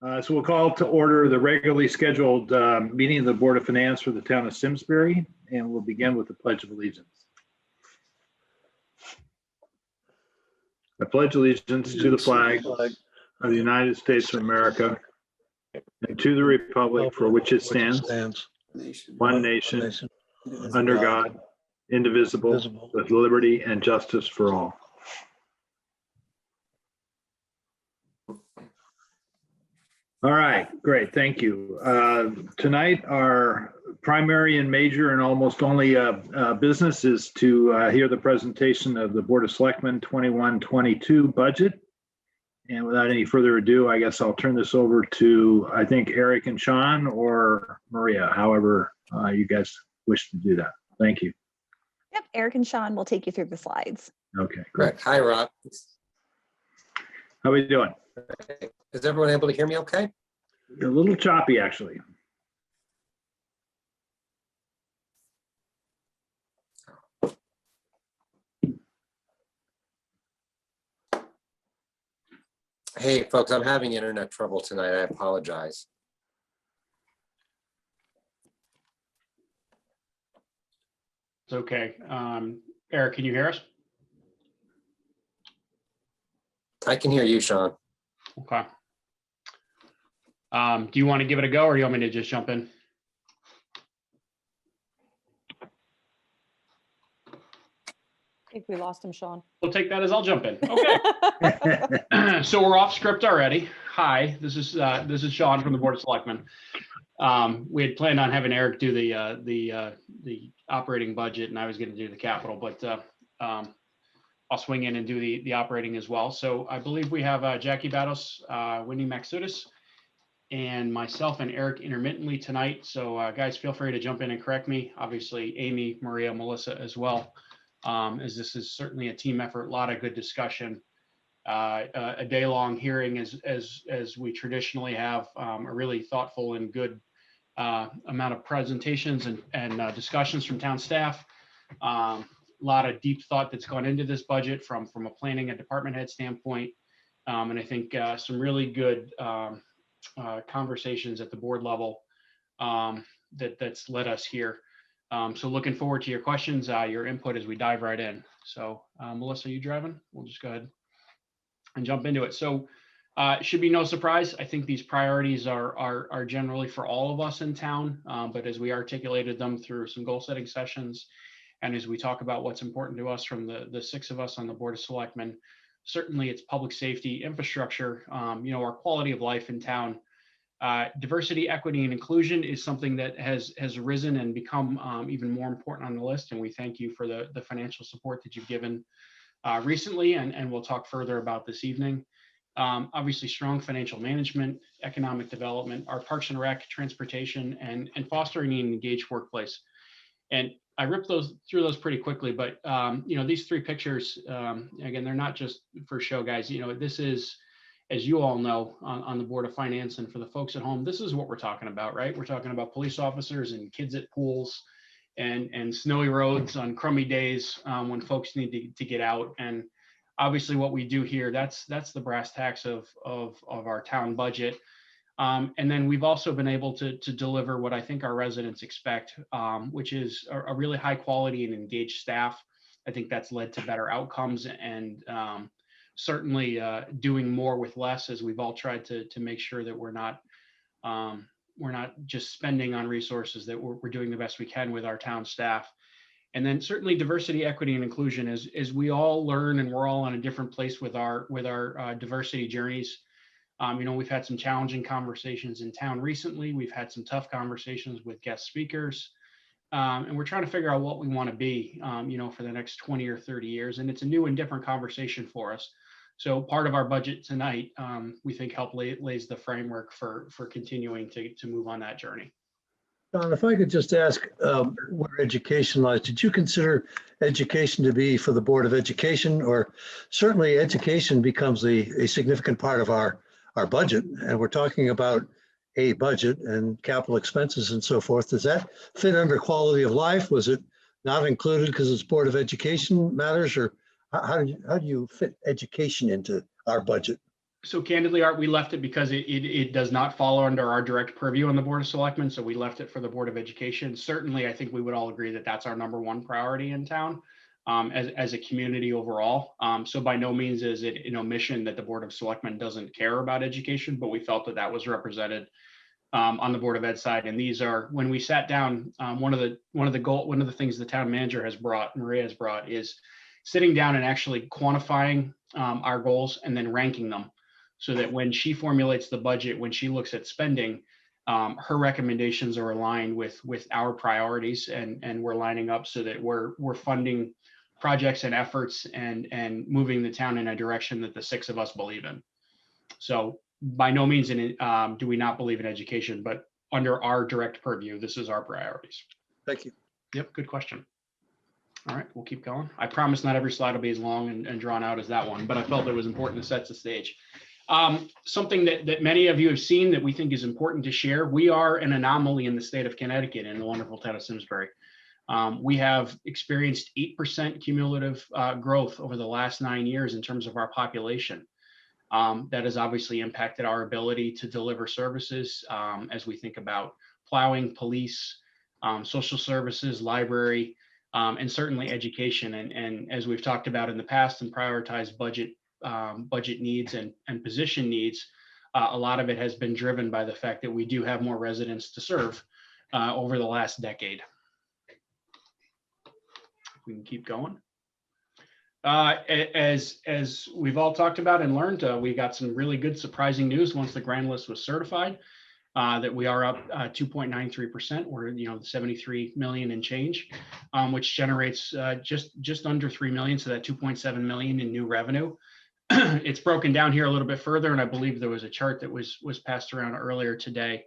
So we'll call to order the regularly scheduled meeting of the Board of Finance for the town of Simsbury, and we'll begin with the Pledge of Allegiance. I pledge allegiance to the flag of the United States of America and to the republic for which it stands, one nation, under God, indivisible, with liberty and justice for all. All right, great, thank you. Tonight, our primary and major and almost only business is to hear the presentation of the Board of Selectmen 21-22 budget. And without any further ado, I guess I'll turn this over to, I think, Eric and Sean or Maria, however you guys wish to do that. Thank you. Yep, Eric and Sean will take you through the slides. Okay, great. Hi, Rob. How are we doing? Is everyone able to hear me okay? A little choppy, actually. Hey, folks, I'm having internet trouble tonight. I apologize. It's okay. Eric, can you hear us? I can hear you, Sean. Okay. Do you want to give it a go or do you want me to just jump in? I think we lost him, Sean. We'll take that as I'll jump in. Okay. So we're off script already. Hi, this is Sean from the Board of Selectmen. We had planned on having Eric do the operating budget, and I was going to do the capital, but I'll swing in and do the operating as well. So I believe we have Jackie Batos, Wendy Maxudis, and myself and Eric intermittently tonight. So guys, feel free to jump in and correct me. Obviously, Amy, Maria, Melissa as well, as this is certainly a team effort, a lot of good discussion. A day-long hearing as we traditionally have, a really thoughtful and good amount of presentations and discussions from town staff. A lot of deep thought that's gone into this budget from a planning and department head standpoint. And I think some really good conversations at the board level that's led us here. So looking forward to your questions, your input as we dive right in. So Melissa, are you driving? We'll just go ahead and jump into it. So it should be no surprise. I think these priorities are generally for all of us in town, but as we articulated them through some goal setting sessions, and as we talk about what's important to us from the six of us on the Board of Selectmen, certainly it's public safety, infrastructure, our quality of life in town. Diversity, equity, and inclusion is something that has risen and become even more important on the list. And we thank you for the financial support that you've given recently, and we'll talk further about this evening. Obviously, strong financial management, economic development, our parks and rec, transportation, and fostering an engaged workplace. And I ripped through those pretty quickly, but these three pictures, again, they're not just for show, guys. This is, as you all know, on the Board of Finance, and for the folks at home, this is what we're talking about, right? We're talking about police officers and kids at pools and snowy roads on crummy days when folks need to get out. And obviously what we do here, that's the brass tacks of our town budget. And then we've also been able to deliver what I think our residents expect, which is a really high quality and engaged staff. I think that's led to better outcomes and certainly doing more with less, as we've all tried to make sure that we're not just spending on resources, that we're doing the best we can with our town staff. And then certainly diversity, equity, and inclusion as we all learn, and we're all on a different place with our diversity journeys. We've had some challenging conversations in town recently. We've had some tough conversations with guest speakers, and we're trying to figure out what we want to be, for the next 20 or 30 years. And it's a new and different conversation for us. So part of our budget tonight, we think lays the framework for continuing to move on that journey. Don, if I could just ask where education lies, did you consider education to be for the Board of Education? Or certainly education becomes a significant part of our budget, and we're talking about a budget and capital expenses and so forth. Does that fit under quality of life? Was it not included because it's Board of Education matters, or how do you fit education into our budget? So candidly, Art, we left it because it does not fall under our direct purview on the Board of Selectmen, so we left it for the Board of Education. Certainly, I think we would all agree that that's our number one priority in town, as a community overall. So by no means is it an omission that the Board of Selectmen doesn't care about education, but we felt that that was represented on the Board of Ed side. And these are, when we sat down, one of the things the town manager has brought, Maria has brought, is sitting down and actually quantifying our goals and then ranking them, so that when she formulates the budget, when she looks at spending, her recommendations are aligned with our priorities, and we're lining up so that we're funding projects and efforts and moving the town in a direction that the six of us believe in. So by no means do we not believe in education, but under our direct purview, this is our priorities. Thank you. Yep, good question. All right, we'll keep going. I promise not every slide will be as long and drawn out as that one, but I felt it was important to set the stage. Something that many of you have seen that we think is important to share. We are an anomaly in the state of Connecticut, in the wonderful town of Simsbury. We have experienced 8% cumulative growth over the last 9 years in terms of our population. That has obviously impacted our ability to deliver services as we think about plowing, police, social services, library, and certainly education. And as we've talked about in the past and prioritized budget needs and position needs, a lot of it has been driven by the fact that we do have more residents to serve over the last decade. We can keep going. As we've all talked about and learned, we got some really good surprising news once the grand list was certified, that we are up 2.93%, or 73 million and change, which generates just under 3 million, so that 2.7 million in new revenue. It's broken down here a little bit further, and I believe there was a chart that was passed around earlier today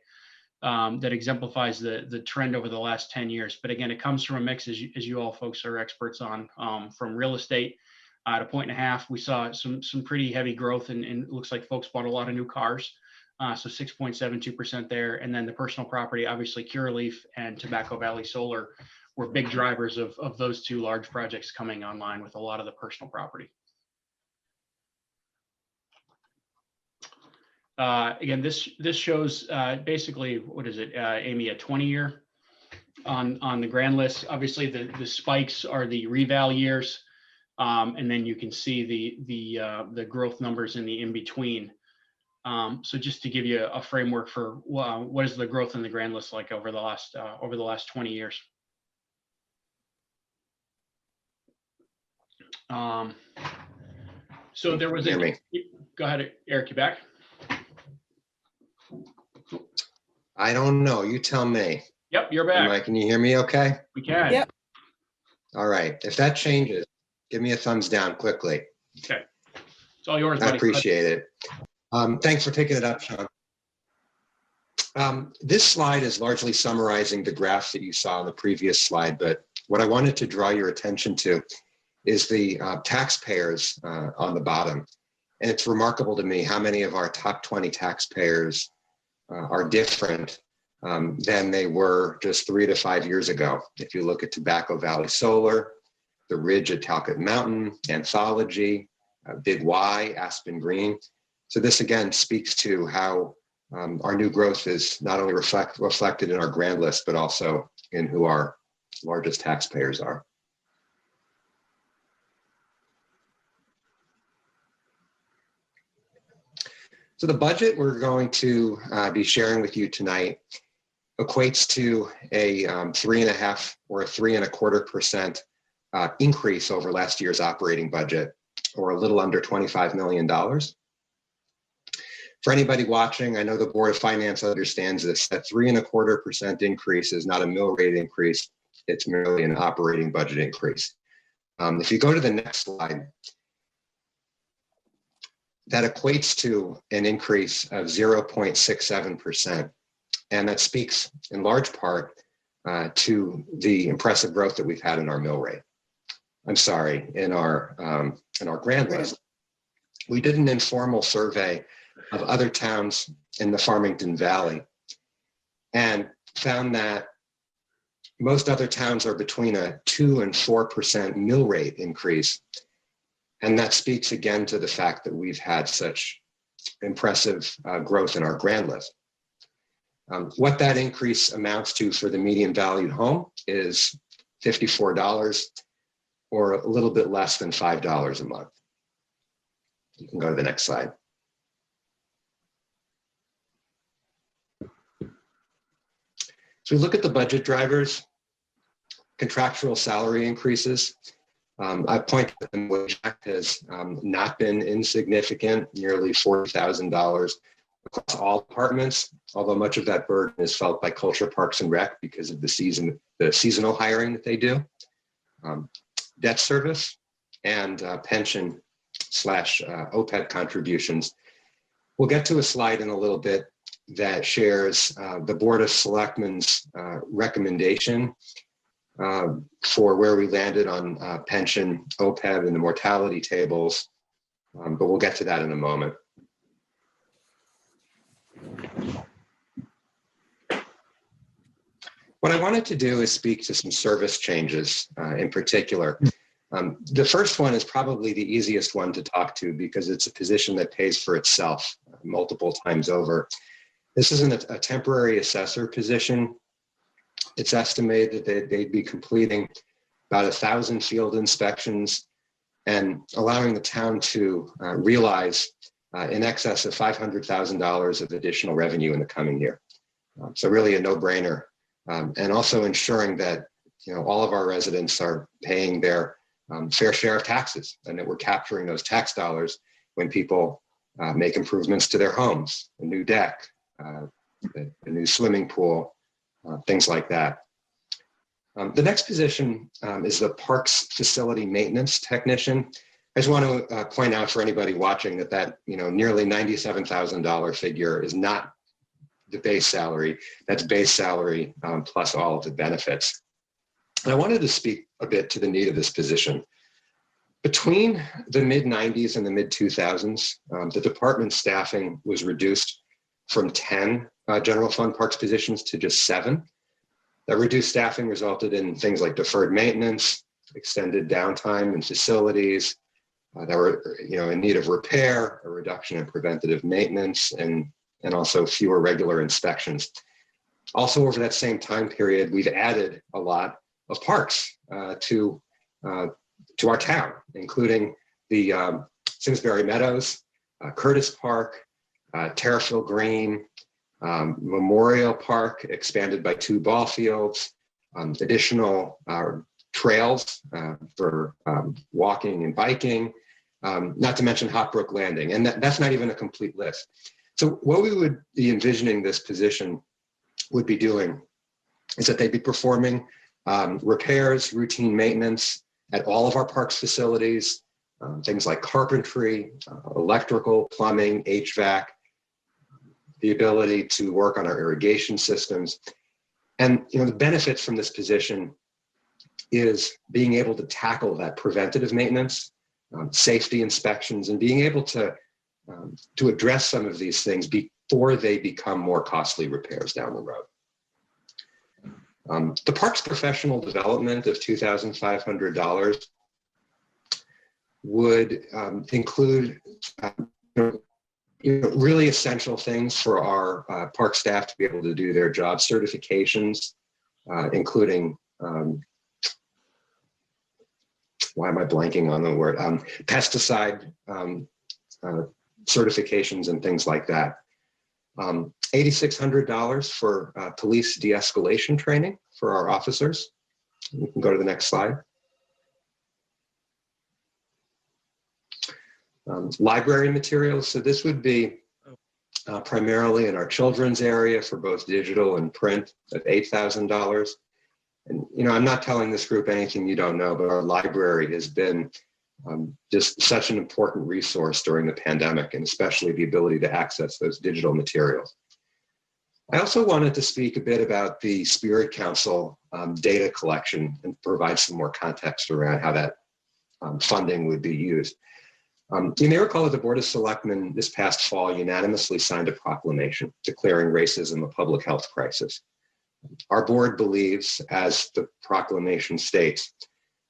that exemplifies the trend over the last 10 years. But again, it comes from a mix, as you all folks are experts on, from real estate at 1.5. We saw some pretty heavy growth, and it looks like folks bought a lot of new cars. So 6.72% there. And then the personal property, obviously Curaleaf and Tobacco Valley Solar were big drivers of those two large projects coming online with a lot of the personal property. Again, this shows basically, what is it, Amy, a 20-year on the grand list. Obviously, the spikes are the reval years, and then you can see the growth numbers in the in-between. So just to give you a framework for what is the growth in the grand list like over the last 20 years. So there was a, go ahead, Eric, you back? I don't know. You tell me. Yep, you're back. Can you hear me okay? We can. Yep. All right. If that changes, give me a thumbs down quickly. Okay. It's all yours, I buddy. appreciate it. Thanks for taking it up, Sean. This slide is largely summarizing the graph that you saw on the previous slide, but what I wanted to draw your attention to is the taxpayers on the bottom. And it's remarkable to me how many of our top 20 taxpayers are different than they were just 3 to 5 years ago. If you look at Tobacco Valley Solar, the Ridge at Talcott Mountain, Anthology, Big Y, Aspen Green. So this again speaks to how our new growth is not only reflected in our grand list, but also in who our largest taxpayers are. So the budget we're going to be sharing with you tonight equates to a 3.5 or a 3.25% increase over last year's operating budget, or a little under $25 million. For anybody watching, I know the Board of Finance understands this, that 3.25% increase is not a mill rate increase, it's merely an operating budget increase. If you go to the next slide, that equates to an increase of 0.67%. And that speaks in large part to the impressive growth that we've had in our mill rate. I'm sorry, in our grand list. We did an informal survey of other towns in the Farmington Valley and found that most other towns are between a 2% and 4% mill rate increase. And that speaks again to the fact that we've had such impressive growth in our grand list. What that increase amounts to for the median valued home is $54 or a little bit less than $5 a month. You can go to the next slide. So we look at the budget drivers, contractual salary increases. I point out the wage act has not been insignificant, nearly $40,000 across all departments, although much of that burden is felt by Culture, Parks and Rec because of the seasonal hiring that they do. Debt service and pension / OPEB contributions. We'll get to a slide in a little bit that shares the Board of Selectmen's recommendation for where we landed on pension, OPEB, and the mortality tables, but we'll get to that in a moment. What I wanted to do is speak to some service changes in particular. The first one is probably the easiest one to talk to because it's a position that pays for itself multiple times over. This isn't a temporary assessor position. It's estimated that they'd be completing about 1,000 field inspections and allowing the town to realize in excess of $500,000 of additional revenue in the coming year. So really a no-brainer. And also ensuring that all of our residents are paying their fair share of taxes and that we're capturing those tax dollars when people make improvements to their homes, a new deck, a new swimming pool, things like that. The next position is the Parks Facility Maintenance Technician. I just want to point out for anybody watching that nearly $97,000 figure is not the base salary. That's base salary plus all of the benefits. And I wanted to speak a bit to the need of this position. Between the mid-90s and the mid-2000s, the department staffing was reduced from 10 general fund parks positions to just 7. That reduced staffing resulted in things like deferred maintenance, extended downtime in facilities that were in need of repair, a reduction in preventative maintenance, and also fewer regular inspections. Also, over that same time period, we've added a lot of parks to our town, including the Simsbury Meadows, Curtis Park, Terrifield Green, Memorial Park, expanded by 2 ball fields, additional trails for walking and biking, not to mention Hot Brook Landing. And that's not even a complete list. So what we would be envisioning this position would be doing is that they'd be performing repairs, routine maintenance at all of our parks facilities, things like carpentry, electrical, plumbing, HVAC, the ability to work on our irrigation systems. And the benefits from this position is being able to tackle that preventative maintenance, safety inspections, and being able to address some of these things before they become more costly repairs down the road. The park's professional development of $2,500 would include really essential things for our park staff to be able to do their job certifications, including, why am I blanking on the word? Pesticide certifications and things like that. $8,600 for police de-escalation training for our officers. You can go to the next slide. Library materials. So this would be primarily in our children's area for both digital and print at $8,000. And I'm not telling this group anything you don't know, but our library has been just such an important resource during the pandemic, and especially the ability to access those digital materials. I also wanted to speak a bit about the Spirit Council data collection and provide some more context around how that funding would be used. You may recall that the Board of Selectmen this past fall unanimously signed a proclamation declaring racism a public health crisis. Our board believes, as the proclamation states,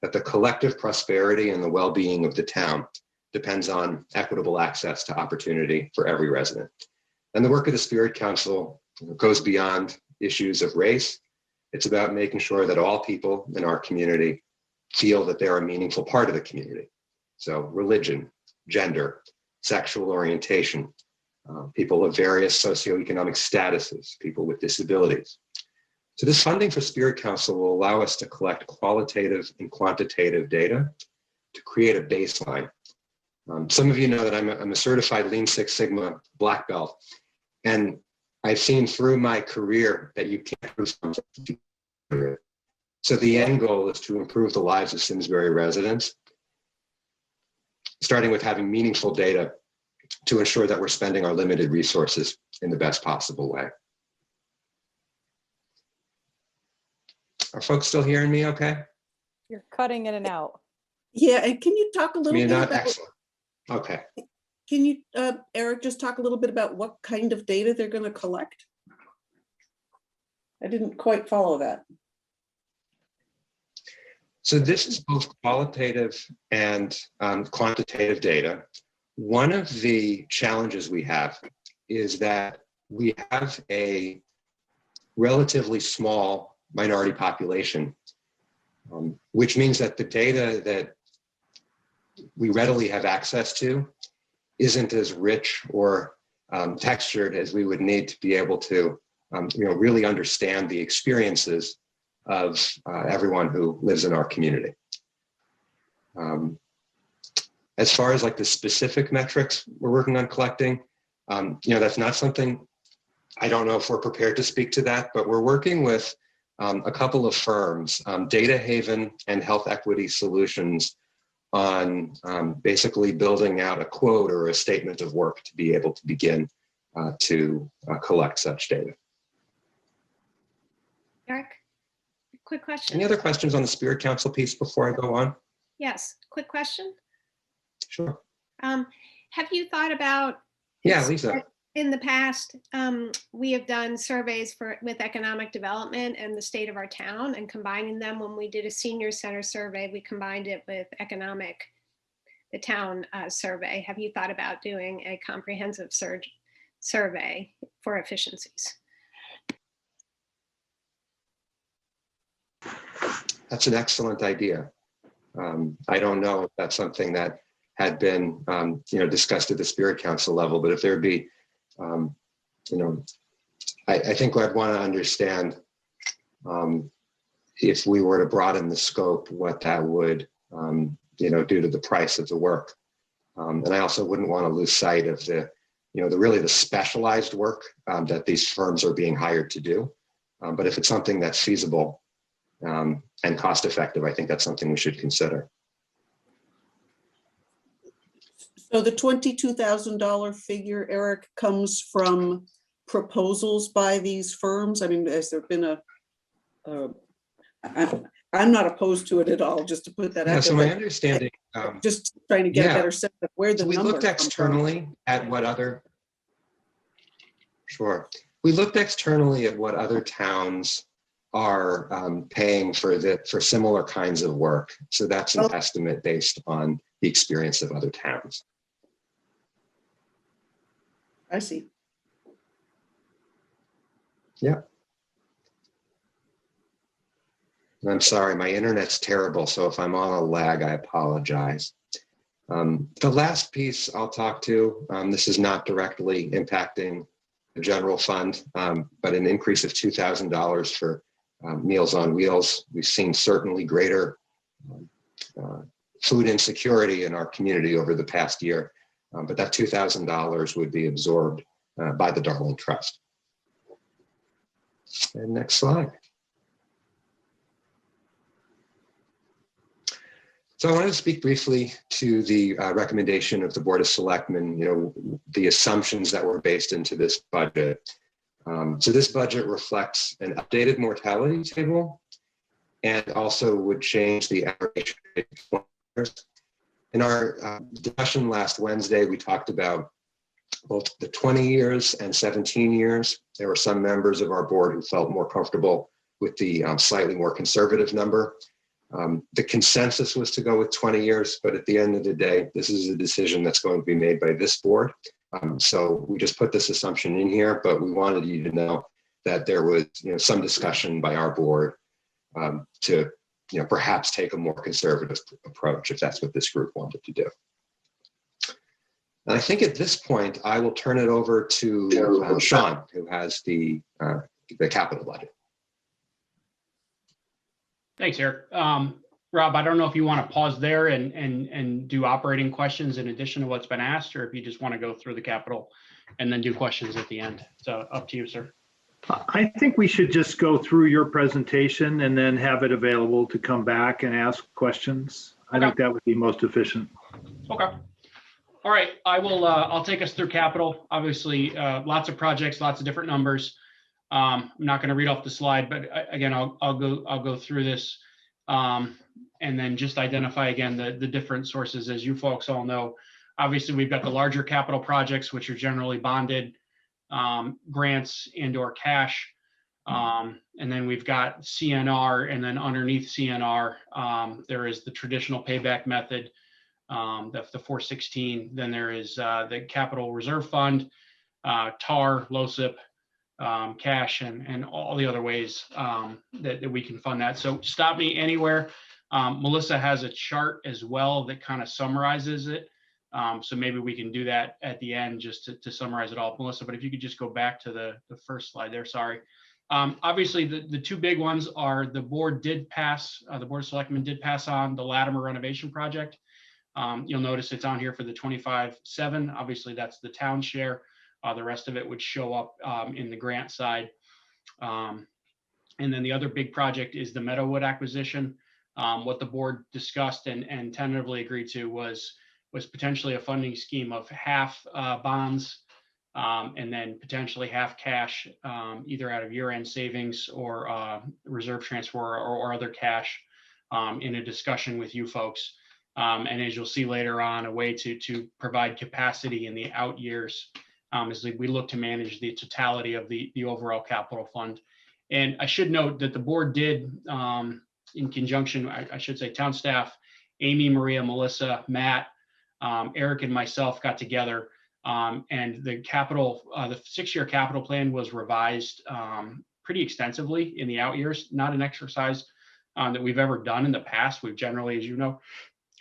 that the collective prosperity and the well-being of the town depends on equitable access to opportunity for every resident. And the work of the Spirit Council goes beyond issues of race. It's about making sure that all people in our community feel that they're a meaningful part of the community. So religion, gender, sexual orientation, people of various socioeconomic statuses, people with disabilities. So this funding for Spirit Council will allow us to collect qualitative and quantitative data to create a baseline. Some of you know that I'm a certified Lean Six Sigma black belt, and I've seen through my career that you can't prove something. So the end goal is to improve the lives of Simsbury residents, starting with having meaningful data to ensure that we're spending our limited resources in the best possible way. Are folks still hearing me okay? You're cutting in and out. Yeah, and can you talk a little bit Not about, excellent. Okay. can you, Eric, just talk a little bit about what kind of data they're going to collect? I didn't quite follow that. So this is both qualitative and quantitative data. One of the challenges we have is that we have a relatively small minority population, which means that the data that we readily have access to isn't as rich or textured as we would need to be able to really understand the experiences of everyone who lives in our community. As far as like the specific metrics we're working on collecting, that's not something, I don't know if we're prepared to speak to that, but we're working with a couple of firms, Data Haven and Health Equity Solutions, on basically building out a quote or a statement of work to be able to begin to collect such data. Eric, quick question. Any other questions on the Spirit Council piece before I go on? Yes, quick question. Sure. Have you thought about? Yeah, Lisa. In the past, we have done surveys with economic development and the state of our town, and combining them. When we did a senior center survey, we combined it with the town survey. Have you thought about doing a comprehensive survey for efficiencies? That's an excellent idea. I don't know if that's something that had been discussed at the Spirit Council level, but if there'd be, I think I'd want to understand if we were to broaden the scope, what that would do to the price of the work. And I also wouldn't want to lose sight of the specialized work that these firms are being hired to do. But if it's something that's feasible and cost effective, I think that's something we should consider. So the $22,000 figure, Eric, comes from proposals by these firms? I mean, has there been I'm not opposed to it at all, just to put that out there. So my understanding, just trying to get a better sense of where the so we number looked externally at what other, we looked externally at what other towns are paying for similar kinds of work. So that's an estimate based on the experience of other towns. I see. Yeah. And I'm sorry, my internet's terrible, so if I'm on a lag, I apologize. The last piece I'll talk to, this is not directly impacting the general fund, but an increase of $2,000 for Meals on Wheels. We've seen certainly greater food insecurity in our community over the past year, but that $2,000 would be absorbed by the Darling Trust. And next slide. So I wanted to speak briefly to the recommendation of the Board of Selectmen, the assumptions that were based into this budget. So this budget reflects an updated mortality table and also would change the average age. In our discussion last Wednesday, we talked about both the 20 years and 17 years. There were some members of our board who felt more comfortable with the slightly more conservative number. The consensus was to go with 20 years, but at the end of the day, this is a decision that's going to be made by this board. So we just put this assumption in here, but we wanted you to know that there was, some discussion by our board to, perhaps take a more conservative approach if that's what this group wanted to do. And I think at this point, I will turn it over to Sean, who has the capital budget. Thanks, Eric. Rob, I don't know if you want to pause there and do operating questions in addition to what's been asked, or if you just want to go through the capital and then do questions at the end. So up to you, sir. I think we should just go through your presentation and then have it available to come back and ask questions. I think that would be most efficient. Okay. All right. I'll take us through capital. Obviously, lots of projects, lots of different numbers. I'm not going to read off the slide, but again, I'll go through this and then just identify again the different sources. As you folks all know, obviously we've got the larger capital projects, which are generally bonded, grants and or cash. And then we've got CNR, and then underneath CNR, there is the traditional payback method, the 416. Then there is the Capital Reserve Fund, TAR, LOSIP, cash, and all the other ways that we can fund that. So stop me anywhere. Melissa has a chart as well that kind of summarizes it. So maybe we can do that at the end just to summarize it all, Melissa, but if you could just go back to the first slide there, sorry. Obviously, the two big ones are the board of Selectmen did pass on the Latimer renovation project. You'll notice it's on here for the 25.7. Obviously, that's the town share. The rest of it would show up in the grant side. And then the other big project is the Meadowwood acquisition. What the board discussed and tentatively agreed to was potentially a funding scheme of half bonds and then potentially half cash, either out of year-end savings or reserve transfer or other cash in a discussion with you folks. And as you'll see later on, a way to provide capacity in the out years as we look to manage the totality of the overall capital fund. And I should note that the board did, in conjunction, I should say town staff, Amy, Maria, Melissa, Matt, Eric, and myself got together, and the 6-year capital plan was revised pretty extensively in the out years. Not an exercise that we've ever done in the past. We've generally, as you know,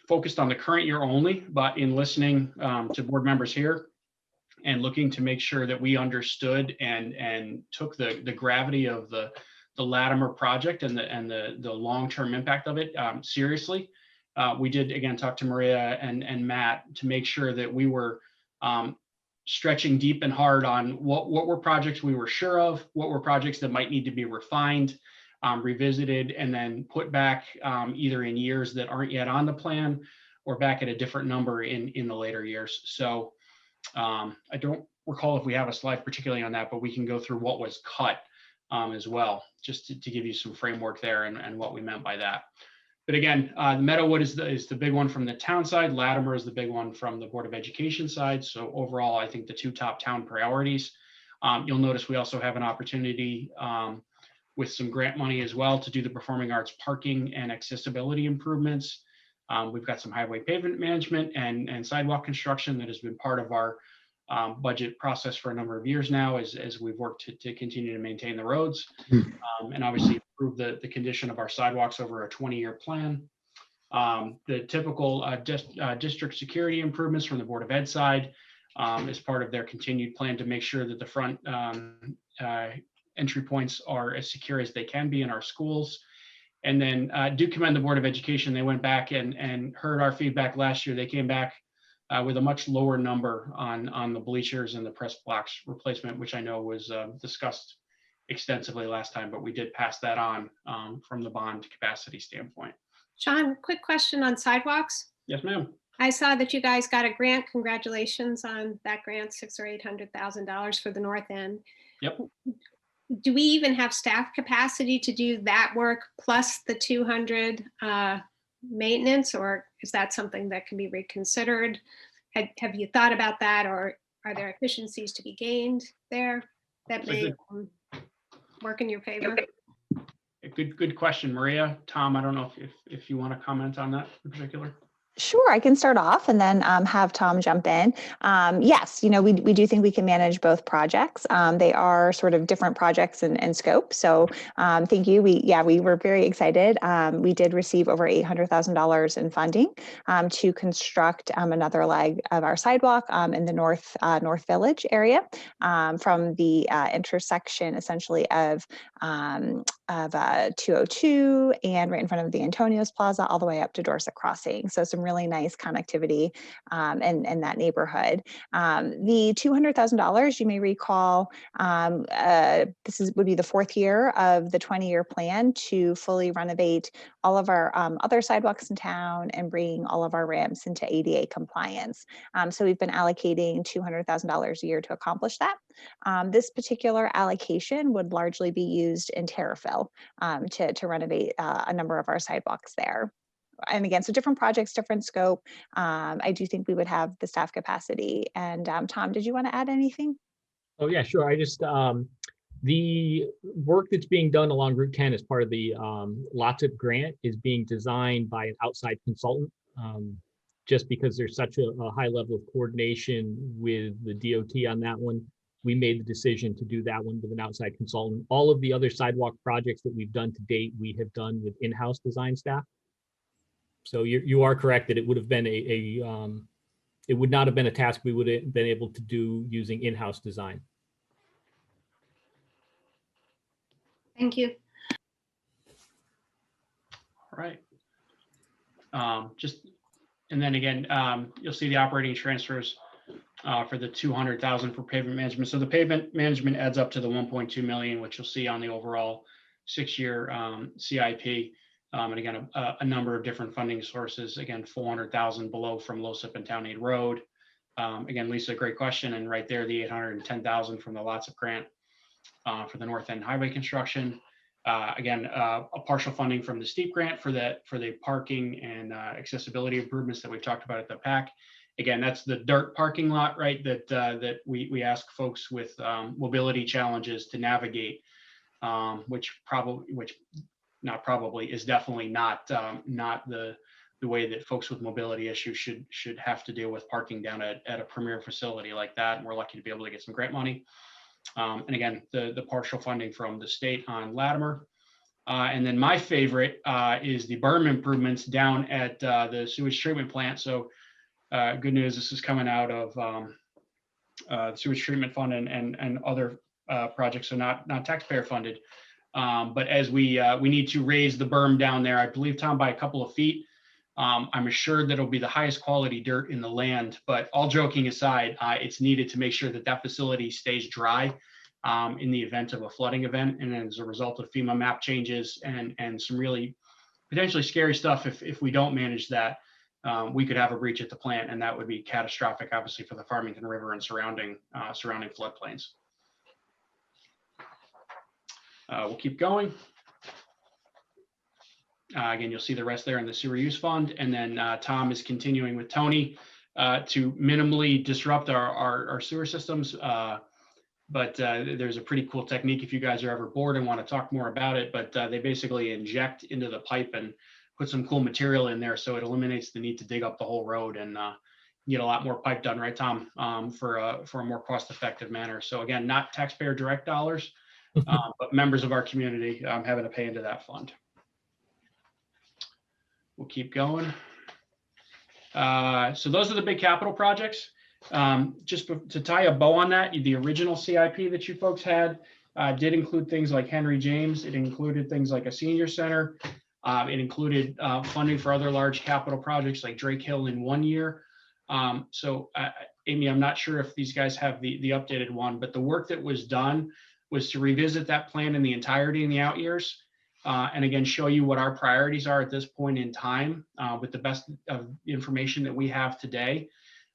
focused on the current year only, but in listening to board members here and looking to make sure that we understood and took the gravity of the Latimer project and the long-term impact of it seriously. We did, again, talk to Maria and Matt to make sure that we were stretching deep and hard on what were projects we were sure of, what were projects that might need to be refined, revisited, and then put back either in years that aren't yet on the plan or back at a different number in the later years. So I don't recall if we have a slide particularly on that, but we can go through what was cut as well, just to give you some framework there and what we meant by that. But again, the Meadowwood is the big one from the town side. Latimer is the big one from the Board of Education side. So overall, I think the two top town priorities. You'll notice we also have an opportunity with some grant money as well to do the performing arts parking and accessibility improvements. We've got some highway pavement management and sidewalk construction that has been part of our budget process for a number of years now as we've worked to continue to maintain the roads and obviously improve the condition of our sidewalks over a 20-year plan. The typical district security improvements from the Board of Ed side as part of their continued plan to make sure that the front entry points are as secure as they can be in our schools. And then do commend the Board of Education. They went back and heard our feedback last year. They came back with a much lower number on the bleachers and the press blocks replacement, which I know was discussed extensively last time, but we did pass that on from the bond capacity standpoint. Sean, quick question on sidewalks. Yes, ma'am. I saw that you guys got a grant. Congratulations on that grant, $600,000 or $800,000 for the north end. Yep. Do we even have staff capacity to do that work plus the 200 maintenance, or is that something that can be reconsidered? Have you thought about that, or are there efficiencies to be gained there that may work in your favor? Great. Good question, Maria. Tom, I don't know if you want to comment on that in particular. Sure, I can start off and then have Tom jump in. Yes, we do think we can manage both projects. They are sort of different projects and scope. So thank you. We were very excited. We did receive over $800,000 in funding to construct another leg of our sidewalk in the North Village area from the intersection essentially of 202 and right in front of the Antonios Plaza all the way up to Dorset Crossing. So some really nice connectivity in that neighborhood. The $200,000, you may recall, this would be the fourth year of the 20-year plan to fully renovate all of our other sidewalks in town and bring all of our ramps into ADA compliance. So we've been allocating $200,000 a year to accomplish that. This particular allocation would largely be used in Terriffill to renovate a number of our sidewalks there. And again, so different projects, different scope. I do think we would have the staff capacity. And Tom, did you want to add anything? Oh yeah, sure. I just, the work that's being done along Route 10 as part of the LOTSIP grant is being designed by an outside consultant. Just because there's such a high level of coordination with the DOT on that one, we made the decision to do that one with an outside consultant. All of the other sidewalk projects that we've done to date, we have done with in-house design staff. So you are correct that it would have been it would not have been a task we would have been able to do using in-house design. Thank you. All right. And then again, you'll see the operating transfers for the 200,000 for pavement management. So the pavement management adds up to the 1.2 million, which you'll see on the overall 6-year CIP. And again, a number of different funding sources. Again, 400,000 below from LOSIP and Town Aid Road. Again, Lisa, great question. And right there, the 810,000 from the LOTSIP grant for the North End Highway construction. Again, a partial funding from the STEEP grant for the parking and accessibility improvements that we've talked about at the PAC. Again, that's the dirt parking lot, right? That we ask folks with mobility challenges to navigate, which is definitely not the way that folks with mobility issues should have to deal with parking down at a premier facility like that. And we're lucky to be able to get some grant money. And again, the partial funding from the state on Latimer. And then my favorite is the berm improvements down at the sewage treatment plant. So good news, this is coming out of the sewage treatment fund and other projects, so not taxpayer funded. But as we need to raise the berm down there, I believe, Tom, by a couple of feet. I'm assured that it'll be the highest quality dirt in the land, but all joking aside, it's needed to make sure that facility stays dry in the event of a flooding event. And as a result of FEMA map changes and some really potentially scary stuff, if we don't manage that, we could have a breach at the plant, and that would be catastrophic, obviously, for the Farmington River and surrounding floodplains. We'll keep going. Again, you'll see the rest there in the sewer use fund. And then Tom is continuing with Tony to minimally disrupt our sewer systems. But there's a pretty cool technique if you guys are ever bored and want to talk more about it. But they basically inject into the pipe and put some cool material in there, so it eliminates the need to dig up the whole road and get a lot more pipe done, right, Tom, for a more cost-effective manner. So again, not taxpayer direct dollars, but members of our community having to pay into that fund. We'll keep going. So those are the big capital projects. Just to tie a bow on that, the original CIP that you folks had did include things like Henry James. It included things like a senior center. It included funding for other large capital projects like Drake Hill in 1 year. So Amy, I'm not sure if these guys have the updated one, but the work that was done was to revisit that plan in the entirety in the out years. And again, show you what our priorities are at this point in time with the best of information that we have today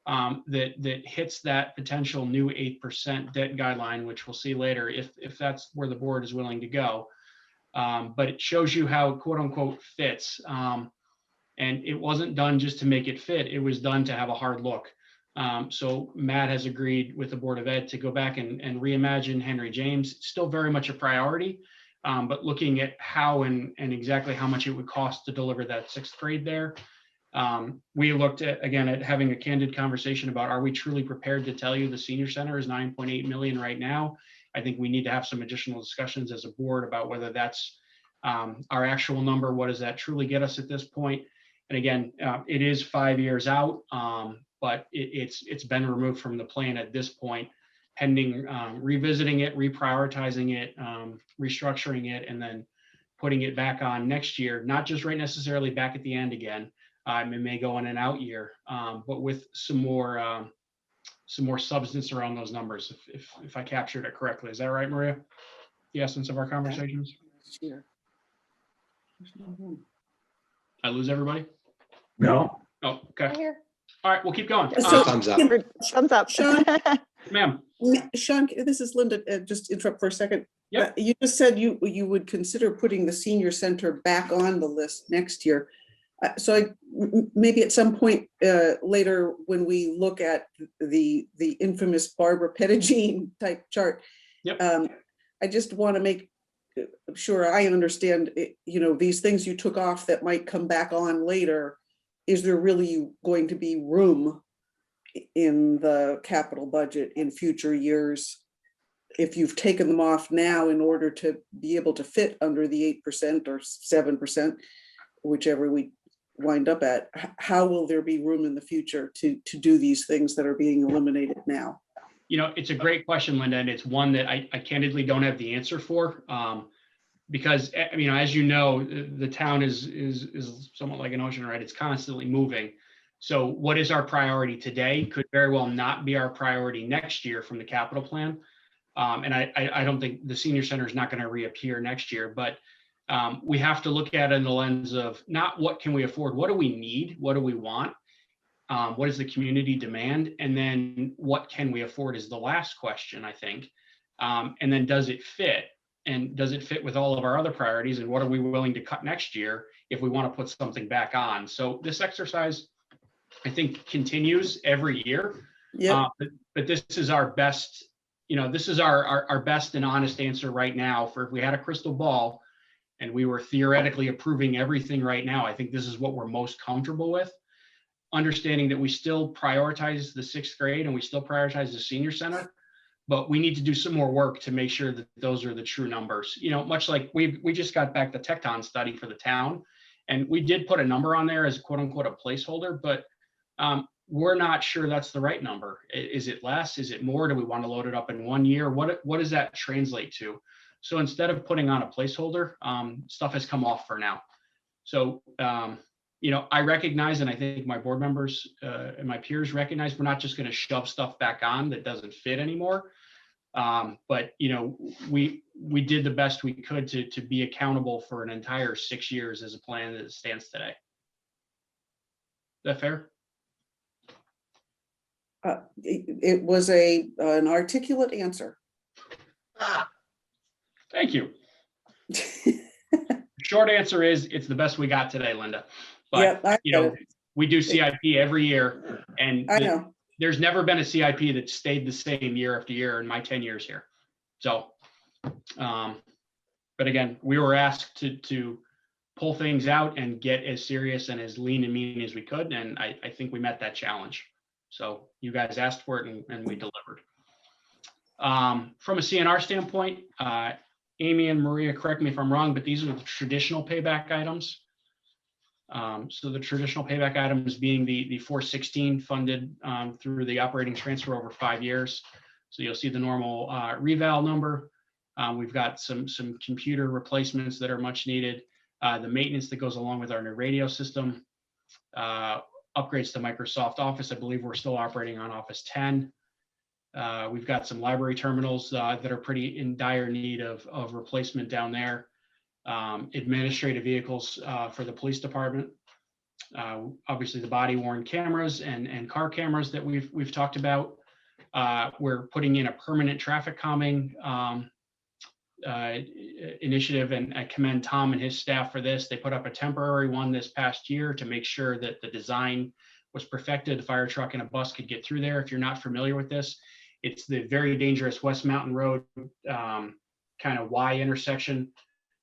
that hits that potential new 8% debt guideline, which we'll see later if that's where the board is willing to go. But it shows you how it quote unquote fits. And it wasn't done just to make it fit. It was done to have a hard look. So Matt has agreed with the Board of Ed to go back and reimagine Henry James. It's still very much a priority. But looking at how and exactly how much it would cost to deliver that 6th grade there. We looked at, again, at having a candid conversation about, are we truly prepared to tell you the senior center is 9.8 million right now? I think we need to have some additional discussions as a board about whether that's our actual number. What does that truly get us at this point? And again, it is 5 years out, but it's been removed from the plan at this point, pending revisiting it, reprioritizing it, restructuring it, and then putting it back on next year, not just right necessarily back at the end again. It may go in an out year, but with some more substance around those numbers, if I captured it correctly. Is that right, Maria? The essence of our conversations? Here. I lose everybody? No, Oh, okay. Here. All right, we'll keep going. So- Thumbs up. Thumbs up. Sean? Ma'am. Sean, this is Linda, just interrupt for a second. Yep. You just said you would consider putting the senior center back on the list next year. Maybe at some point later, when we look at the infamous Barbara Pettigene type chart, Yep. I just want to make sure I understand, these things you took off that might come back on later. Is there really going to be room in the capital budget in future years if you've taken them off now in order to be able to fit under the 8% or 7%, whichever we wind up at? How will there be room in the future to do these things that are being eliminated now? It's a great question, Linda, and it's one that I candidly don't have the answer for. Because, as you know, the town is somewhat like an ocean, right? It's constantly moving. So what is our priority today could very well not be our priority next year from the capital plan. And I don't think the senior center is not going to reappear next year, but we have to look at it in the lens of not what can we afford, what do we need, what do we want, what is the community demand, and then what can we afford is the last question, I think. And then does it fit? And does it fit with all of our other priorities? And what are we willing to cut next year if we want to put something back on? So this exercise, I think, continues every year. Yeah. But this is our best, this is our best and honest answer right now. For if we had a crystal ball and we were theoretically approving everything right now, I think this is what we're most comfortable with. Understanding that we still prioritize the 6th grade and we still prioritize the senior center. But we need to do some more work to make sure that those are the true numbers. Much like we just got back the Tecton study for the town, and we did put a number on there as quote unquote a placeholder, but we're not sure that's the right number. Is it less? Is it more? Do we want to load it up in 1 year? What does that translate to? So instead of putting on a placeholder, stuff has come off for now. So I recognize, and I think my board members and my peers recognize, we're not just going to shove stuff back on that doesn't fit anymore. But we did the best we could to be accountable for an entire 6 years as a plan that stands today. Is that fair? It was an articulate answer. Thank you. Short answer is it's the best we got today, Linda. But we do CIP every year, and I know there's never been a CIP that stayed the same year after year in my 10 years here. So, but again, we were asked to pull things out and get as serious and as lean and mean as we could, and I think we met that challenge. So you guys asked for it, and we delivered. From a CNR standpoint, Amy and Maria, correct me if I'm wrong, but these are the traditional payback items. So the traditional payback items being the 416 funded through the operating transfer over 5 years. So you'll see the normal reval number. We've got some computer replacements that are much needed. The maintenance that goes along with our new radio system. Upgrades to Microsoft Office. I believe we're still operating on Office 10. We've got some library terminals that are pretty in dire need of replacement down there. Administrative vehicles for the police department. Obviously the body worn cameras and car cameras that we've talked about. We're putting in a permanent traffic calming initiative, and I commend Tom and his staff for this. They put up a temporary one this past year to make sure that the design was perfected. The fire truck and a bus could get through there. If you're not familiar with this, it's the very dangerous West Mountain Road kind of Y intersection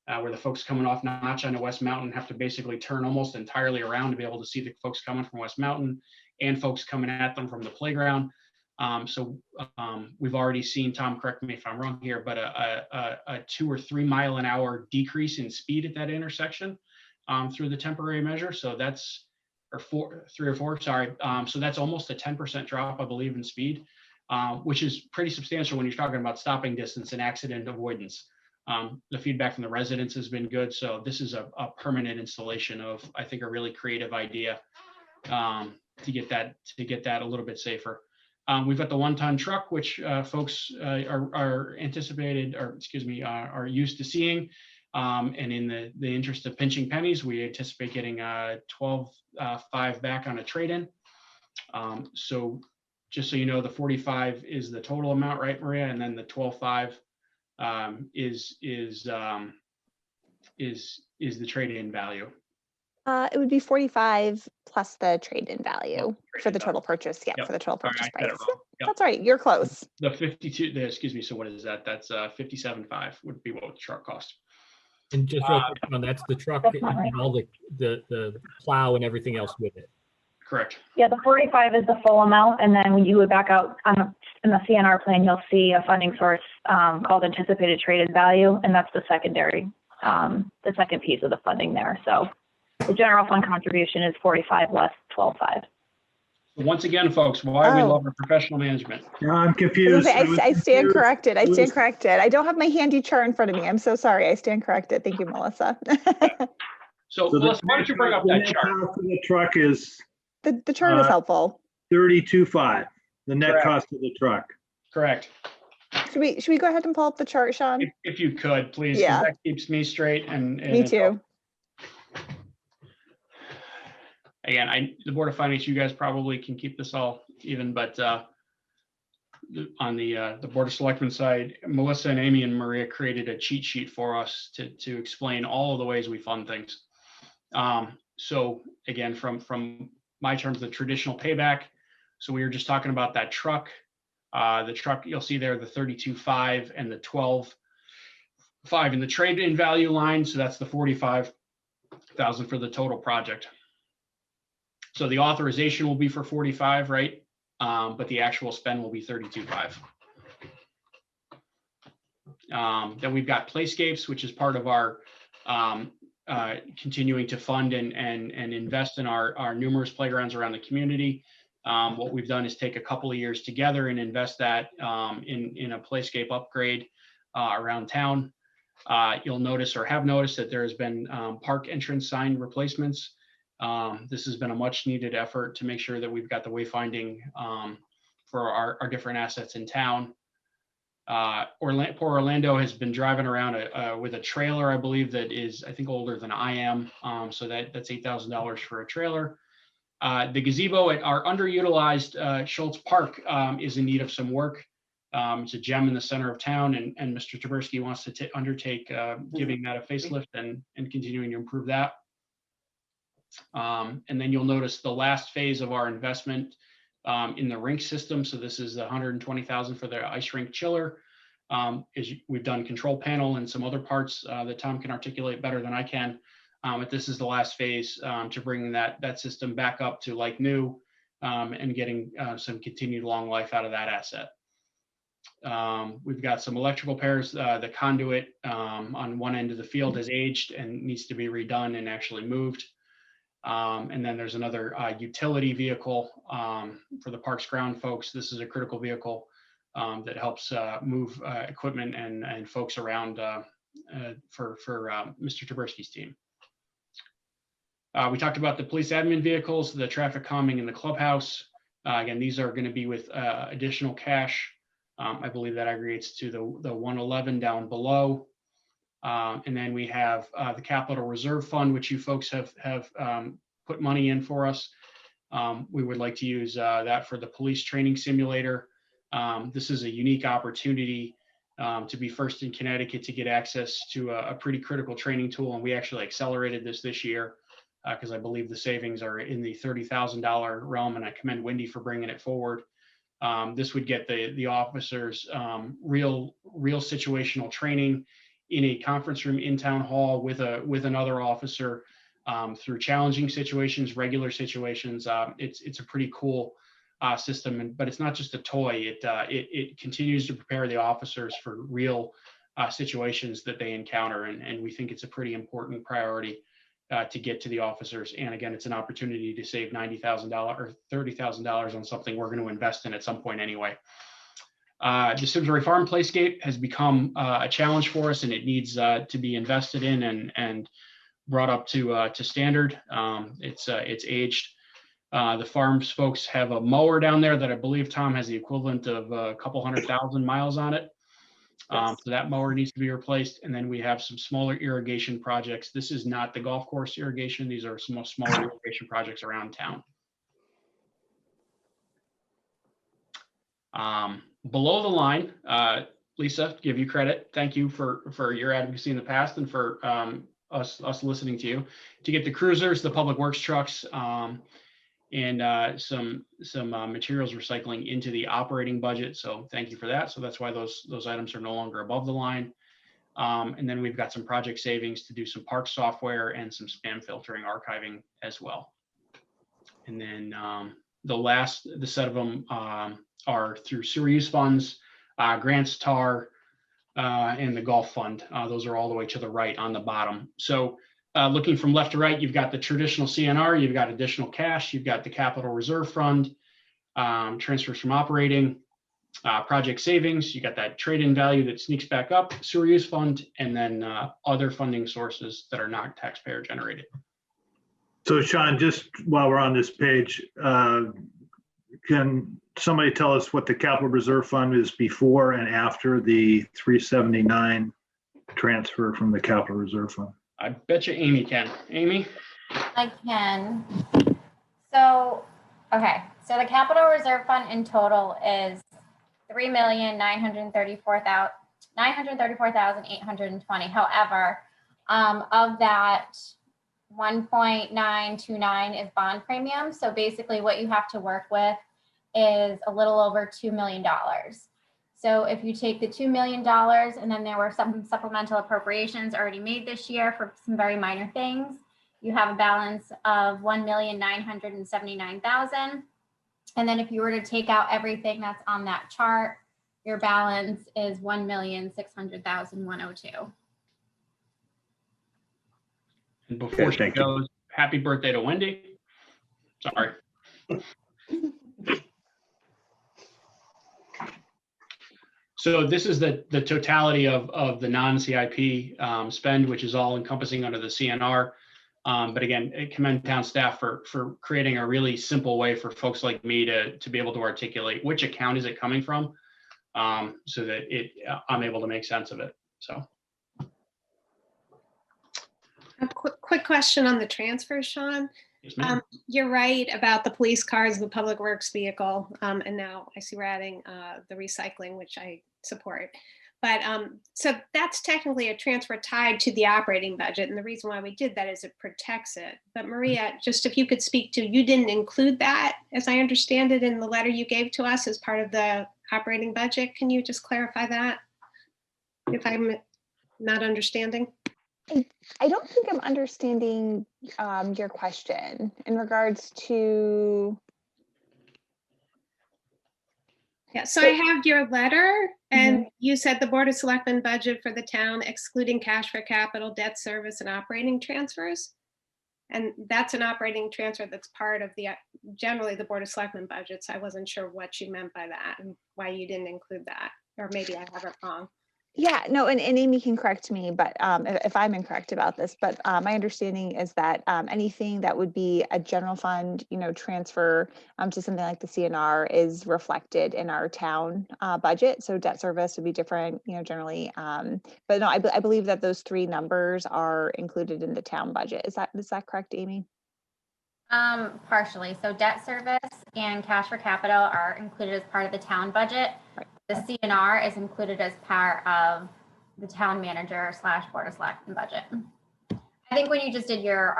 where the folks coming off Notch onto West Mountain have to basically turn almost entirely around to be able to see the folks coming from West Mountain and folks coming at them from the playground. We've already seen, Tom, correct me if I'm wrong here, but a 2 or 3 mile an hour decrease in speed at that intersection through the temporary measure. So that's, or 3 or 4, sorry. So that's almost a 10% drop, I believe, in speed, which is pretty substantial when you're talking about stopping distance and accident avoidance. The feedback from the residents has been good. So this is a permanent installation of, I think, a really creative idea to get that a little bit safer. We've got the 1-ton truck, which folks are anticipated, or excuse me, are used to seeing. And in the interest of pinching pennies, we anticipate getting 12.5 back on a trade-in. So just so you know, the 45 is the total amount, right, Maria? And then the 12.5 is the trade-in value. It would be 45 plus the trade-in value for the total purchase. Yeah, Yep. for the total Sorry, purchase I said price. it wrong. Yep. That's all right. You're close. The 52, excuse me. So what is that? That's 57.5 would be what the truck costs. And just real quick, Sean, that's the truck That's not right. and all the plow and everything else with it. Correct. Yeah, the 45 is the full amount, and then when you would back out in the CNR plan, you'll see a funding source called anticipated traded value, and that's the secondary, the second piece of the funding there. So the general fund contribution is 45 less 12.5. Once again, folks, why we love our professional management. Yeah, I'm confused. I stand corrected. I stand corrected. I don't have my handy chart in front of me. I'm so sorry. I stand corrected. Thank you, Melissa. So Melissa, why don't you bring up that chart? The truck is The chart is helpful. 32.5, the net Correct. cost of the truck. Correct. Should we go ahead and pull up the chart, Sean? If you could, please, 'cause Yeah. that keeps me straight. And Me too. Again, the Board of Finance, you guys probably can keep this all even, but on the Board of Selectmen side, Melissa and Amy and Maria created a cheat sheet for us to explain all of the ways we fund things. So again, from my terms, the traditional payback. So we were just talking about that truck. The truck, you'll see there, the 32.5 and the 12.5 in the trade-in value line. So that's the 45,000 for the total project. So the authorization will be for 45, right? But the actual spend will be 32.5. Then we've got Playscapes, which is part of our continuing to fund and invest in our numerous playgrounds around the community. What we've done is take a couple of years together and invest that in a Playscape upgrade around town. You'll notice or have noticed that there has been park entrance sign replacements. This has been a much needed effort to make sure that we've got the wayfinding for our different assets in town. Poor Orlando has been driving around with a trailer, I believe, that is, I think, older than I am. So that's $8,000 for a trailer. The gazebo at our underutilized Schultz Park is in need of some work. It's a gem in the center of town, and Mr. Taberski wants to undertake giving that a facelift and continuing to improve that. And then you'll notice the last phase of our investment in the rink system. So this is the 120,000 for the ice rink chiller. We've done control panel and some other parts that Tom can articulate better than I can. But this is the last phase to bring that system back up to like new and getting some continued long life out of that asset. We've got some electrical pairs. The conduit on one end of the field has aged and needs to be redone and actually moved. And then there's another utility vehicle for the parks ground folks. This is a critical vehicle that helps move equipment and folks around for Mr. Taberski's team. We talked about the police admin vehicles, the traffic calming in the clubhouse. Again, these are going to be with additional cash. I believe that aggregates to the 111 down below. And then we have the capital reserve fund, which you folks have put money in for us. We would like to use that for the police training simulator. This is a unique opportunity to be first in Connecticut to get access to a pretty critical training tool. And we actually accelerated this year because I believe the savings are in the $30,000 realm, and I commend Wendy for bringing it forward. This would get the officers real situational training in a conference room in town hall with another officer, through challenging situations, regular situations. It's a pretty cool system, but it's not just a toy. It continues to prepare the officers for real situations that they encounter, and we think it's a pretty important priority to get to the officers. And again, it's an opportunity to save $90,000 or $30,000 on something we're going to invest in at some point anyway. The Simsbury Farm Playscape has become a challenge for us, and it needs to be invested in and brought up to standard. It's aged. The farms folks have a mower down there that I believe, Tom, has the equivalent of a couple 100,000 miles on it. So that mower needs to be replaced. And then we have some smaller irrigation projects. This is not the golf course irrigation. These are some smaller irrigation projects around town. Below the line, Lisa, give you credit. Thank you for your advocacy in the past and for us listening to you. To get the cruisers, the public works trucks, and some materials recycling into the operating budget. So thank you for that. So that's why those items are no longer above the line. And then we've got some project savings to do some park software and some spam filtering archiving as well. And then the set of them are through sewer use funds, grants, TAR, and the golf fund. Those are all the way to the right on the bottom. So looking from left to right, you've got the traditional CNR, you've got additional cash, you've got the capital reserve fund, transfers from operating, project savings, you got that trade-in value that sneaks back up, sewer use fund, and then other funding sources that are not taxpayer generated. So Sean, just while we're on this page, can somebody tell us what the capital reserve fund is before and after the 379 transfer from the capital reserve fund? I bet you Amy can. Amy? I can. So, okay. So the capital reserve fund in total is $3,934,820. However, of that, 1.929 is bond premium. So basically what you have to work with is a little over $2 million. So if you take the $2 million, and then there were some supplemental appropriations already made this year for some very minor things, you have a balance of $1,979,000. And then if you were to take out everything that's on that chart, your balance is $1,600,102. And before she goes, happy birthday to Wendy. Sorry. So this is the totality of the non-CIP spend, which is all encompassing under the CNR. But again, I commend town staff for creating a really simple way for folks like me to be able to articulate which account is it coming from, so that I'm able to make sense of it. So. A quick question on the transfer, Sean. Yes, ma'am. You're right about the police cars, the public works vehicle, and now I see we're adding the recycling, which I support. But so that's technically a transfer tied to the operating budget, and the reason why we did that is it protects it. But Maria, just if you could speak to, you didn't include that, as I understand it, in the letter you gave to us as part of the operating budget. Can you just clarify that, if I'm not understanding? I don't think I'm understanding your question in regards to. Yeah, so I have your letter, and you said the Board of Selectmen budget for the town, excluding cash for capital, debt service, and operating transfers. And that's an operating transfer that's part of the generally the Board of Selectmen budgets. I wasn't sure what you meant by that and why you didn't include that, or maybe I have it wrong. Yeah, no, and Amy can correct me, but if I'm incorrect about this, but my understanding is that anything that would be a general fund, transfer to something like the CNR is reflected in our town budget. So debt service would be different, generally. But no, I believe that those three numbers are included in the town budget. Is that correct, Amy? Partially. So debt service and cash for capital are included as part of the town budget. Right. The CNR is included as part of the town manager / Board of Selectmen budget. I think when you just did your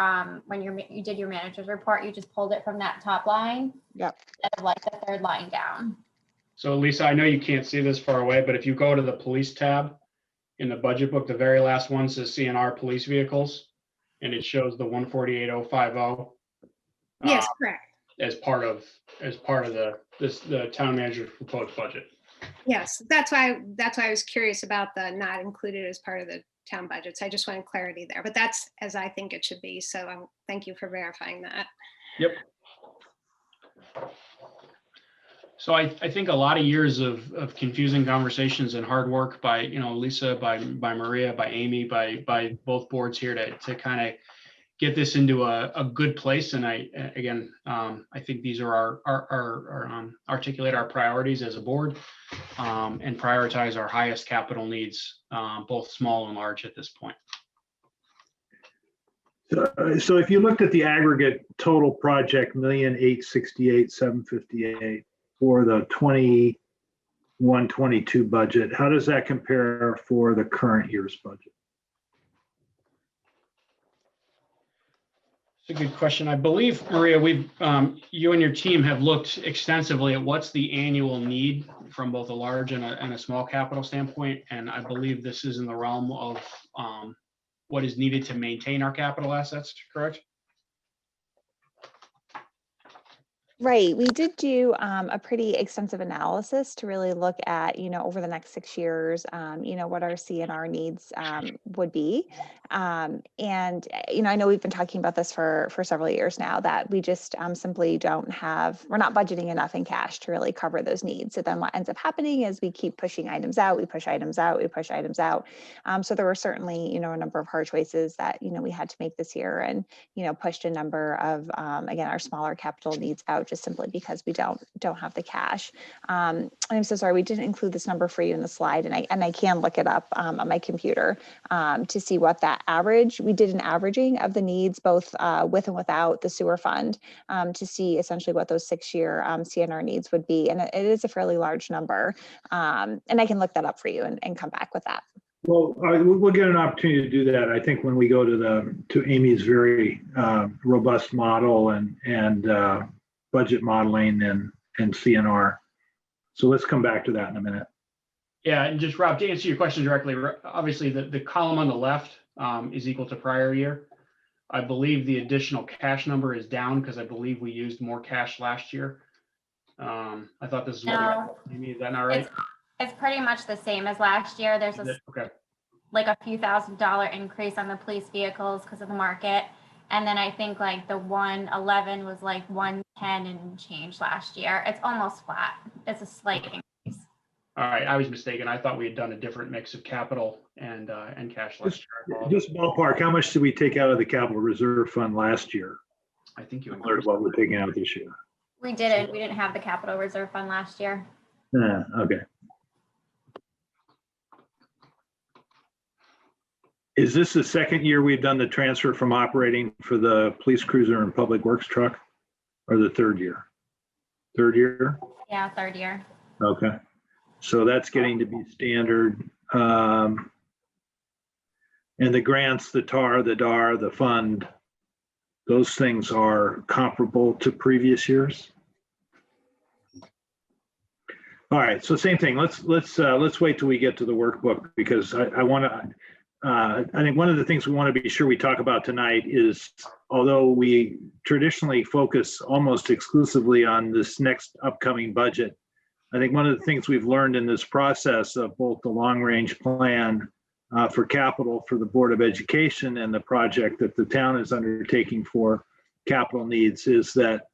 you did your manager's report, you just pulled it from that top line. Yep. Instead of like the third line down. So Lisa, I know you can't see this far away, but if you go to the police tab in the budget book, the very last one says CNR police vehicles, and it shows the 148,050 Yes, correct. as part of the town manager's proposed budget. Yes, that's why I was curious about the not included as part of the town budgets. I just wanted clarity there, but that's as I think it should be. So thank you for verifying that. Yep. So I think a lot of years of confusing conversations and hard work by, Lisa, by Maria, by Amy, by both boards here to kind of get this into a good place. And I think these are our articulate our priorities as a board and prioritize our highest capital needs, both small and large at this point. So if you looked at the aggregate total project, 1,868,758 for the 21-22 budget, how does that compare for the current year's budget? It's a good question. I believe, Maria, you and your team have looked extensively at what's the annual need from both a large and a small capital standpoint. And I believe this is in the realm of what is needed to maintain our capital assets, correct? Right. We did do a pretty extensive analysis to really look at, over the next 6 years, what our CNR needs would be. And, I know we've been talking about this for several years now, that we just simply we're not budgeting enough in cash to really cover those needs. So then what ends up happening is we keep pushing items out, we push items out, we push items out. So there were certainly, a number of hard choices that, we had to make this year, and, pushed a number of, again, our smaller capital needs out just simply because we don't have the cash. I'm so sorry, we didn't include this number for you in the slide, and I can look it up on my computer to see what that average. We did an averaging of the needs both with and without the sewer fund to see essentially what those 6-year CNR needs would be, and it is a fairly large number. And I can look that up for you and come back with that. Well, we'll get an opportunity to do that. I think when we go to Amy's very robust model and budget modeling and CNR. So let's come back to that in a minute. Yeah, and just Rob, to answer your question directly, obviously the column on the left is equal to prior year. I believe the additional cash number is down because I believe we used more cash last year. I thought this is what Amy, is that not right? It's pretty much the same as last year. There's like a few $1,000 increase on the police vehicles because of the market. And then I think like the 111 was like 110 and change last year. It's almost flat. It's a slight increase. All right, I was mistaken. I thought we had done a different mix of capital and cash last year. Just ballpark, how much did we take out of the capital reserve fund last year? I think you included what we're taking out this year. We didn't have the capital reserve fund last year. Okay. Is this the second year we've done the transfer from operating for the police cruiser and public works truck, or the third year? Third year? Yeah, third year. Okay. So that's getting to be standard. And the grants, the TAR, the DAR, the fund, those things are comparable to previous years? All right, so same thing. Let's wait till we get to the workbook, because I want to. I think one of the things we want to be sure we talk about tonight is, although we traditionally focus almost exclusively on this next upcoming budget, I think one of the things we've learned in this process of both the long-range plan for capital for the Board of Education and the project that the town is undertaking for capital needs is that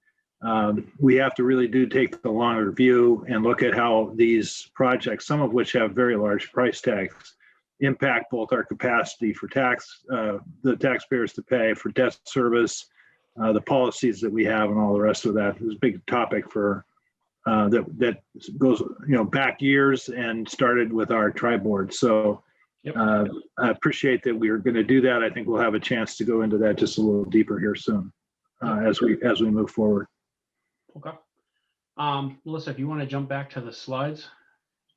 we have to really take the longer view and look at how these projects, some of which have very large price tags, impact both our capacity for the taxpayers to pay for debt service, the policies that we have, and all the rest of that. Is a big topic for that goes back years and started with our tri-board. So I appreciate that we are going to do that. I think we'll have a chance to go into that just a little deeper here soon as we move forward. Okay. Melissa, if you want to jump back to the slides,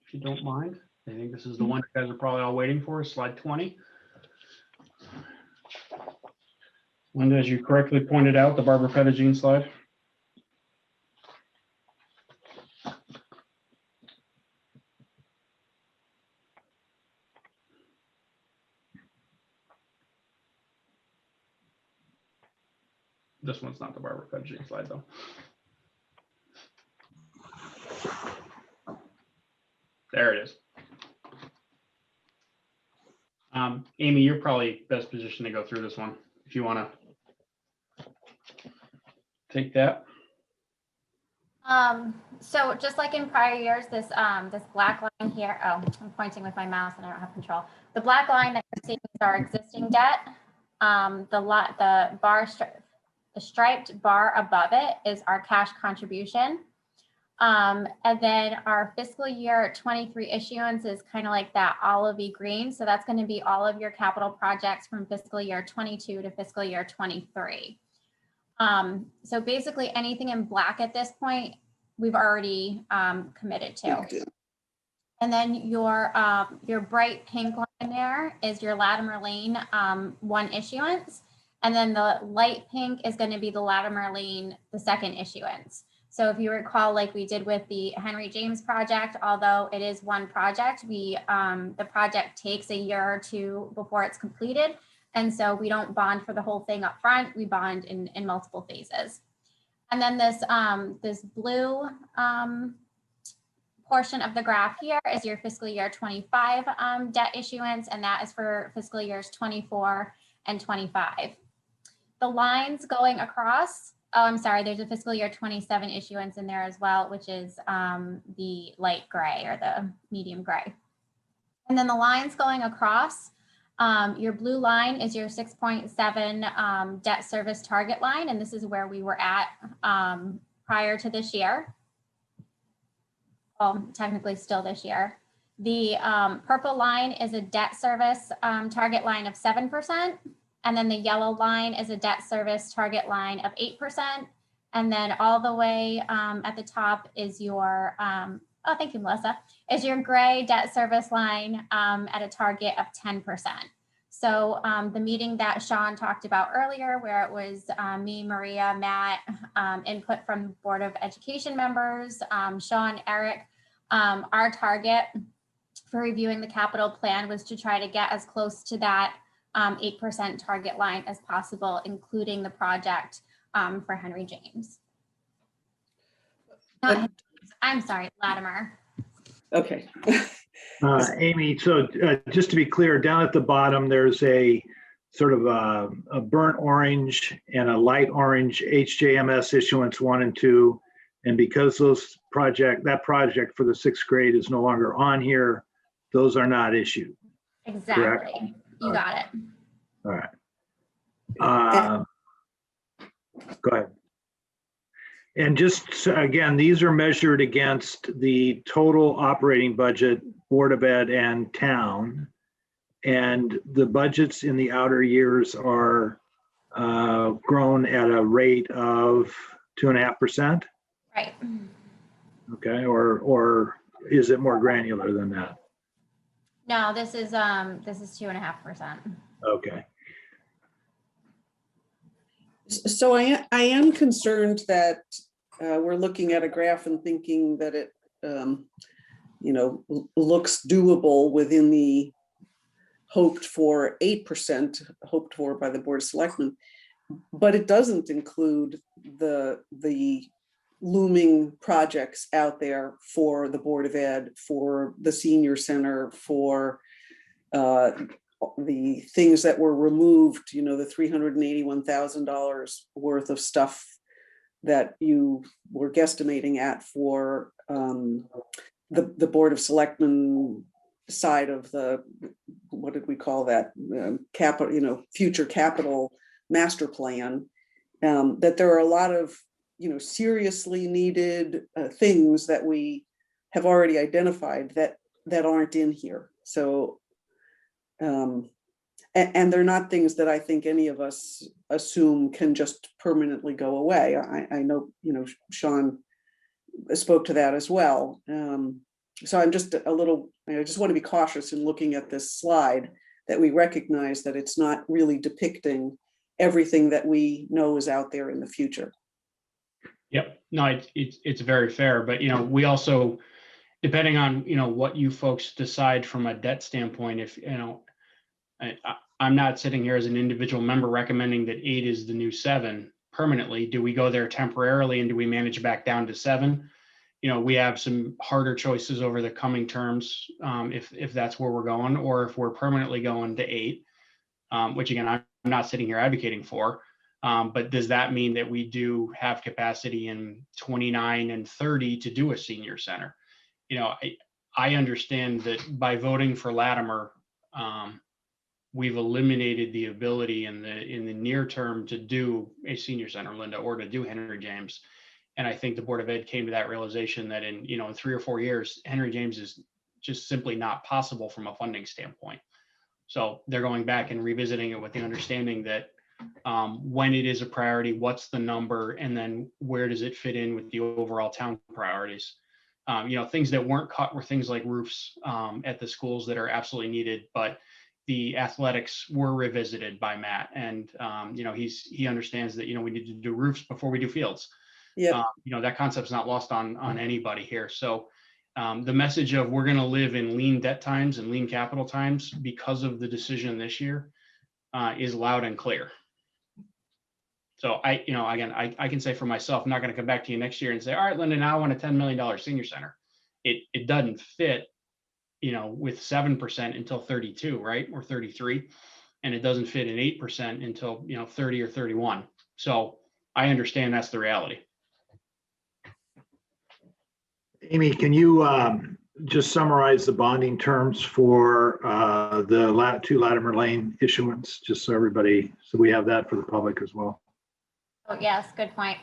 if you don't mind. I think this is the one you guys are probably all waiting for, slide 20. Linda, as you correctly pointed out, the Barbara Pettigene slide. This one's not the Barber budgeting slide though. There it is. Amy, you're probably best positioned to go through this one if you want to take that. So just like in prior years, this black line here, oh, I'm pointing with my mouse and I don't have control. The black line that you're seeing is our existing debt. The striped bar above it is our cash contribution. And then our fiscal year 23 issuance is kind of like that olivey green. So that's going to be all of your capital projects from fiscal year 22 to fiscal year 23. So basically anything in black at this point, we've already committed to. And then your bright pink line there is your Latimer Lane 1 issuance. And then the light pink is going to be the Latimer Lane, the 2nd issuance. So if you recall, like we did with the Henry James project, although it is one project, the project takes a year or 2 before it's completed. And so we don't bond for the whole thing up front, we bond in multiple phases. And then this blue portion of the graph here is your fiscal year 25 debt issuance, and that is for fiscal years 24 and 25. The lines going across, oh, I'm sorry, there's a fiscal year 27 issuance in there as well, which is the light gray or the medium gray. And then the lines going across, your blue line is your 6.7 debt service target line, and this is where we were at prior to this year. Well, technically still this year. The purple line is a debt service target line of 7. And then the yellow line is a debt service target line of 8%. And then all the way at the top is your, oh, thank you, Melissa, is your gray debt service line at a target of 10%. So the meeting that Sean talked about earlier, where it was me, Maria, Matt, input from Board of Education members, Sean, Eric, our target for reviewing the capital plan was to try to get as close to that 8% target line as possible, including the project for Henry James. I'm sorry, Latimer. Okay. Amy, so just to be clear, down at the bottom, there's a sort of a burnt orange and a light orange HJMS issuance 1 and 2. And because that project for the 6th grade is no longer on here, those are not issued. Exactly. Correct? You got it. All right. Go ahead. And just again, these are measured against the total operating budget, Board of Ed and town. And the budgets in the outer years are grown at a rate of 2.5%. Right. Okay, or is it more granular than that? No, this is 2.5%. Okay. So I am concerned that we're looking at a graph and thinking that it, looks doable within the hoped for 8%, hoped for by the Board of Selectmen, but it doesn't include the looming projects out there for the Board of Ed, for the senior center, for the things that were removed, the $381,000 worth of stuff that you were guesstimating at for the Board of Selectmen side of the, what did we call that, capital, future capital master plan, that there are a lot of seriously needed things that we have already identified that aren't in here. So and they're not things that I think any of us assume can just permanently go away. I know, Sean spoke to that as well. So I'm just I just want to be cautious in looking at this slide, that we recognize that it's not really depicting everything that we know is out there in the future. Yep, no, it's very fair, but we also, depending on what you folks decide from a debt standpoint, if I'm not sitting here as an individual member recommending that 8 is the new 7, permanently? Do we go there temporarily and do we manage back down to 7? We have some harder choices over the coming terms, if that's where we're going, or if we're permanently going to 8, which again, I'm not sitting here advocating for. But does that mean that we do have capacity in 29 and 30 to do a senior center? I understand that by voting for Latimer, we've eliminated the ability in the near term to do a senior center, Linda, or to do Henry James. And I think the Board of Ed came to that realization that in 3 or 4 years, Henry James is just simply not possible from a funding standpoint. So they're going back and revisiting it with the understanding that when it is a priority, what's the number, and then where does it fit in with the overall town priorities? Things that weren't cut were things like roofs at the schools that are absolutely needed, but the athletics were revisited by Matt, and he understands that we need to do roofs before we do fields. Yeah. That concept's not lost on anybody here. So the message of we're going to live in lean debt times and lean capital times because of the decision this year is loud and clear. So I can say for myself, I'm not going to come back to you next year and say, all right, Linda, now I want a $10 million senior center. It doesn't fit, with 7% until 32, right? Or 33. And it doesn't fit in 8% until, 30 or 31. So I understand that's the reality. Amy, can you just summarize the bonding terms for the 2 Latimer Lane issuance, just so we have that for the public as well? Oh, yes, good point.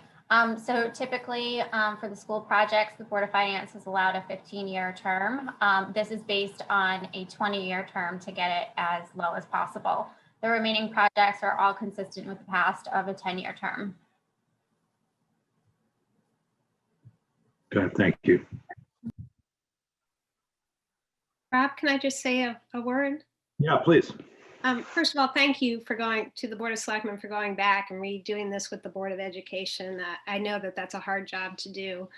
So typically for the school projects, the Board of Finance has allowed a 15-year term. This is based on a 20-year term to get it as low as possible. The remaining projects are all consistent with the past of a 10-year term. Okay, thank you. Rob, can I just say a word? Yeah, please. First of all, thank you for going to the Board of Selectmen for going back and redoing this with the Board of Education. I know that that's a hard job to do.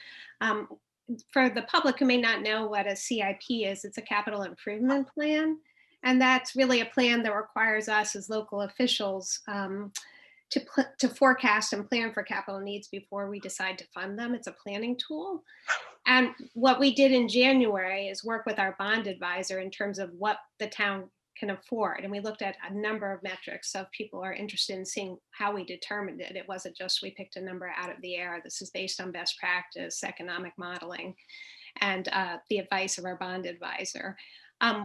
For the public who may not know what a CIP is, it's a capital improvement plan. And that's really a plan that requires us as local officials to forecast and plan for capital needs before we decide to fund them. It's a planning tool. And what we did in January is work with our bond advisor in terms of what the town can afford. And we looked at a number of metrics. So if people are interested in seeing how we determined it, it wasn't just we picked a number out of the air. This is based on best practice, economic modeling, and the advice of our bond advisor.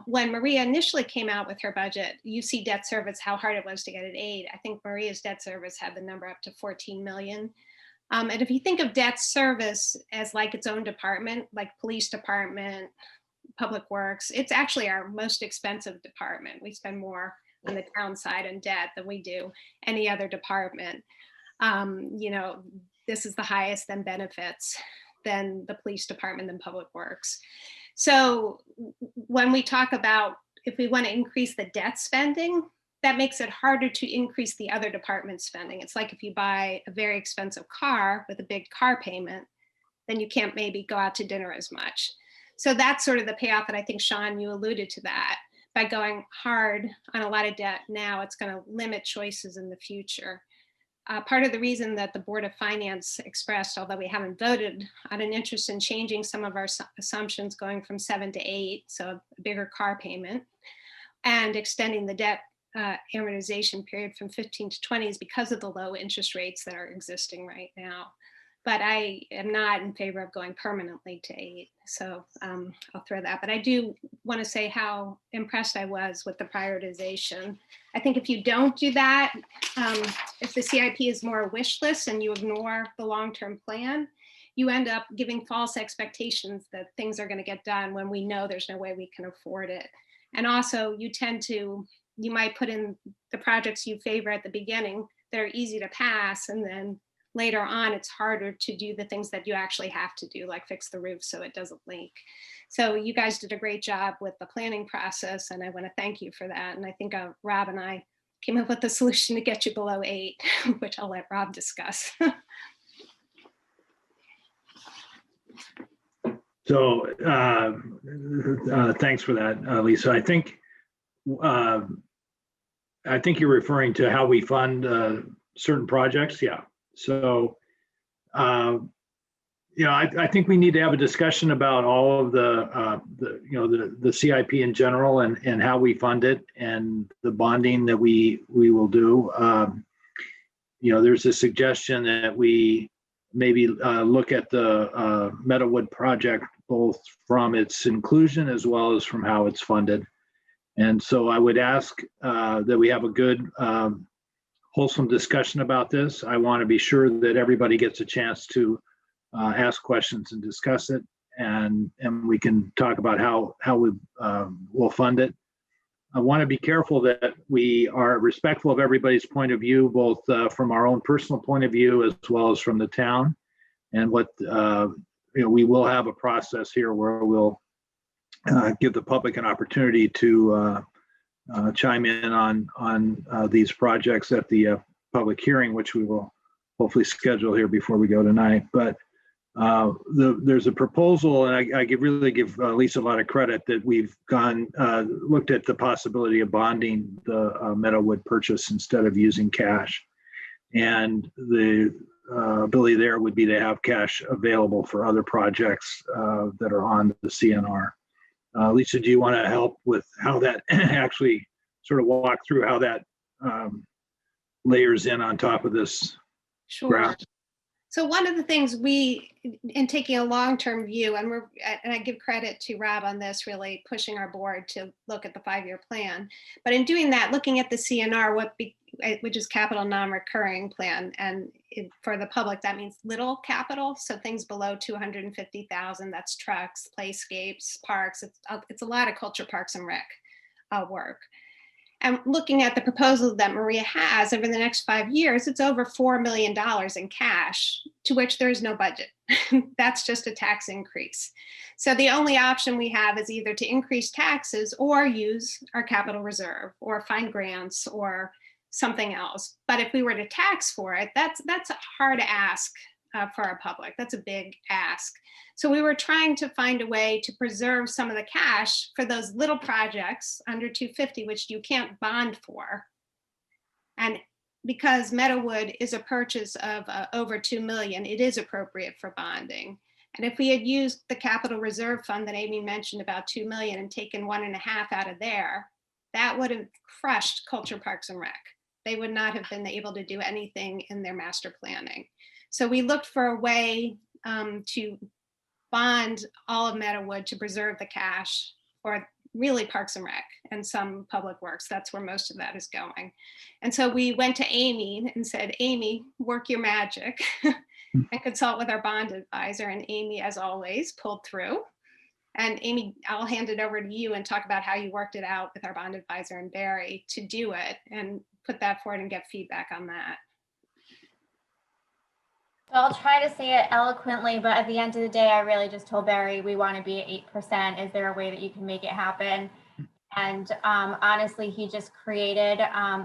When Maria initially came out with her budget, you see debt service, how hard it was to get it 8. I think Maria's debt service had the number up to 14 million. And if you think of debt service as like its own department, like police department, public works, it's actually our most expensive department. We spend more on the town side in debt than we do any other department. This is the highest than benefits, than the police department, than public works. So when we talk about if we want to increase the debt spending, that makes it harder to increase the other department spending. It's like if you buy a very expensive car with a big car payment, then you can't maybe go out to dinner as much. So that's sort of the payoff that I think, Sean, you alluded to that. By going hard on a lot of debt now, it's going to limit choices in the future. Part of the reason that the Board of Finance expressed, although we haven't voted, on an interest in changing some of our assumptions going from 7 to 8, so a bigger car payment, and extending the debt amortization period from 15 to 20 is because of the low interest rates that are existing right now. But I am not in favor of going permanently to 8. So I'll throw that. But I do want to say how impressed I was with the prioritization. I think if you don't do that, if the CIP is more a wish list and you ignore the long-term plan, you end up giving false expectations that things are going to get done when we know there's no way we can afford it. And also you might put in the projects you favor at the beginning that are easy to pass, and then later on, it's harder to do the things that you actually have to do, like fix the roof so it doesn't leak. So you guys did a great job with the planning process, and I want to thank you for that. And I think Rob and I came up with a solution to get you below 8, which I'll let Rob discuss. So thanks for that, Lisa. I think you're referring to how we fund certain projects. Yeah. So, I think we need to have a discussion about all of the CIP in general and how we fund it and the bonding that we will do. There's a suggestion that we maybe look at the Meadowood project both from its inclusion as well as from how it's funded. And so I would ask that we have a good, wholesome discussion about this. I want to be sure that everybody gets a chance to ask questions and discuss it, and we can talk about how we will fund it. I want to be careful that we are respectful of everybody's point of view, both from our own personal point of view as well as from the town. And what we will have a process here where we'll give the public an opportunity to chime in on these projects at the public hearing, which we will hopefully schedule here before we go tonight. But there's a proposal, and I really give Lisa a lot of credit that we've looked at the possibility of bonding the Meadowood purchase instead of using cash. And the ability there would be to have cash available for other projects that are on the CNR. Lisa, do you want to help with how that actually sort of walk through how that layers in on top of this graph? So one of the things in taking a long-term view, and I give credit to Rob on this, really pushing our board to look at the 5-year plan. But in doing that, looking at the CNR, which is capital non-recurring plan, and for the public, that means little capital. So things below 250,000, that's trucks, playscapes, parks. It's a lot of culture, parks, and rec work. And looking at the proposal that Maria has over the next 5 years, it's over $4 million in cash, to which there is no budget. That's just a tax increase. So the only option we have is either to increase taxes or use our capital reserve or find grants or something else. But if we were to tax for it, that's hard to ask for our public. That's a big ask. So we were trying to find a way to preserve some of the cash for those little projects under 250, which you can't bond for. And because Meadowood is a purchase of over 2 million, it is appropriate for bonding. And if we had used the capital reserve fund that Amy mentioned, about 2 million, and taken 1.5 out of there, that would have crushed culture, parks, and rec. They would not have been able to do anything in their master planning. So we looked for a way to bond all of Meadowood to preserve the cash, or really Parks and Rec and some public works. That's where most of that is going. And so we went to Amy and said, Amy, work your magic and consult with our bond advisor. And Amy, as always, pulled through. And Amy, I'll hand it over to you and talk about how you worked it out with our bond advisor and Barry to do it and put that forward and get feedback on that. So I'll try to say it eloquently, but at the end of the day, I really just told Barry we want to be at 8%. Is there a way that you can make it happen? And honestly, he just created,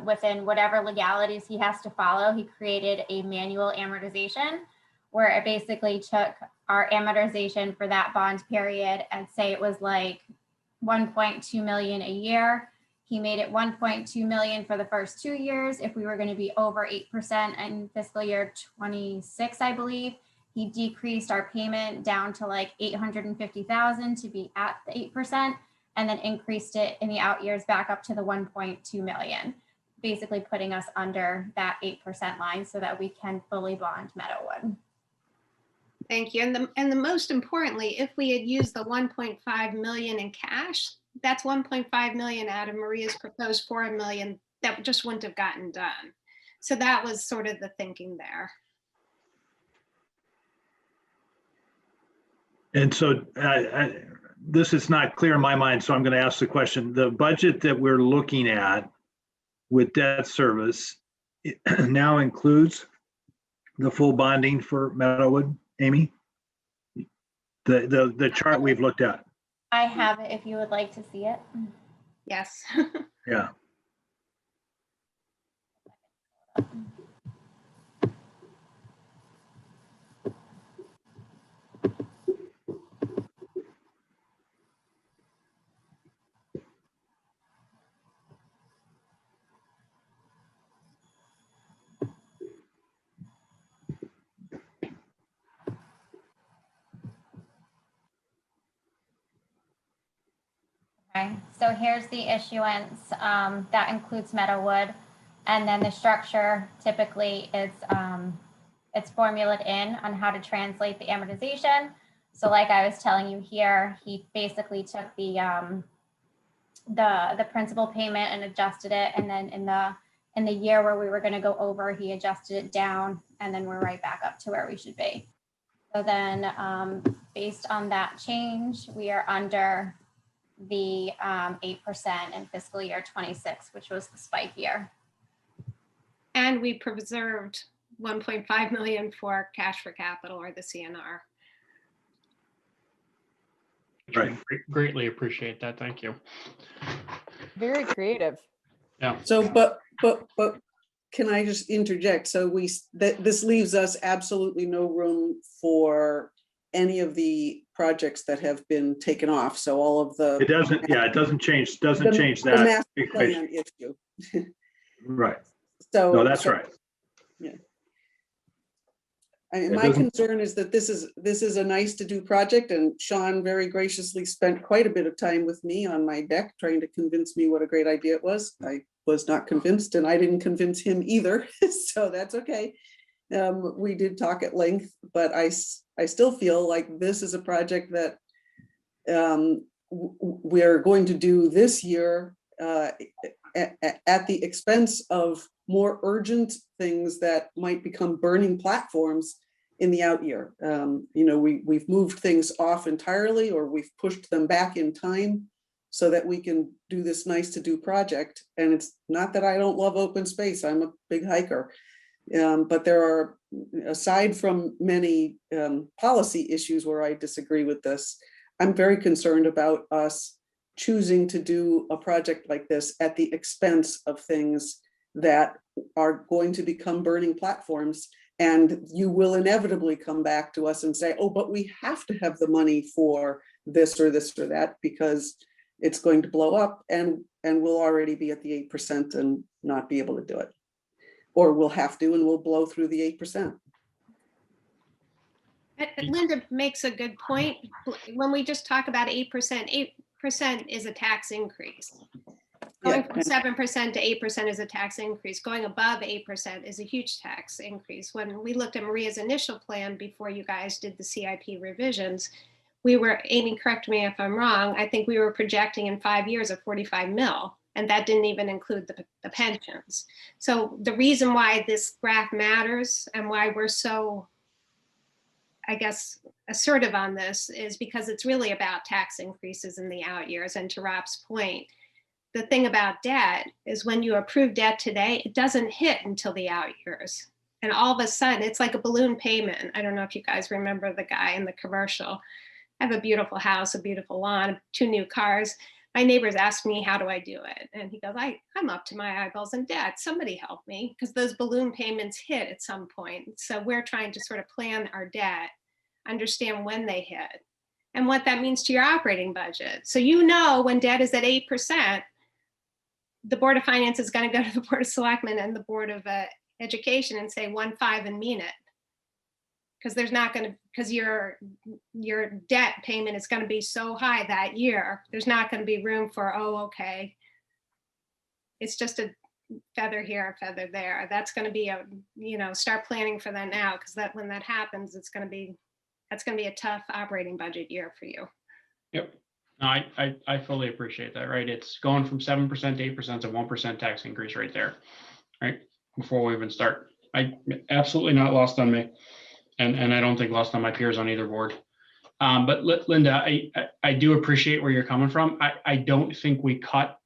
within whatever legalities he has to follow, he created a manual amortization where it basically took our amortization for that bond period and say it was like 1.2 million a year. He made it 1.2 million for the first 2 years. If we were going to be over 8% in fiscal year 26, I believe, he decreased our payment down to like 850,000 to be at the 8%, and then increased it in the out years back up to the 1.2 million, basically putting us under that 8% line so that we can fully bond Meadowood. Thank you. And the most importantly, if we had used the 1.5 million in cash, that's 1.5 million out of Maria's proposed 4 million that just wouldn't have gotten done. So that was sort of the thinking there. And so this is not clear in my mind, so I'm going to ask the question. The budget that we're looking at with debt service now includes the full bonding for Meadowood, Amy? The chart we've looked at. I have it if you would like to see it. Yes. Yeah. Okay, so here's the issuance. That includes Meadowood. And then the structure typically is it's formulated in on how to translate the amortization. So like I was telling you here, he basically took the principal payment and adjusted it. And then in the year where we were going to go over, he adjusted it down, and then we're right back up to where we should be. So then based on that change, we are under the 8% in fiscal year 26, which was the spike year. And we preserved 1.5 million for cash for capital, or the CNR. Right. Greatly appreciate that. Thank you. Very creative. Yeah. So, but can I just interject? So this leaves us absolutely no room for any of the projects that have been taken off. So all of the. It doesn't, yeah, it doesn't change the that. master plan issue. Right. So. No, that's right. Yeah. My concern is that this is a nice to do project, and Sean very graciously spent quite a bit of time with me on my deck trying to convince me what a great idea it was. I was not convinced, and I didn't convince him either, so that's okay. We did talk at length, but I still feel like this is a project that we're going to do this year at the expense of more urgent things that might become burning platforms in the out year. We've moved things off entirely, or we've pushed them back in time so that we can do this nice to do project. And it's not that I don't love open space. I'm a big hiker. But there are, aside from many policy issues where I disagree with this, I'm very concerned about us choosing to do a project like this at the expense of things that are going to become burning platforms. And you will inevitably come back to us and say, oh, but we have to have the money for this or this or that, because it's going to blow up, and we'll already be at the 8% and not be able to do it. Or we'll have to, and we'll blow through the 8%. Linda makes a good point. When we just talk about 8% is a tax increase. Going from 7% to 8% is a tax increase. Going above 8% is a huge tax increase. When we looked at Maria's initial plan before you guys did the CIP revisions, we were, Amy, correct me if I'm wrong, I think we were projecting in 5 years of 45 mil, and that didn't even include the pensions. So the reason why this graph matters and why we're so, I guess, assertive on this is because it's really about tax increases in the out years. And to Rob's point, the thing about debt is when you approve debt today, it doesn't hit until the out years. And all of a sudden, it's like a balloon payment. I don't know if you guys remember the guy in the commercial. I have a beautiful house, a beautiful lawn, 2 new cars. My neighbors ask me, how do I do it? And he goes, I'm up to my eyeballs in debt. Somebody help me, because those balloon payments hit at some point. So we're trying to sort of plan our debt, understand when they hit, and what that means to your operating budget. So when debt is at 8%, the Board of Finance is going to go to the Board of Selectmen and the Board of Education and say 1.5 and mean it. Because there's not going to, because your debt payment is going to be so high that year, there's not going to be room for, oh, okay, it's just a feather here, a feather there. That's going to be start planning for that now, because when that happens, that's going to be a tough operating budget year for you. Yep. No, I fully appreciate that, right? It's going from 7% to 8% to 1% tax increase right there, right? Before we even start. Absolutely not lost on me. And I don't think lost on my peers on either board. But Linda, I do appreciate where you're coming from. I don't think we cut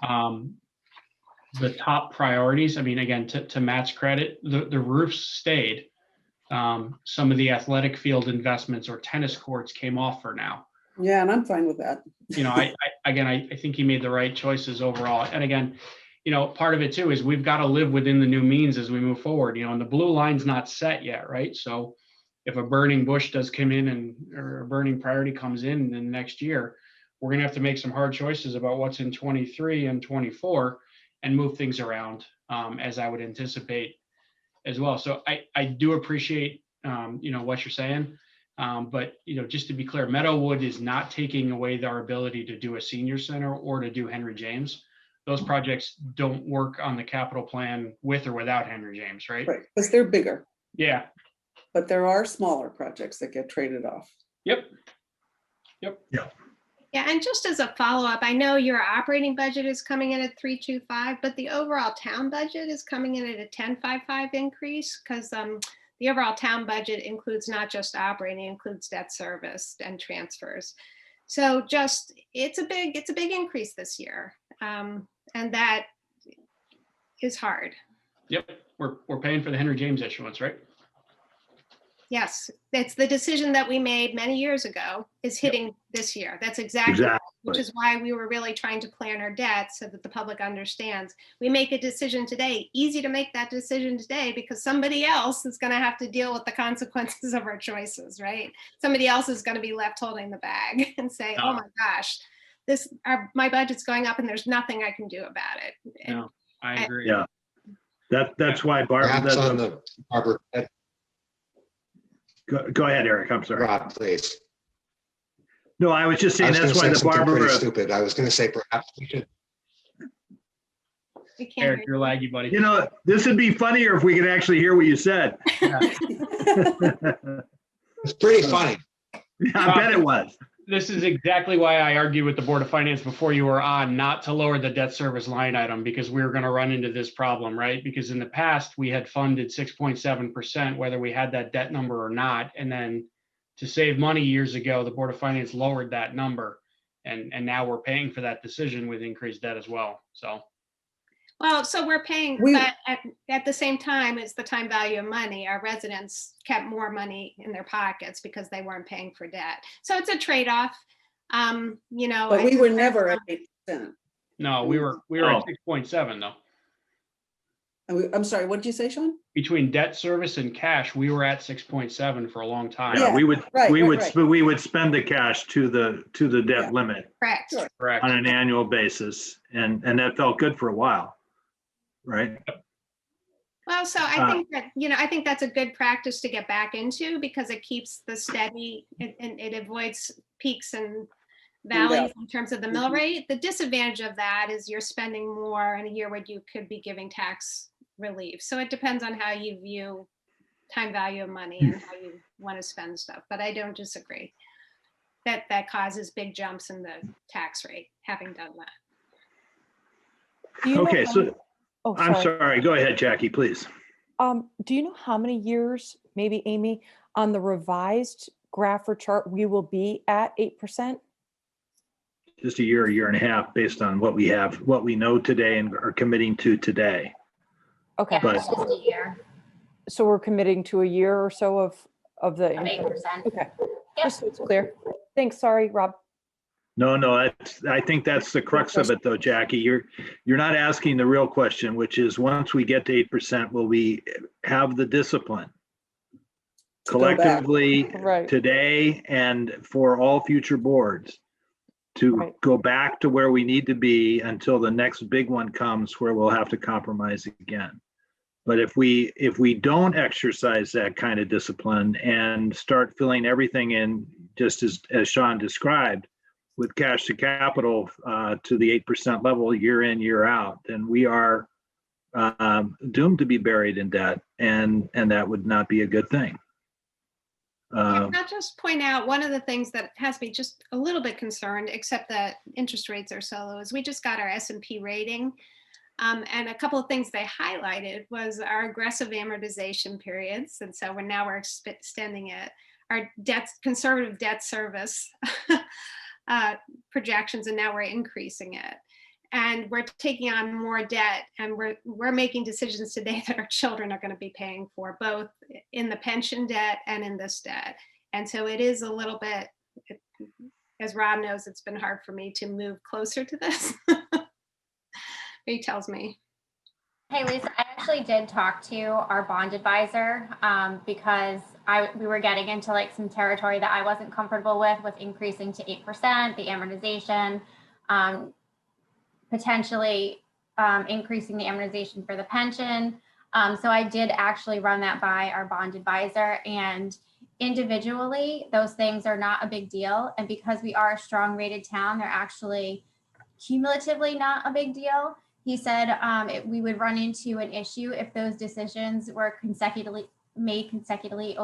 the top priorities. I mean, again, to Matt's credit, the roofs stayed. Some of the athletic field investments or tennis courts came off for now. Yeah, and I'm fine with that. I think he made the right choices overall. And again, part of it too is we've got to live within the new means as we move forward, and the blue line's not set yet, right? So if a burning bush does come in or a burning priority comes in the next year, we're going to have to make some hard choices about what's in 23 and 24 and move things around, as I would anticipate as well. So I do appreciate, what you're saying. But, just to be clear, Meadowwood is not taking away our ability to do a senior center or to do Henry James. Those projects don't work on the capital plan with or without Henry James, right? Right, because they're bigger, Yeah. but there are smaller projects that get traded off. Yep. Yeah, and just as a follow-up, I know your operating budget is coming in at 325, but the overall town budget is coming in at a 1055 increase because the overall town budget includes not just operating, it includes debt service and transfers. So just it's a big increase this year, and that is hard. Yep. We're paying for the Henry James issuance, right? Yes, that's the decision that we made many years ago is hitting this year. That's exactly, which is why we were really trying to plan our debt so that the public understands. We make a decision today, easy to make that decision today because somebody else is going to have to deal with the consequences of our choices, right? Somebody else is going to be left holding the bag and say, oh my gosh, my budget's going up and there's nothing I can do about it. And No, I agree. Yeah. That's why Perhaps on Barbara. the Barbara. Go ahead, Eric. I'm sorry. Rob, please. No, I was just saying that's why the something pretty Barbara. stupid. I was going to say perhaps we should. we can't Eric, you're laggy, buddy. This would be funnier if we could actually hear what you said. It's pretty funny. I bet it was. This is exactly why I argued with the Board of Finance before you were on, not to lower the debt service line item because we were going to run into this problem, right? Because in the past, we had funded 6.7%, whether we had that debt number or not. And then to save money years ago, the Board of Finance lowered that number. And now we're paying for that decision with increased debt as well. So we're paying, but at the same time, it's the time value of money. Our residents kept more money in their pockets because they weren't paying for debt. So it's a trade-off. But we were never at 8%. No, we were at 6.7 though. I'm sorry, what did you say, Sean? Between debt service and cash, we were at 6.7 for a long time. Yeah, Yeah, we would spend the cash to the debt limit Correct. Sure. Correct. on an annual basis, and that felt good for a while, right? Well, so I think that, I think that's a good practice to get back into because it keeps the steady and it avoids peaks and valleys in terms of the mill rate. The disadvantage of that is you're spending more in a year where you could be giving tax relief. So it depends on how you view time value of money and how you want to spend stuff. But I don't disagree that causes big jumps in the tax rate, having done that. Okay, so I'm sorry. Go ahead, Jackie, please. Do you know how many years, maybe Amy, on the revised graph or chart we will be at 8%? Just a year and a half based on what we have, what we know today and are committing to today. Okay. Yeah, it's just a year So we're committing to a year or so of the. of 8%. Okay. Yep. Just so it's clear. Thanks. Sorry, Rob. No, I think that's the crux of it though, Jackie. You're not asking the real question, which is once we get to 8%, will we have the discipline collectively Right. today and for all future boards to go back to where we need to be until the next big one comes where we'll have to compromise again. But if we don't exercise that kind of discipline and start filling everything in, just as Sean described, with cash to capital to the 8% level year in, year out, then we are doomed to be buried in debt, and that would not be a good thing. I'll just point out one of the things that has me just a little bit concerned, except that interest rates are so low, is we just got our S&P rating. And a couple of things they highlighted was our aggressive amortization periods. And so we're extending it. Our conservative debt service projections, and now we're increasing it. And we're taking on more debt, and we're making decisions today that our children are going to be paying for, both in the pension debt and in this debt. And so it is a little bit, as Rob knows, it's been hard for me to move closer to this. He tells me. Hey, Lisa, I actually did talk to our bond advisor because we were getting into like some territory that I wasn't comfortable with increasing to 8%, the amortization, potentially increasing the amortization for the pension. So I did actually run that by our bond advisor, and Individually, those things are not a big deal. And because we are a strong rated town, they're actually cumulatively not a big deal. He said we would run into an issue if those decisions were made consecutively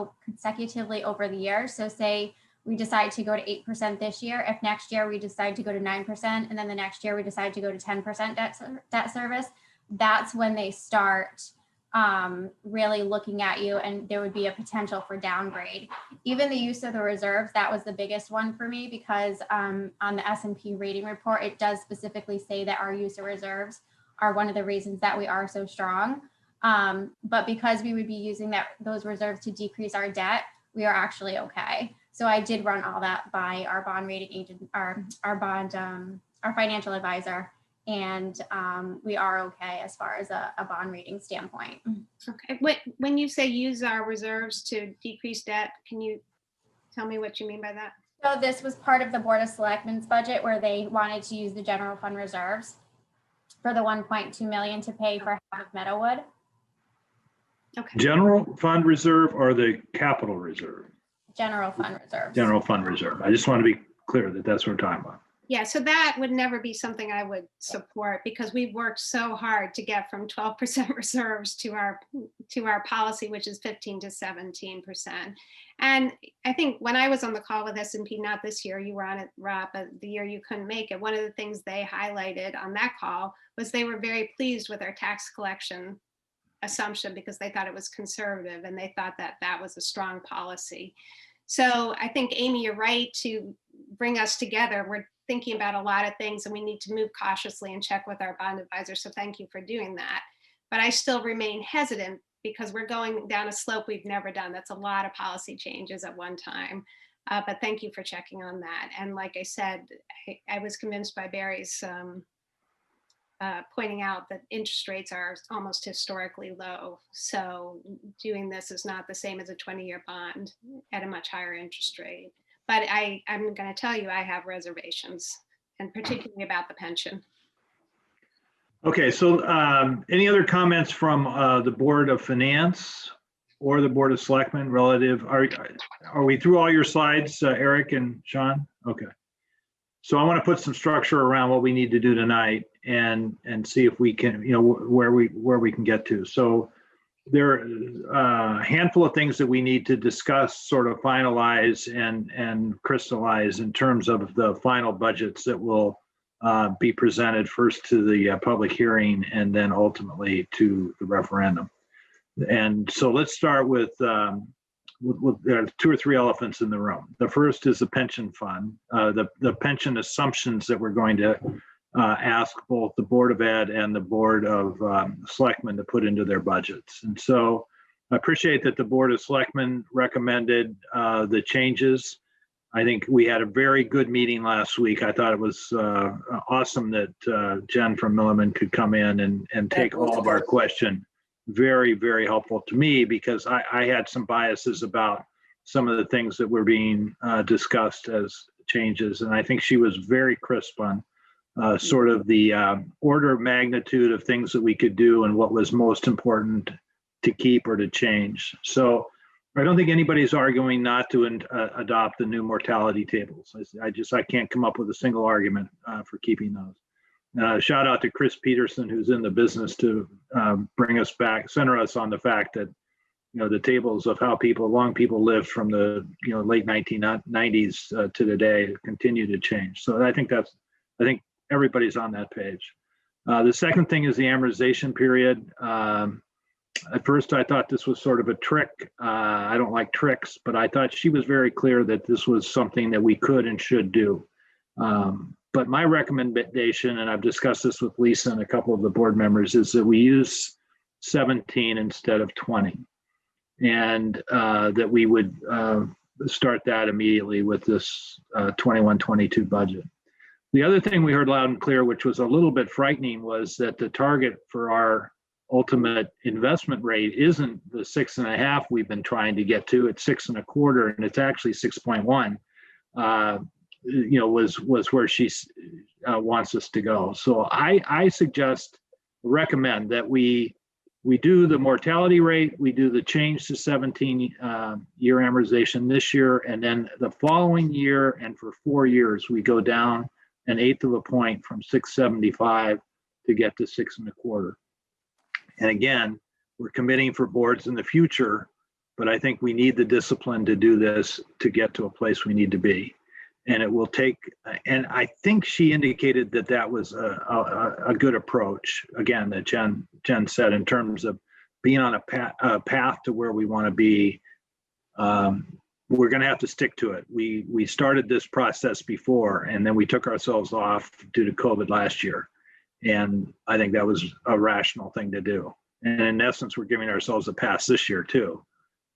over the year. So say we decide to go to 8% this year. If next year we decide to go to 9%, and then the next year we decide to go to 10% debt service, that's when they start really looking at you, and there would be a potential for downgrade. Even the use of the reserves, that was the biggest one for me, because on the S&P rating report, it does specifically say that our use of reserves are one of the reasons that we are so strong. But because we would be using those reserves to decrease our debt, we are actually okay. So I did run all that by our bond rating agent, our financial advisor, and we are okay as far as a bond rating standpoint. Okay. When you say use our reserves to decrease debt, can you tell me what you mean by that? So this was part of the Board of Selectmen's budget, where they wanted to use the general fund reserves for the 1.2 million to pay for half of Meadowwood. Okay. General fund reserve or the capital reserve? General fund reserves. General fund reserve. I just want to be clear that that's what we're talking about. Yeah, so that would never be something I would support, because we've worked so hard to get from 12% reserves to our policy, which is 15 to 17%. And I think when I was on the call with S&P, not this year, you were on it, Rob, but the year you couldn't make it, one of the things they highlighted on that call was they were very pleased with our tax collection assumption, because they thought it was conservative and they thought that that was a strong policy. So I think, Amy, you're right to bring us together. We're thinking about a lot of things, and we need to move cautiously and check with our bond advisor. So thank you for doing that. But I still remain hesitant, because we're going down a slope we've never done. That's a lot of policy changes at one time. But thank you for checking on that. And like I said, I was convinced by Barry's pointing out that interest rates are almost historically low. So doing this is not the same as a 20-year bond at a much higher interest rate. But I'm going to tell you, I have reservations, and particularly about the pension. Okay, so any other comments from the Board of Finance or the Board of Selectmen relative? Are we through all your slides, Eric and Sean? Okay. So I want to put some structure around what we need to do tonight and see if we can, where we can get to. So there are a handful of things that we need to discuss, sort of finalize and crystallize in terms of the final budgets that will be presented first to the public hearing and then ultimately to the referendum. And so let's start with there are two or three elephants in the room. The first is the pension fund, the pension assumptions that we're going to ask both the Board of Ed and the Board of Selectmen to put into their budgets. And so I appreciate that the Board of Selectmen recommended the changes. I think we had a very good meeting last week. I thought it was awesome that Jen from Milliman could come in and take all of our question. Very, very helpful to me, because I had some biases about some of the things that were being discussed as changes. And I think she was very crisp on sort of the order of magnitude of things that we could do and what was most important to keep or to change. So I don't think anybody's arguing not to adopt the new mortality tables. I can't come up with a single argument for keeping those. Shout out to Chris Peterson, who's in the business to bring us back, center us on the fact that, the tables of how long people lived from the, late 1990s to today continue to change. So I think everybody's on that page. The second thing is the amortization period. At first, I thought this was sort of a trick. I don't like tricks, but I thought she was very clear that this was something that we could and should do. But my recommendation, and I've discussed this with Lisa and a couple of the board members, is that we use 17 instead of 20. And that we would start that immediately with this 21-22 budget. The other thing we heard loud and clear, which was a little bit frightening, was that the target for our ultimate investment rate isn't the 6.5 we've been trying to get to. It's 6.25, and it's actually 6.1. Was where she wants us to go. So I recommend that we we do the mortality rate, we do the change to 17-year amortization this year, and then the following year and for 4 years, we go down 1/8 of a point from 675 to get to 6.25. And again, we're committing for boards in the future, but I think we need the discipline to do this to get to a place we need to be. And it will take, and I think she indicated that that was a good approach, again, that Jen said, in terms of being on a path to where we want to be. We're going to have to stick to it. We started this process before, and then we took ourselves off due to COVID last year. And I think that was a rational thing to do. And in essence, we're giving ourselves a pass this year too.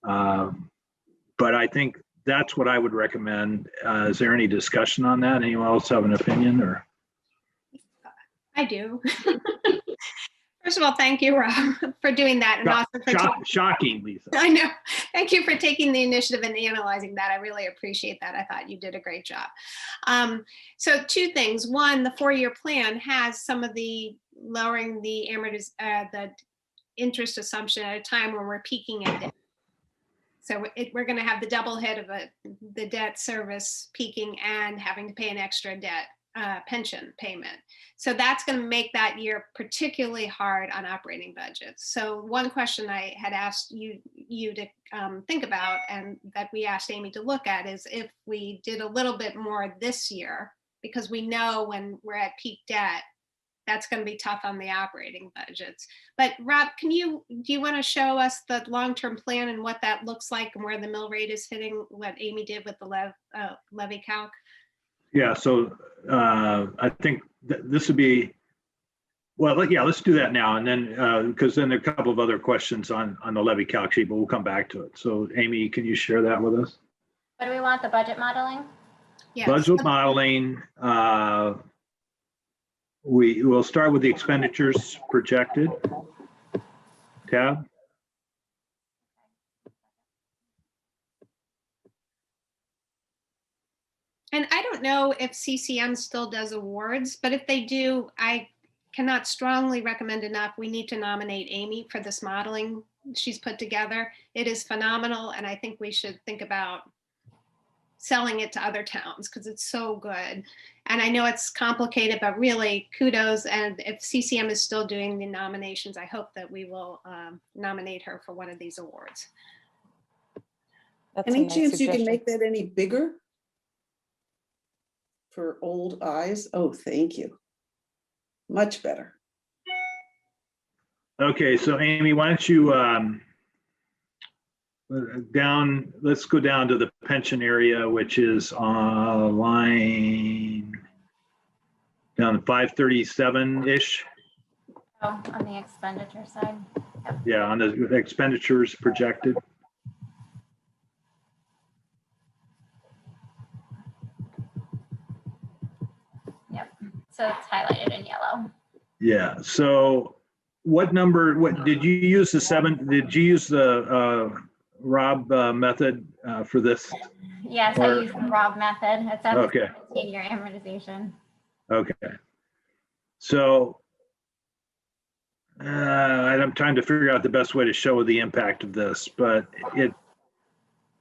But I think that's what I would recommend. Is there any discussion on that? Anyone else have an opinion? Or I do. First of all, thank you, Rob, for doing that. And also for shocking, Lisa. I know. Thank you for taking the initiative and analyzing that. I really appreciate that. I thought you did a great job. So 2 things. One, the 4-year plan has some of the lowering the interest assumption at a time when we're peaking at debt. So we're going to have the double hit of the debt service peaking and having to pay an extra debt pension payment. So that's going to make that year particularly hard on operating budgets. So one question I had asked you to think about, and that we asked Amy to look at, is if we did a little bit more this year, because we know when we're at peak debt, that's going to be tough on the operating budgets. But Rob, do you want to show us the long-term plan and what that looks like and where the mill rate is hitting, what Amy did with the levy calc? Yeah, so I think this would be, well, yeah, let's do that now. And then, because then there are a couple of other questions on the levy calc sheet, but we'll come back to it. So Amy, can you share that with us? What do we want, the budget modeling? Yes. Budget modeling, we will start with the expenditures projected tab. And I don't know if CCM still does awards, but if they do, I cannot strongly recommend enough. We need to nominate Amy for this modeling she's put together. It is phenomenal, and I think we should think about selling it to other towns because it's so good. And I know it's complicated, but really kudos. And if CCM is still doing the nominations, I hope that we will nominate her for one of these awards. That's a Any nice chance you can suggestion. make that any bigger? For old eyes? Oh, thank you. Much better. Okay, so Amy, why don't you let's go down to the pension area, which is on line down 537-ish. Oh, on the expenditure side. Yep. Yeah, on the expenditures projected. Yep. So it's highlighted in yellow. Yeah, so what did you use did you use the Rob method for this? Yes, I use the Rob method. It's at Okay. 17-year amortization. Okay. So I'm trying to figure out the best way to show the impact of this, but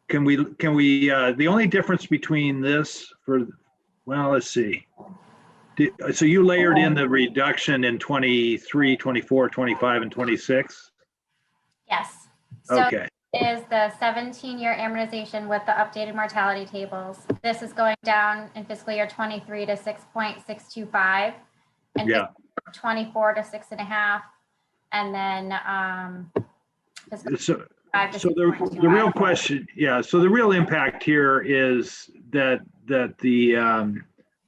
can we the only difference between this let's see. So you layered in the reduction in 23, 24, 25, and 26? Yes. So Okay. is the 17-year amortization with the updated mortality tables. This is going down in fiscal year 23 to 6.625 and Yeah. 24 to 6.5, and then So so the real question, so the real impact here is that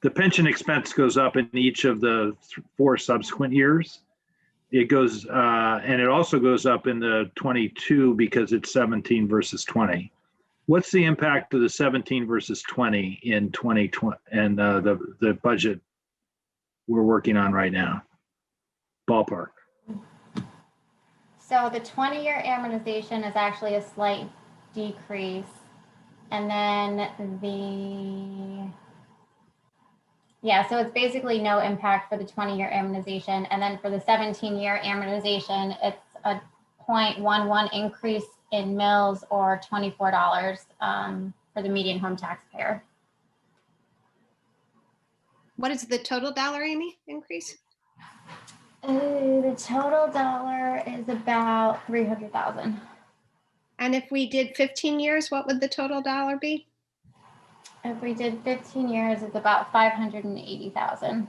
the pension expense goes up in each of the 4 subsequent years. It goes, and it also goes up in the 22 because it's 17 versus 20. What's the impact of the 17 versus 20 in 2020 and the budget we're working on right now? Ballpark. So the 20-year amortization is actually a slight decrease. And then so it's basically no impact for the 20-year amortization. And then for the 17-year amortization, it's a 0.11 increase in mills or $24 for the median home taxpayer. What is the total dollar, Amy, increase? The total dollar is about 300,000. And if we did 15 years, what would the total dollar be? If we did 15 years, it's about 580,000.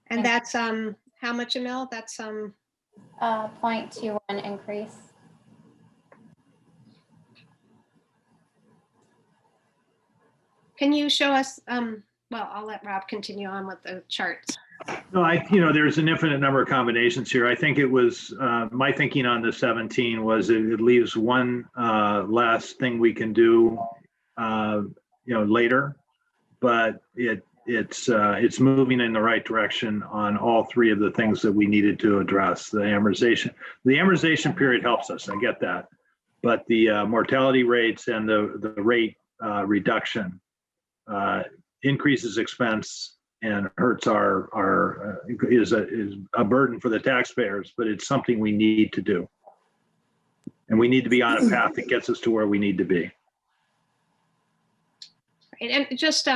And that's how much a mill? That's 0.21 increase. Can you show us? Well, I'll let Rob continue on with the charts. No, there's an infinite number of combinations here. I think it was, my thinking on the 17 was it leaves one last thing we can do, later, but it's moving in the right direction on all three of the things that we needed to address. The amortization period helps us, I get that, but the mortality rates and the rate reduction increases expense and hurts is a burden for the taxpayers, but it's something we need to do. And we need to be on a path that gets us to where we need to be. And just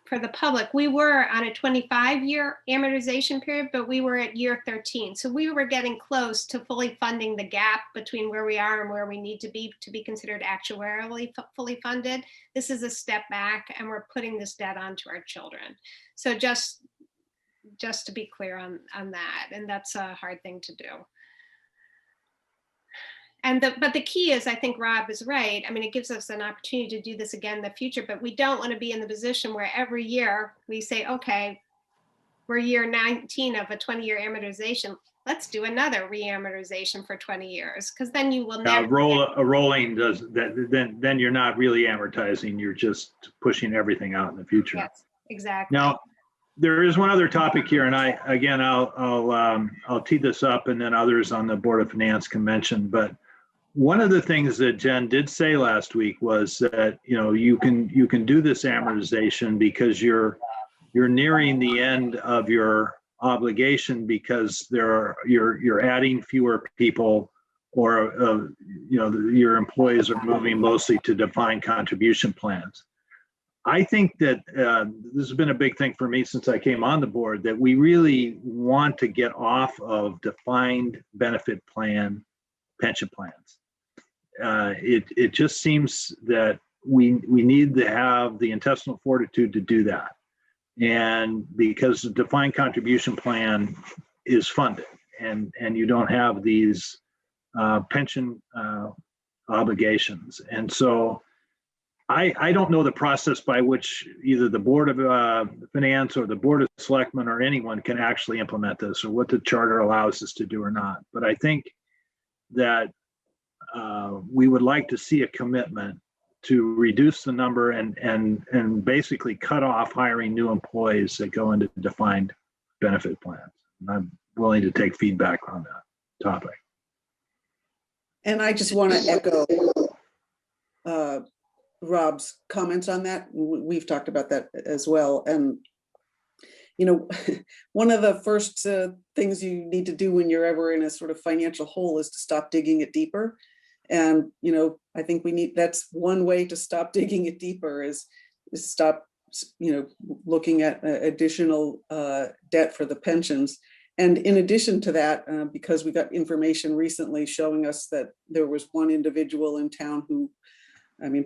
for the public, we were on a 25-year amortization period, but we were at year 13. So we were getting close to fully funding the gap between where we are and where we need to be considered actuarially fully funded. This is a step back, and we're putting this debt onto our children. So just to be clear on that, and that's a hard thing to do. But the key is, I think Rob is right. I mean, it gives us an opportunity to do this again in the future, but we don't want to be in the position where every year we say, okay, we're year 19 of a 20-year amortization. Let's do another re-amortization for 20 years, because then you will never. Rolling does that. Then you're not really amortizing. You're just pushing everything out in the future. Yes, exactly. Now, there is one other topic here, and I'll tee this up, and then others on the Board of Finance can mention. But one of the things that Jen did say last week was that you can do this amortization because you're nearing the end of your obligation because you're adding fewer people, or your employees are moving mostly to defined contribution plans. I think that this has been a big thing for me since I came on the board, that we really want to get off of defined benefit plan pension plans. It just seems that we need to have the intestinal fortitude to do that. And because the defined contribution plan is funded and you don't have these pension obligations. And so I don't know the process by which either the Board of Finance or the Board of Selectmen or anyone can actually implement this, or what the charter allows us to do or not. But I think that we would like to see a commitment to reduce the number and basically cut off hiring new employees that go into defined benefit plans. And I'm willing to take feedback on that topic. And I just want to echo Rob's comments on that. We've talked about that as well. And, one of the first things you need to do when you're ever in a sort of financial hole is to stop digging it deeper. And, I think that's one way to stop digging it deeper is stop, looking at additional debt for the pensions. And in addition to that, because we got information recently showing us that there was one individual in town who,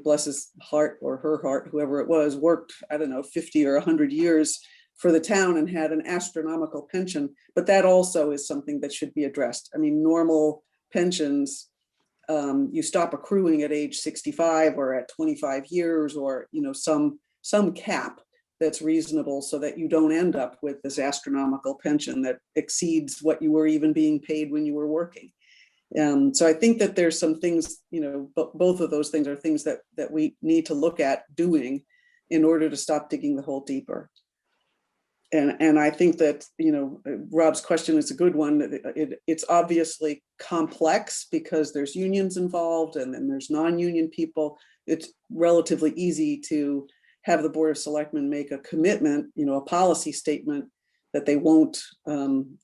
bless his heart or her heart, whoever it was, worked, 50 or 100 years for the town and had an astronomical pension. But that also is something that should be addressed. Normal pensions, you stop accruing at age 65 or at 25 years, or some cap that's reasonable, so that you don't end up with this astronomical pension that exceeds what you were even being paid when you were working. So I think that there's some things, both of those things are things that we need to look at doing in order to stop digging the hole deeper. And I think that, Rob's question is a good one. It's obviously complex because there's unions involved and then there's non-union people. It's relatively easy to have the Board of Selectmen make a commitment, a policy statement that they won't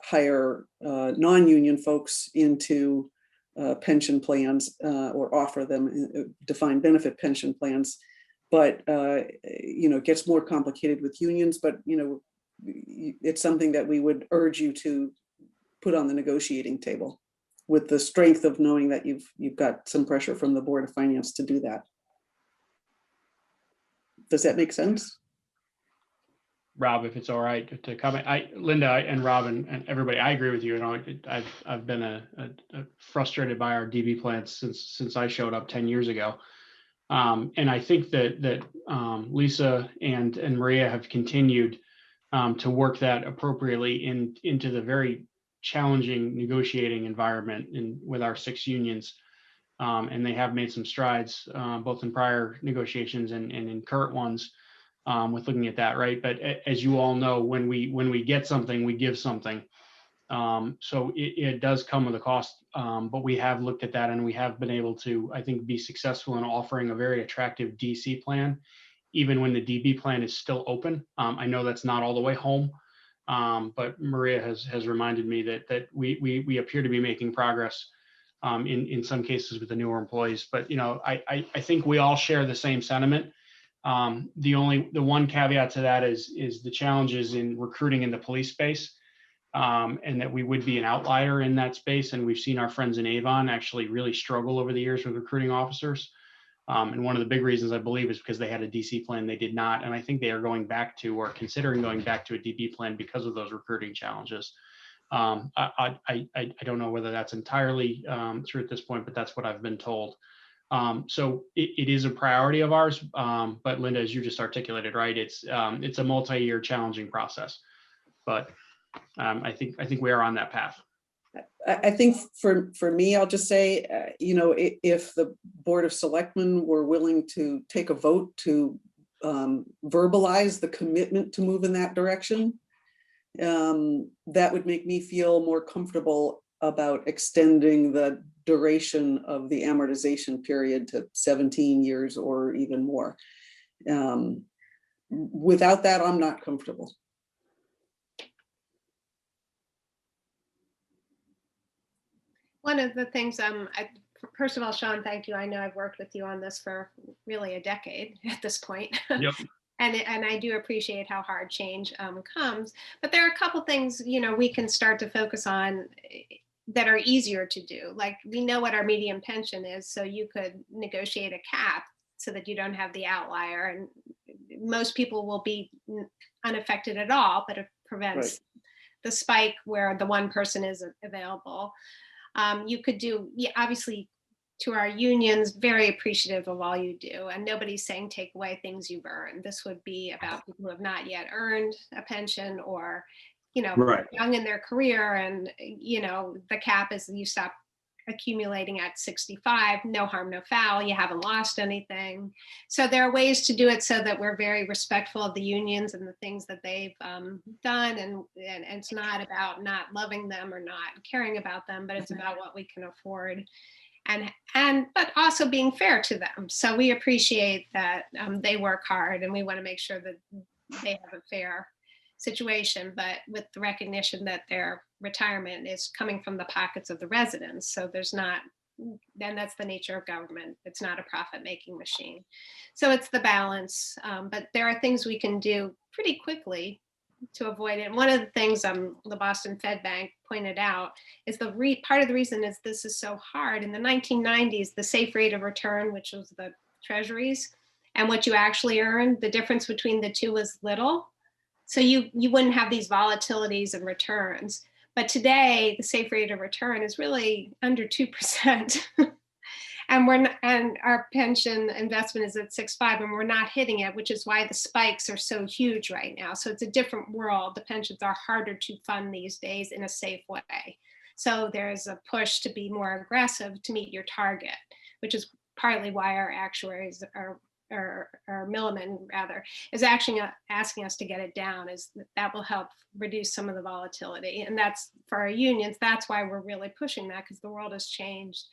hire non-union folks into pension plans or offer them defined benefit pension plans. But, it gets more complicated with unions, but, it's something that we would urge you to put on the negotiating table with the strength of knowing that you've got some pressure from the Board of Finance to do that. Does that make sense? Rob, if it's all right to comment, Linda and Rob and everybody, I agree with you. I've been frustrated by our DB plans since I showed up 10 years ago. And I think that Lisa and Maria have continued to work that appropriately into the very challenging negotiating environment with our 6 unions. And they have made some strides both in prior negotiations and in current ones with looking at that, right? But as you all know, when we get something, we give something. So it does come with a cost, but we have looked at that and we have been able to, I think, be successful in offering a very attractive DC plan, even when the DB plan is still open. I know that's not all the way home, but Maria has reminded me that we appear to be making progress in some cases with the newer employees. But I think we all share the same sentiment. The one caveat to that is the challenges in recruiting in the police space. And that we would be an outlier in that space. And we've seen our friends in Avon actually really struggle over the years with recruiting officers. And one of the big reasons, I believe, is because they had a DC plan, they did not. And I think they are going back to or considering going back to a DB plan because of those recruiting challenges. I don't know whether that's entirely true at this point, but that's what I've been told. So it is a priority of ours. But Linda, as you just articulated, right, it's a multi-year challenging process. But I think we are on that path. I think for me, I'll just say, if the Board of Selectmen were willing to take a vote to verbalize the commitment to move in that direction, that would make me feel more comfortable about extending the duration of the amortization period to 17 years or even more. Without that, I'm not comfortable. One of the things, first of all, Sean, thank you. I know I've worked with you on this for really a decade at this point. Yep. And I do appreciate how hard change comes. But there are a couple things, we can start to focus on that are easier to do. Like, we know what our median pension is, so you could negotiate a cap so that you don't have the outlier. And most people will be unaffected at all, but it prevents the spike where the one person is available. You could do, obviously, to our unions, very appreciative of all you do. And nobody's saying take away things you've earned. This would be about people who have not yet earned a pension or, young in their career. And, the cap is you stop accumulating at 65, no harm, no foul. You haven't lost anything. So there are ways to do it so that we're very respectful of the unions and the things that they've done. And it's not about not loving them or not caring about them, but it's about what we can afford. But also being fair to them. So we appreciate that they work hard, and we want to make sure that they have a fair situation, but with the recognition that their retirement is coming from the pockets of the residents. So there's not, then that's the nature of government. It's not a profit-making machine. So it's the balance, but there are things we can do pretty quickly to avoid it. And one of the things the Boston Fed Bank pointed out is part of the reason is this is so hard. In the 1990s, the safe rate of return, which was the treasuries, and what you actually earned, the difference between the two was little. So you wouldn't have these volatilities and returns. But today, the safe rate of return is really under 2%. and our pension investment is at 6.5, and we're not hitting it, which is why the spikes are so huge right now. So it's a different world. The pensions are harder to fund these days in a safe way. So there's a push to be more aggressive to meet your target, which is partly why our actuaries or Milliman rather is actually asking us to get it down, is that will help reduce some of the volatility. And that's for our unions, that's why we're really pushing that, because the world has changed.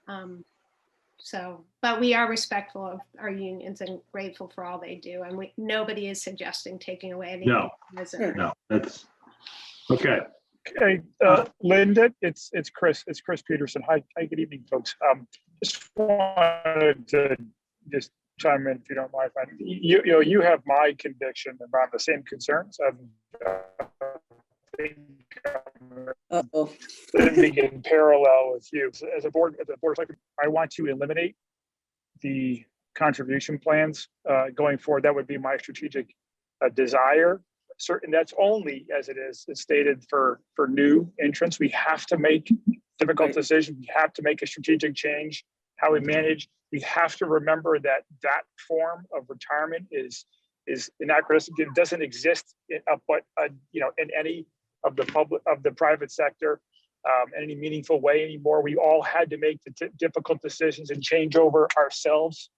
But we are respectful of our unions and grateful for all they do. And nobody is suggesting taking away anything. No, that's Okay. Okay, Linda, it's Chris Peterson. Hi, good evening, folks. Just wanted to just chime in if you don't mind. You have my conviction around the same concerns. Living in parallel with you. So as a board selectman, I want to eliminate the contribution plans going forward. That would be my strategic desire. Certain that's only as it is stated for new entrants. We have to make difficult decisions. We have to make a strategic change. How we manage. We have to remember that form of retirement is anachronistic. It doesn't exist in any of the private sector in any meaningful way anymore. We all had to make the difficult decisions and change over ourselves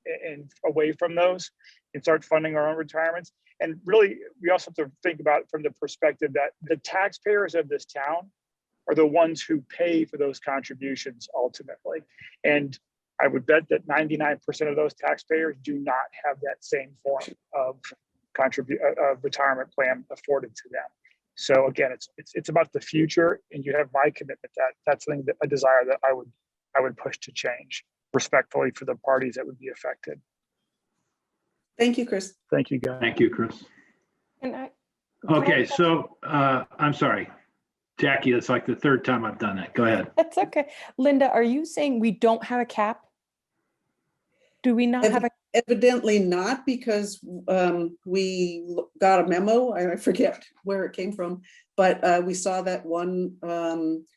and away from those and start funding our own retirements. And really, we also have to think about it from the perspective that the taxpayers of this town are the ones who pay for those contributions ultimately. And I would bet that 99% of those taxpayers do not have that same form of retirement plan afforded to them. So again, it's about the future, and you have my commitment that that's something a desire that I would push to change respectfully for the parties that would be affected. Thank you, Chris. Thank you, guys. Thank you, Chris. Okay, so I'm sorry, Jackie, it's like the third time I've done that. Go ahead. That's okay. Linda, are you saying we don't have a cap? Do we not have a? Evidently not, because we got a memo. I forget where it came from, but we saw that one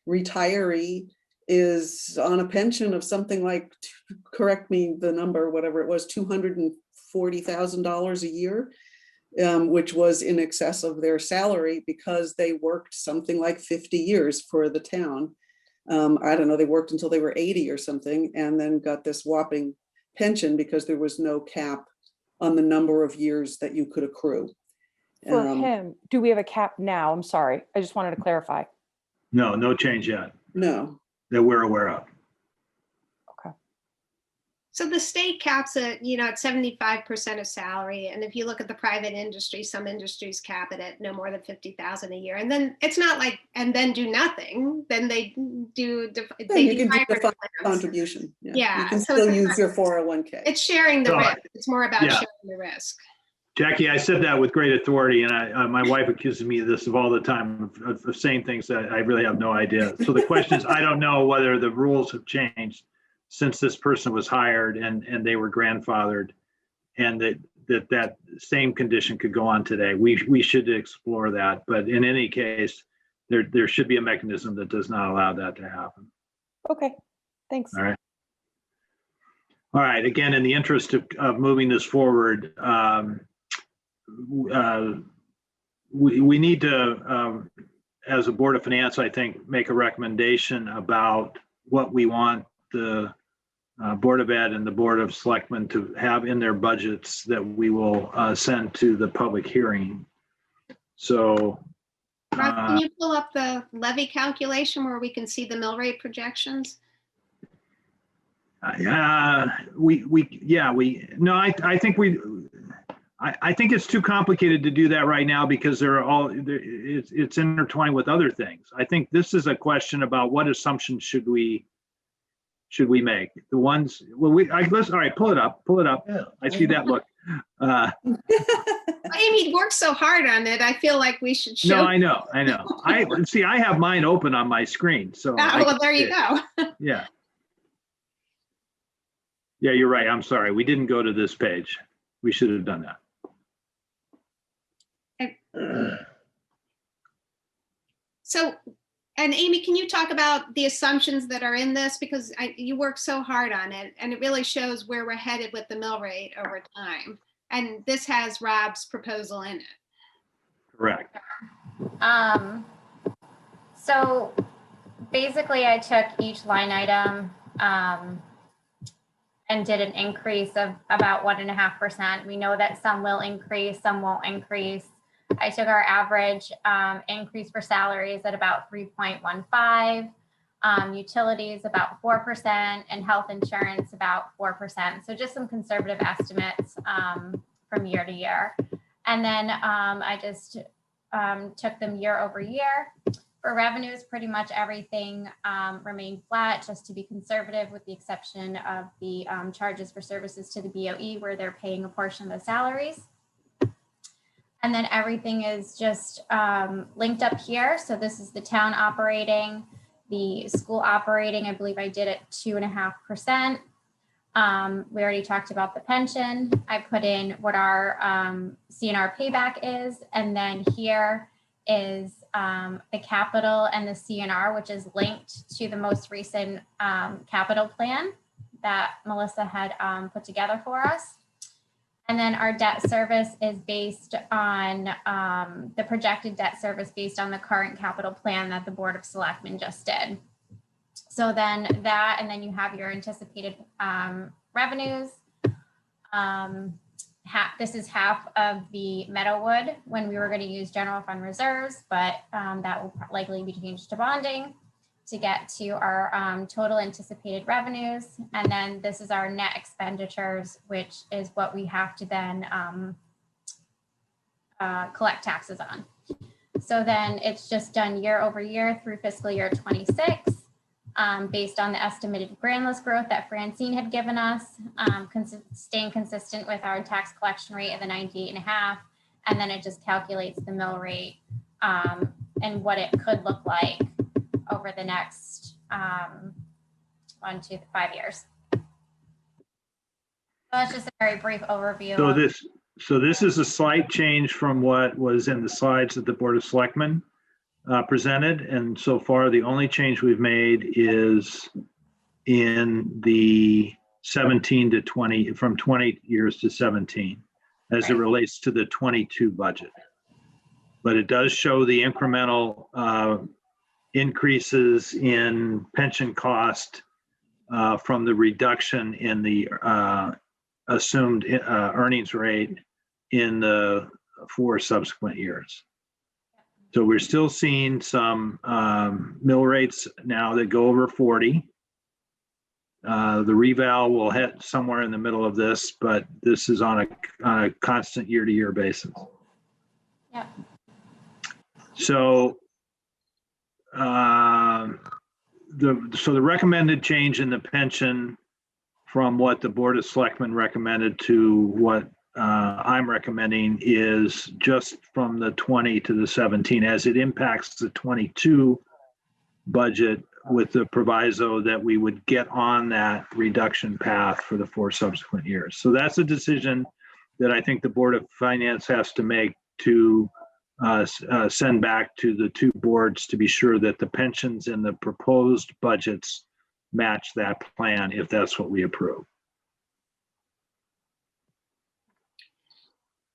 retiree is on a pension of something like, correct me the number, whatever it was, $240,000 a year, which was in excess of their salary because they worked something like 50 years for the town. I don't know, they worked until they were 80 or something, and then got this whopping pension because there was no cap on the number of years that you could accrue. For him, do we have a cap now? I'm sorry, I just wanted to clarify. No change yet. No. That we're aware of. Okay. So the state caps it, at 75% of salary. And if you look at the private industry, some industries cap it at no more than $50,000 a year. And then it's not like, and then do nothing. Then they do. You can do the contribution. Yeah. You can so still use your 401k. It's sharing the risk. It's more about sharing the risk. Jackie, I said that with great authority, and my wife accuses me of this all the time of saying things that I really have no idea. So the question is, I don't know whether the rules have changed since this person was hired and they were grandfathered, and that same condition could go on today. We should explore that, but in any case, there should be a mechanism that does not allow that to happen. Okay, thanks. All right. Again, in the interest of moving this forward, we need to, as a Board of Finance, I think, make a recommendation about what we want the Board of Ed and the Board of Selectmen to have in their budgets that we will send to the public hearing. So, Rob, can you pull up the levy calculation where we can see the mill rate projections? I think it's too complicated to do that right now because it's intertwined with other things. I think this is a question about what assumptions should we make. The ones, all right, pull it up. Yeah. I see that look. Amy worked so hard on it. I feel like we should show. No, I know. I have mine open on my screen. So there you go. Yeah. Yeah, you're right. I'm sorry. We didn't go to this page. We should have done that. So, and Amy, can you talk about the assumptions that are in this? Because you worked so hard on it, and it really shows where we're headed with the mill rate over time. And this has Rob's proposal in it. Correct. So basically I took each line item and did an increase of about 1.5%. We know that some will increase, some won't increase. I took our average increase for salaries at about 3.15, utilities about 4%, and health insurance about 4%. So just some conservative estimates from year to year. And then I just took them year over year. For revenues, pretty much everything remained flat, just to be conservative, with the exception of the charges for services to the BOE, where they're paying a portion of the salaries. And then everything is just linked up here. So this is the town operating, the school operating. I believe I did it 2.5%. We already talked about the pension. I put in what our CNR payback is. And then here is the capital and the CNR, which is linked to the most recent capital plan that Melissa had put together for us. And then our debt service is based on the projected debt service based on the current capital plan that the Board of Selectmen just did. So then that, and then you have your anticipated revenues. This is half of the Meadowwood when we were going to use general fund reserves, but that will likely be changed to bonding to get to our total anticipated revenues. And then this is our net expenditures, which is what we have to then collect taxes on. So then it's just done year over year through fiscal year 26. Based on the estimated grand list growth that Francine had given us, staying consistent with our tax collection rate of the 98.5, and then it just calculates the mill rate and what it could look like over the next 1 to 5 years. So that's just a very brief overview. So this is a slight change from what was in the slides that the Board of Selectmen presented, and so far the only change we've made is in the 17 to 20, from 20 years to 17, as it relates to the 22 budget. But it does show the incremental increases in pension cost from the reduction in the assumed earnings rate in the 4 subsequent years. So we're still seeing some mill rates now that go over 40. The reval will hit somewhere in the middle of this, but this is on a constant year-to-year basis. Yeah. So the recommended change in the pension from what the Board of Selectmen recommended to what I'm recommending is just from the 20 to the 17, as it impacts the 22 budget, with the proviso that we would get on that reduction path for the 4 subsequent years. So that's a decision that I think the Board of Finance has to make to send back to the 2 boards to be sure that the pensions in the proposed budgets match that plan, if that's what we approve.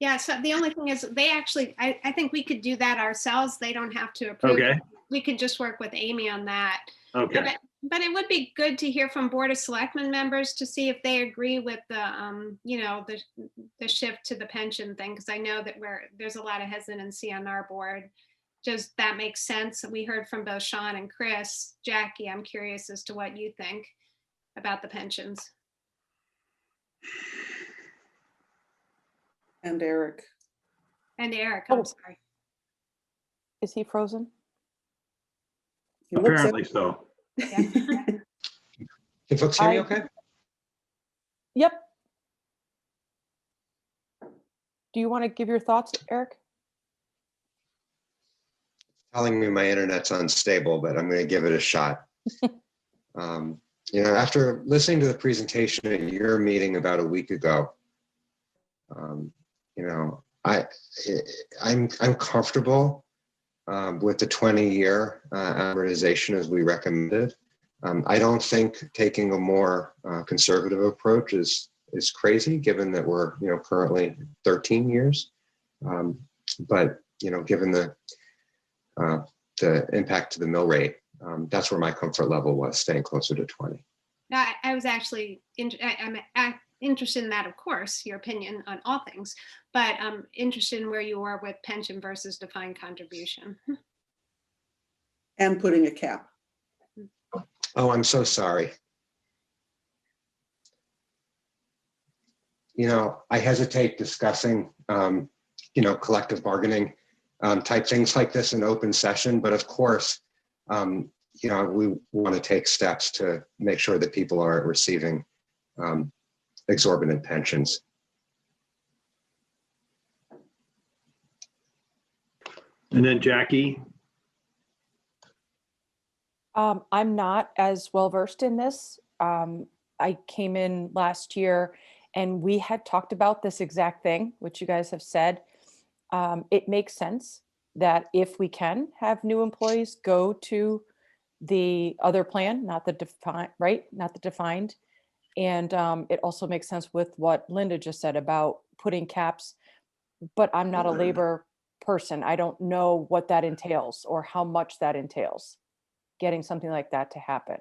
Yeah, so the only thing is they actually, I think we could do that ourselves. They don't have to approve it. We could just work with Amy on that. Okay. But it would be good to hear from Board of Selectmen members to see if they agree with the, you know, the shift to the pension thing, because I know that there's a lot of hesitancy on our board. Does that make sense? We heard from both Sean and Chris. Jackie, I'm curious as to what you think about the pensions. And Eric. And Eric, I'm sorry. Is he frozen? He looks Apparently so. Yeah. Can folks hear me okay? Yep. Do you want to give your thoughts, Eric? Telling me my internet's unstable, but I'm going to give it a shot. You know, after listening to the presentation at your meeting about a week ago, you know, I'm comfortable with the 20-year amortization as we recommended. I don't think taking a more conservative approach is crazy, given that we're, you know, currently 13 years. But, you know, given the impact to the mill rate, that's where my comfort level was, staying closer to 20. I was actually I'm interested in that, of course, your opinion on all things, but I'm interested in where you are with pension versus defined contribution. And putting a cap. Oh, I'm so sorry. You know, I hesitate discussing, you know, collective bargaining type things like this in open session, but of course, you know, we want to take steps to make sure that people aren't receiving exorbitant pensions. And then Jackie. I'm not as well versed in this. I came in last year and we had talked about this exact thing, which you guys have said. It makes sense that if we can have new employees go to the other plan, not the defined, right? Not the defined. And it also makes sense with what Linda just said about putting caps, but I'm not a labor person. I don't know what that entails or how much that entails, getting something like that to happen.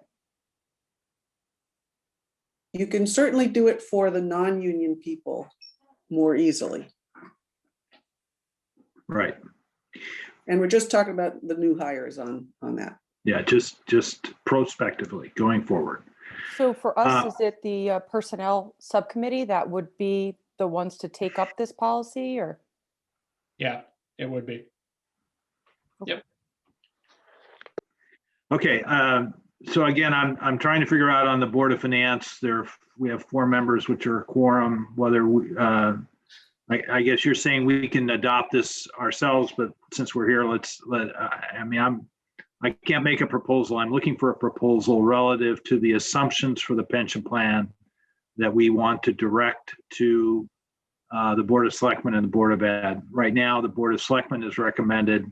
You can certainly do it for the non-union people more easily. Right. And we're just talking about the new hires on that. Yeah, just prospectively going forward. So for us, is it the personnel subcommittee that would be the ones to take up this policy, or? Yeah, it would be. Yep. Okay. So again, I'm trying to figure out on the Board of Finance, we have 4 members, which are a quorum, whether we, I guess you're saying we can adopt this ourselves, but since we're here, I can't make a proposal. I'm looking for a proposal relative to the assumptions for the pension plan that we want to direct to the Board of Selectmen and the Board of Ed. Right now, the Board of Selectmen is recommended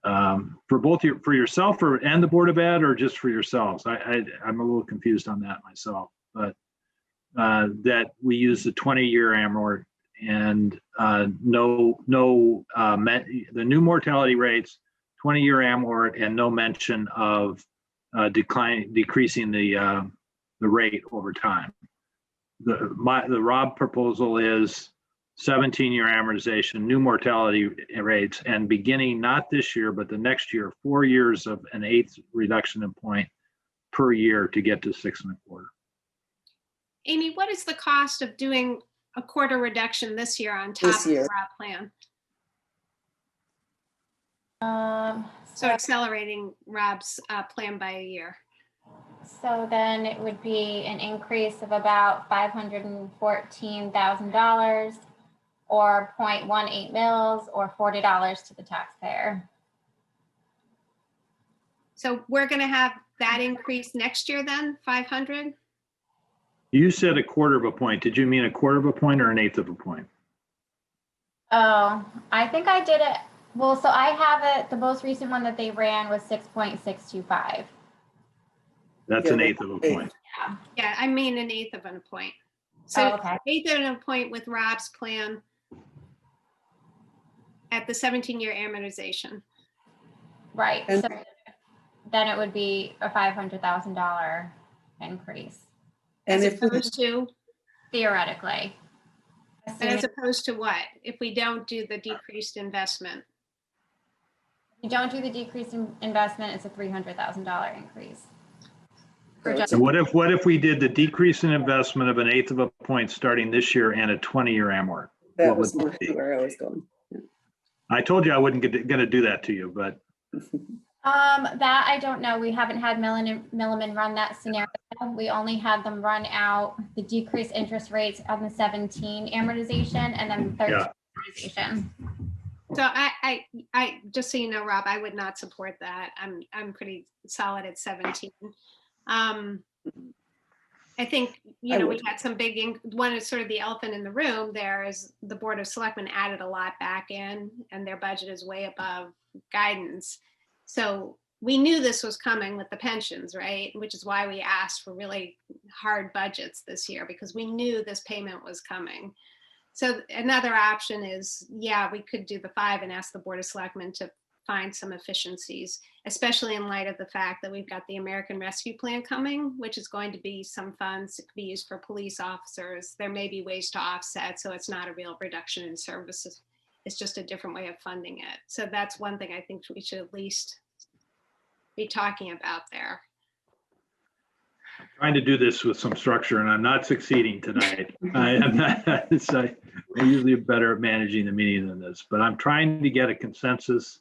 for both for yourself and the Board of Ed, or just for yourselves. I'm a little confused on that myself, but that we use the 20-year amort and the new mortality rates, 20-year amort, and no mention of decreasing the rate over time. The Rob proposal is 17-year amortization, new mortality rates, and beginning not this year, but the next year, 4 years of an 1/8 reduction in point per year to get to 6 1/4. Amy, what is the cost of doing a quarter reduction this year on top of the RAP plan? So accelerating Rob's plan by a year. So then it would be an increase of about $514,000 or 0.18 mils or $40 to the taxpayer. So we're going to have that increase next year then, 500? You said 1/4 of a point. Did you mean 1/4 of a point or an 1/8 of a point? Oh, I think I did it. Well, so I have it. The most recent one that they ran was 6.625. That's an 1/8 of a point. Yeah, I mean an 1/8 of a point. So okay. 1/8 of a point with Rob's plan at the 17-year amortization. Right. And so then it would be a $500,000 increase. And as if opposed to theoretically. as opposed to what? If we don't do the decreased investment. If you don't do the decrease in investment, it's a $300,000 increase. So what if we did the decrease in investment of an 1/8 of a point starting this year and a 20-year amort? that was where I was going. I told you I wasn't going to do that to you, but That I don't know. We haven't had Milliman run that scenario. We only had them run out the decreased interest rates on the 17 amortization and then the 13 amortization. So I just so you know, Rob, I would not support that. I'm pretty solid at 17. I think, you know, we had some big, one is sort of the elephant in the room there is the Board of Selectmen added a lot back in and their budget is way above guidance. So we knew this was coming with the pensions, right? Which is why we asked for really hard budgets this year because we knew this payment was coming. So another option is, yeah, we could do the 5 and ask the Board of Selectmen to find some efficiencies, especially in light of the fact that we've got the American Rescue Plan coming, which is going to be some funds that could be used for police officers. There may be ways to offset, so it's not a real reduction in services. It's just a different way of funding it. So that's one thing I think we should at least be talking about there. I'm trying to do this with some structure and I'm not succeeding tonight. I'm usually better at managing the meeting than this, but I'm trying to get a consensus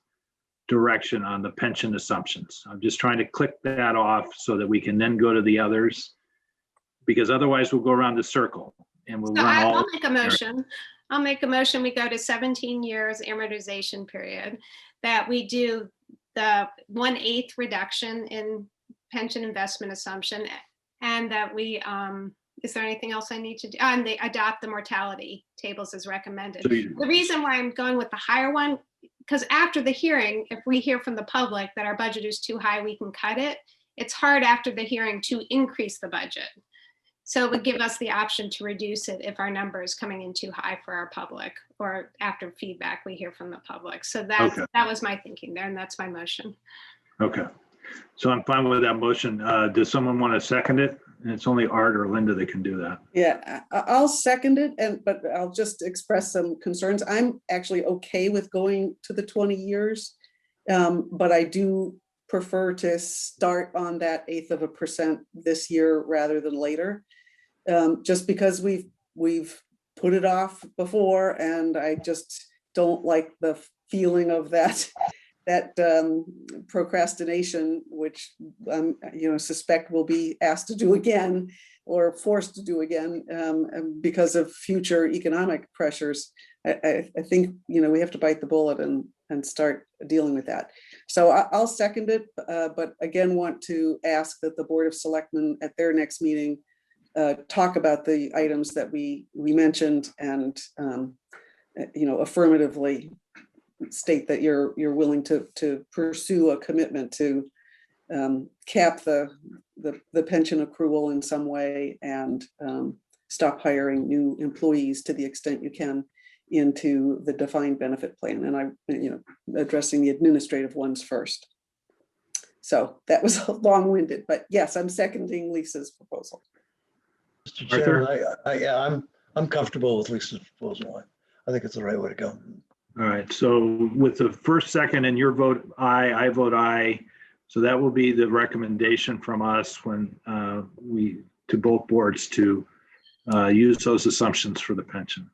direction on the pension assumptions. I'm just trying to click that off so that we can then go to the others, because otherwise we'll go around the circle and we'll So run all. I'll make a motion. I'll make a motion. We go to 17 years amortization period, that we do the 1/8 reduction in pension investment assumption, and that we, is there anything else I need to do? And they adopt the mortality tables as recommended. So The reason why I'm going with the higher one, because after the hearing, if we hear from the public that our budget is too high, we can cut it. It's hard after the hearing to increase the budget. So it would give us the option to reduce it if our number is coming in too high for our public, or after feedback we hear from the public. So that was my thinking there, and that's my motion. Okay, so I'm fine with that motion. Does someone want to second it? And it's only Art or Linda that can do that. Yeah, I'll second it, but I'll just express some concerns. I'm actually okay with going to the 20 years, but I do prefer to start on that 1/8% this year rather than later, just because we've put it off before, and I just don't like the feeling of that procrastination, which suspect we'll be asked to do again or forced to do again because of future economic pressures. I think we have to bite the bullet and start dealing with that. So I'll second it, but again want to ask that the Board of Selectmen at their next meeting talk about the items that we mentioned, and affirmatively state that you're willing to pursue a commitment to cap the pension accrual in some way, and stop hiring new employees to the extent you can into the defined benefit plan. And I'm addressing the administrative ones first. So that was long-winded, but yes, I'm seconding Lisa's proposal. Mr. Chairman, I'm comfortable with Lisa's proposal. I think it's the right way to go. All right, so with the first, second, and your vote aye, I vote aye. So that will be the recommendation from us when to both boards to use those assumptions for the pension.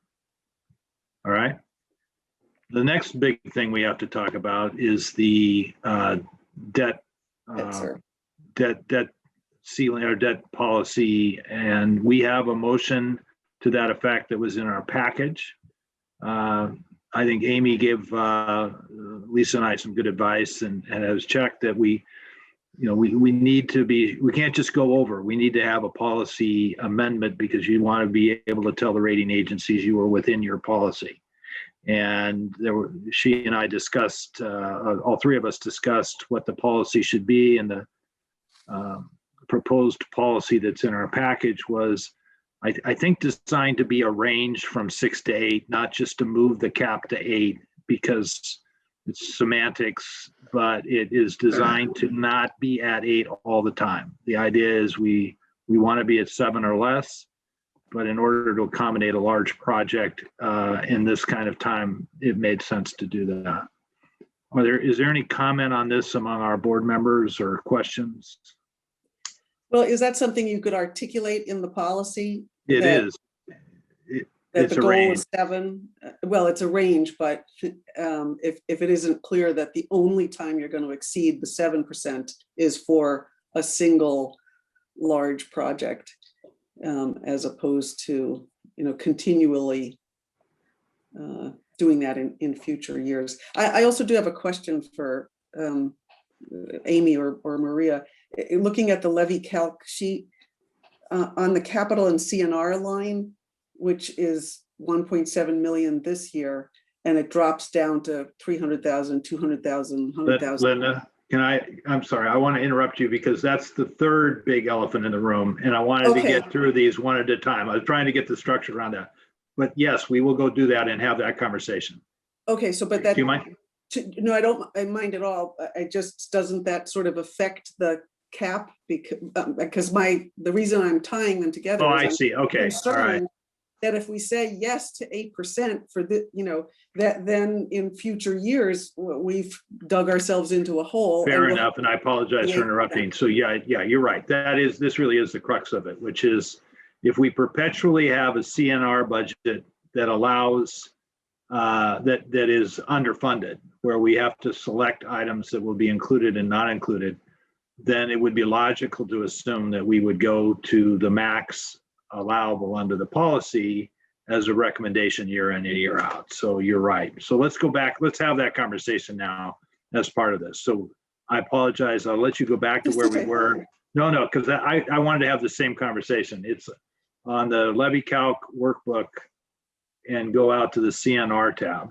All right. The next big thing we have to talk about is the debt ceiling or debt policy, and we have a motion to that effect that was in our package. I think Amy gave Lisa and I some good advice, and has checked that we need to be, we can't just go over. We need to have a policy amendment, because you want to be able to tell the rating agencies you were within your policy. And she and I discussed, all three of us discussed what the policy should be, and the proposed policy that's in our package was, I think, designed to be a range from 6 to 8, not just to move the cap to 8 because it's semantics, but it is designed to not be at 8 all the time. The idea is we want to be at 7 or less, but in order to accommodate a large project in this kind of time, it made sense to do that. Is there any comment on this among our board members or questions? Well, is that something you could articulate in the policy? It is. That the goal is 7. Well, it's a range, but if it isn't clear that the only time you're going to exceed the 7% is for a single large project, as opposed to continually doing that in future years. I also do have a question for Amy or Maria. Looking at the levy calc sheet on the capital and CNR line, which is 1.7 million this year, and it drops down to 300,000, 200,000, 100,000. Linda, I'm sorry, I want to interrupt you because that's the third big elephant in the room, and I wanted to get through these one at a time. I was trying to get the structure around that. But yes, we will go do that and have that conversation. Okay, so but that, do you mind? No, I mind at all. I just, doesn't that sort of affect the cap, because the reason I'm tying them together. Oh, I see. Okay, all right. That if we say yes to 8% for the, that then in future years we've dug ourselves into a hole. Fair enough, and I apologize for interrupting. So yeah, you're right. This really is the crux of it, which is if we perpetually have a CNR budget that allows, that is underfunded, where we have to select items that will be included and not included, then it would be logical to assume that we would go to the max allowable under the policy as a recommendation year in and year out. So you're right. So let's go back, let's have that conversation now as part of this. So I apologize. I'll let you go back to where we were. No, because I wanted to have the same conversation. It's on the levy calc workbook and go out to the CNR tab.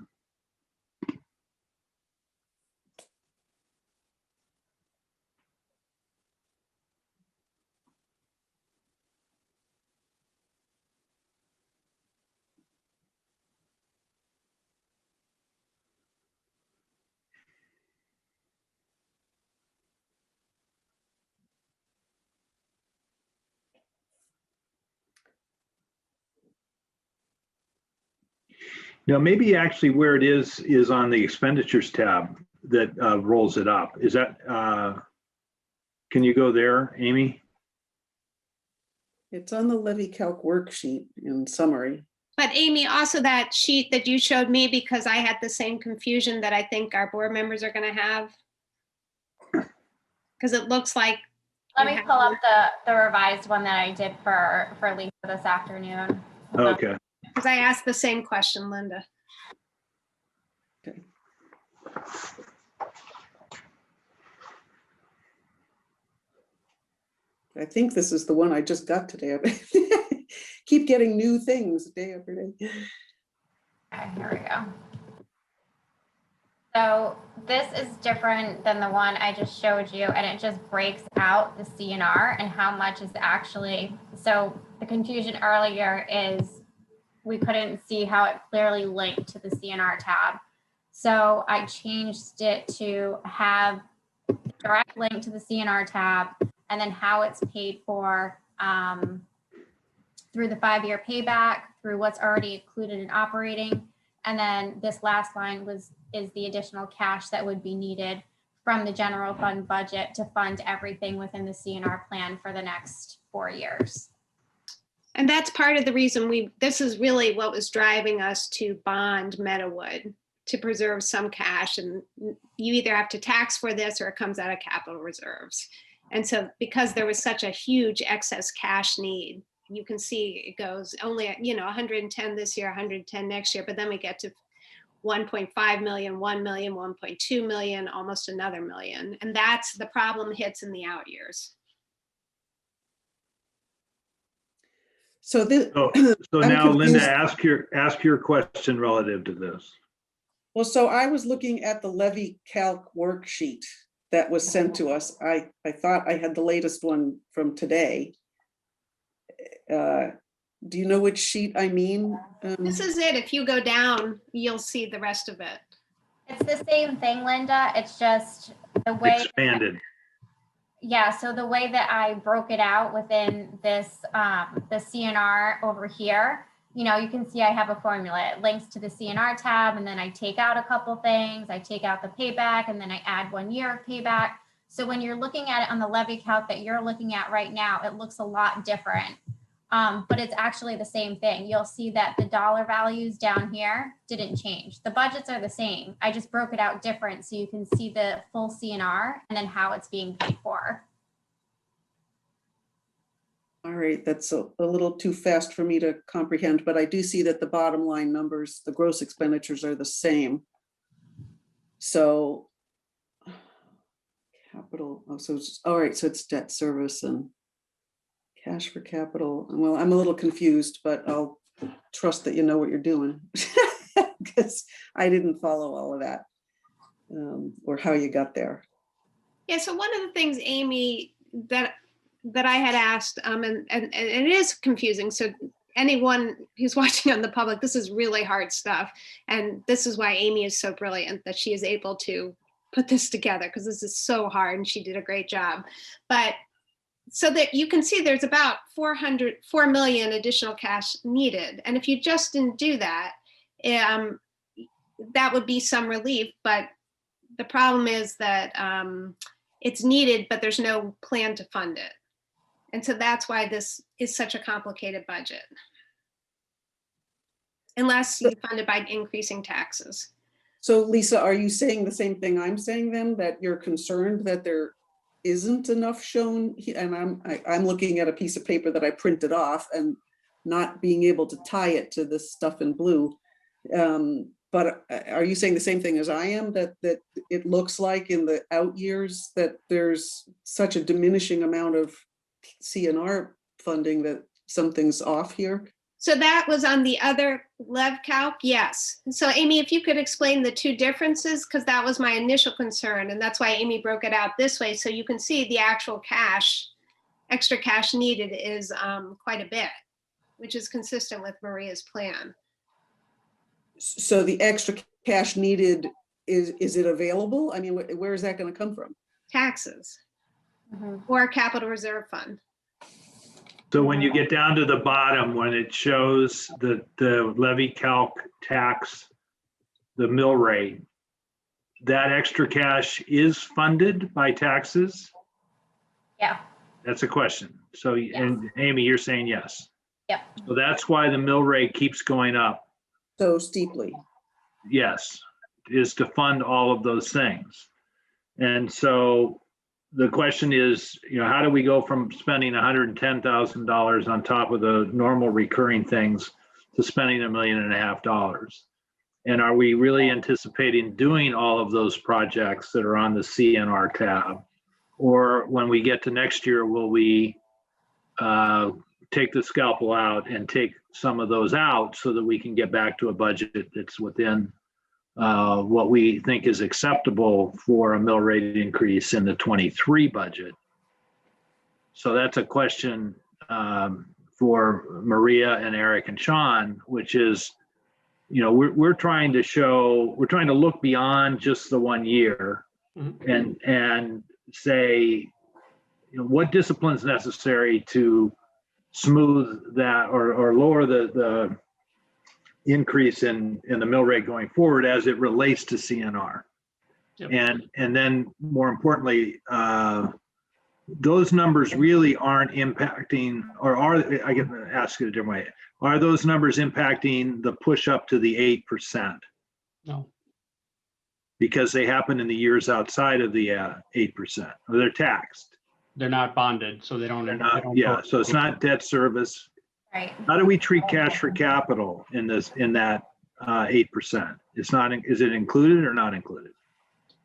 Now, maybe actually where it is on the expenditures tab that rolls it up. Is that, can you go there, Amy? It's on the levy calc worksheet in summary. But Amy, also that sheet that you showed me, because I had the same confusion that I think our board members are going to have. Because it looks like. Let me pull up the revised one that I did for Lisa this afternoon. Okay. Because I asked the same question, Linda. Okay. I think this is the one I just got today. Keep getting new things day after day. Okay, here we go. So this is different than the one I just showed you, and it just breaks out the CNR and how much is actually, so the confusion earlier is we couldn't see how it clearly linked to the CNR tab. So I changed it to have direct link to the CNR tab, and then how it's paid for through the 5-year payback, through what's already included in operating. And then this last line is the additional cash that would be needed from the general fund budget to fund everything within the CNR plan for the next 4 years. And that's part of the reason this is really what was driving us to bond Meadowood, to preserve some cash. And you either have to tax for this or it comes out of capital reserves. And so because there was such a huge excess cash need, you can see it goes only, 110 this year, 110 next year, but then we get to 1.5 million, 1 million, 1.2 million, almost another million. And that's the problem hits in the out years. So this, so now, confused. Linda, ask your question relative to this. Well, so I was looking at the levy calc worksheet that was sent to us. I thought I had the latest one from today. Do you know which sheet I mean? This is it. If you go down, you'll see the rest of it. It's the same thing, Linda. It's just the way expanded. Yeah, so the way that I broke it out within this, the CNR over here, you can see I have a formula. It links to the CNR tab, and then I take out a couple things. I take out the payback, and then I add 1 year of payback. So when you're looking at it on the levy calc that you're looking at right now, it looks a lot different. But it's actually the same thing. You'll see that the dollar values down here didn't change. The budgets are the same. I just broke it out different so you can see the full CNR and then how it's being paid for. All right, that's a little too fast for me to comprehend, but I do see that the bottom line numbers, the gross expenditures are the same. So capital, so it's, all right, so it's debt service and cash for capital. Well, I'm a little confused, but I'll trust that you know what you're doing because I didn't follow all of that or how you got there. Yeah, so one of the things, Amy, that I had asked, and it is confusing. So anyone who's watching on the public, this is really hard stuff. And this is why Amy is so brilliant that she is able to put this together, because this is so hard and she did a great job. But so that you can see there's about 4 million additional cash needed. And if you just didn't do that, that would be some relief. But the problem is that it's needed, but there's no plan to fund it. And so that's why this is such a complicated budget. unless you fund it by increasing taxes. So Lisa, are you saying the same thing I'm saying then, that you're concerned that there isn't enough shown? And I'm looking at a piece of paper that I printed off and not being able to tie it to this stuff in blue. But are you saying the same thing as I am, that it looks like in the out years that there's such a diminishing amount of CNR funding that something's off here? So that was on the other lev calc, yes. So Amy, if you could explain the two differences, because that was my initial concern, and that's why Amy broke it out this way, so you can see the actual cash, extra cash needed is quite a bit, which is consistent with Maria's plan. So the extra cash needed, is it available? I mean, where is that going to come from? Taxes or capital reserve fund. So when you get down to the bottom, when it shows the levy calc tax, the mill rate, that extra cash is funded by taxes? Yeah. That's a question. So, and Amy, you're saying yes. Yep. So that's why the mill rate keeps going up. So steeply. Yes, is to fund all of those things. And so the question is, how do we go from spending $110,000 on top of the normal recurring things to spending $1.5 million? And are we really anticipating doing all of those projects that are on the CNR tab? Or when we get to next year, will we take the scalpel out and take some of those out so that we can get back to a budget that's within what we think is acceptable for a mill rate increase in the 23 budget? So that's a question for Maria and Eric and Sean, which is, we're trying to look beyond just the 1 year and say, what discipline is necessary to smooth that or lower the increase in the mill rate going forward as it relates to CNR. Yep. And then more importantly, those numbers really aren't impacting, or I get to ask it a different way. Are those numbers impacting the push up to the 8%? No. Because they happen in the years outside of the 8%, or they're taxed. They're not bonded, so they don't. So it's not debt service. Right. How do we treat cash for capital in that 8%? It's not. Is it included or not included?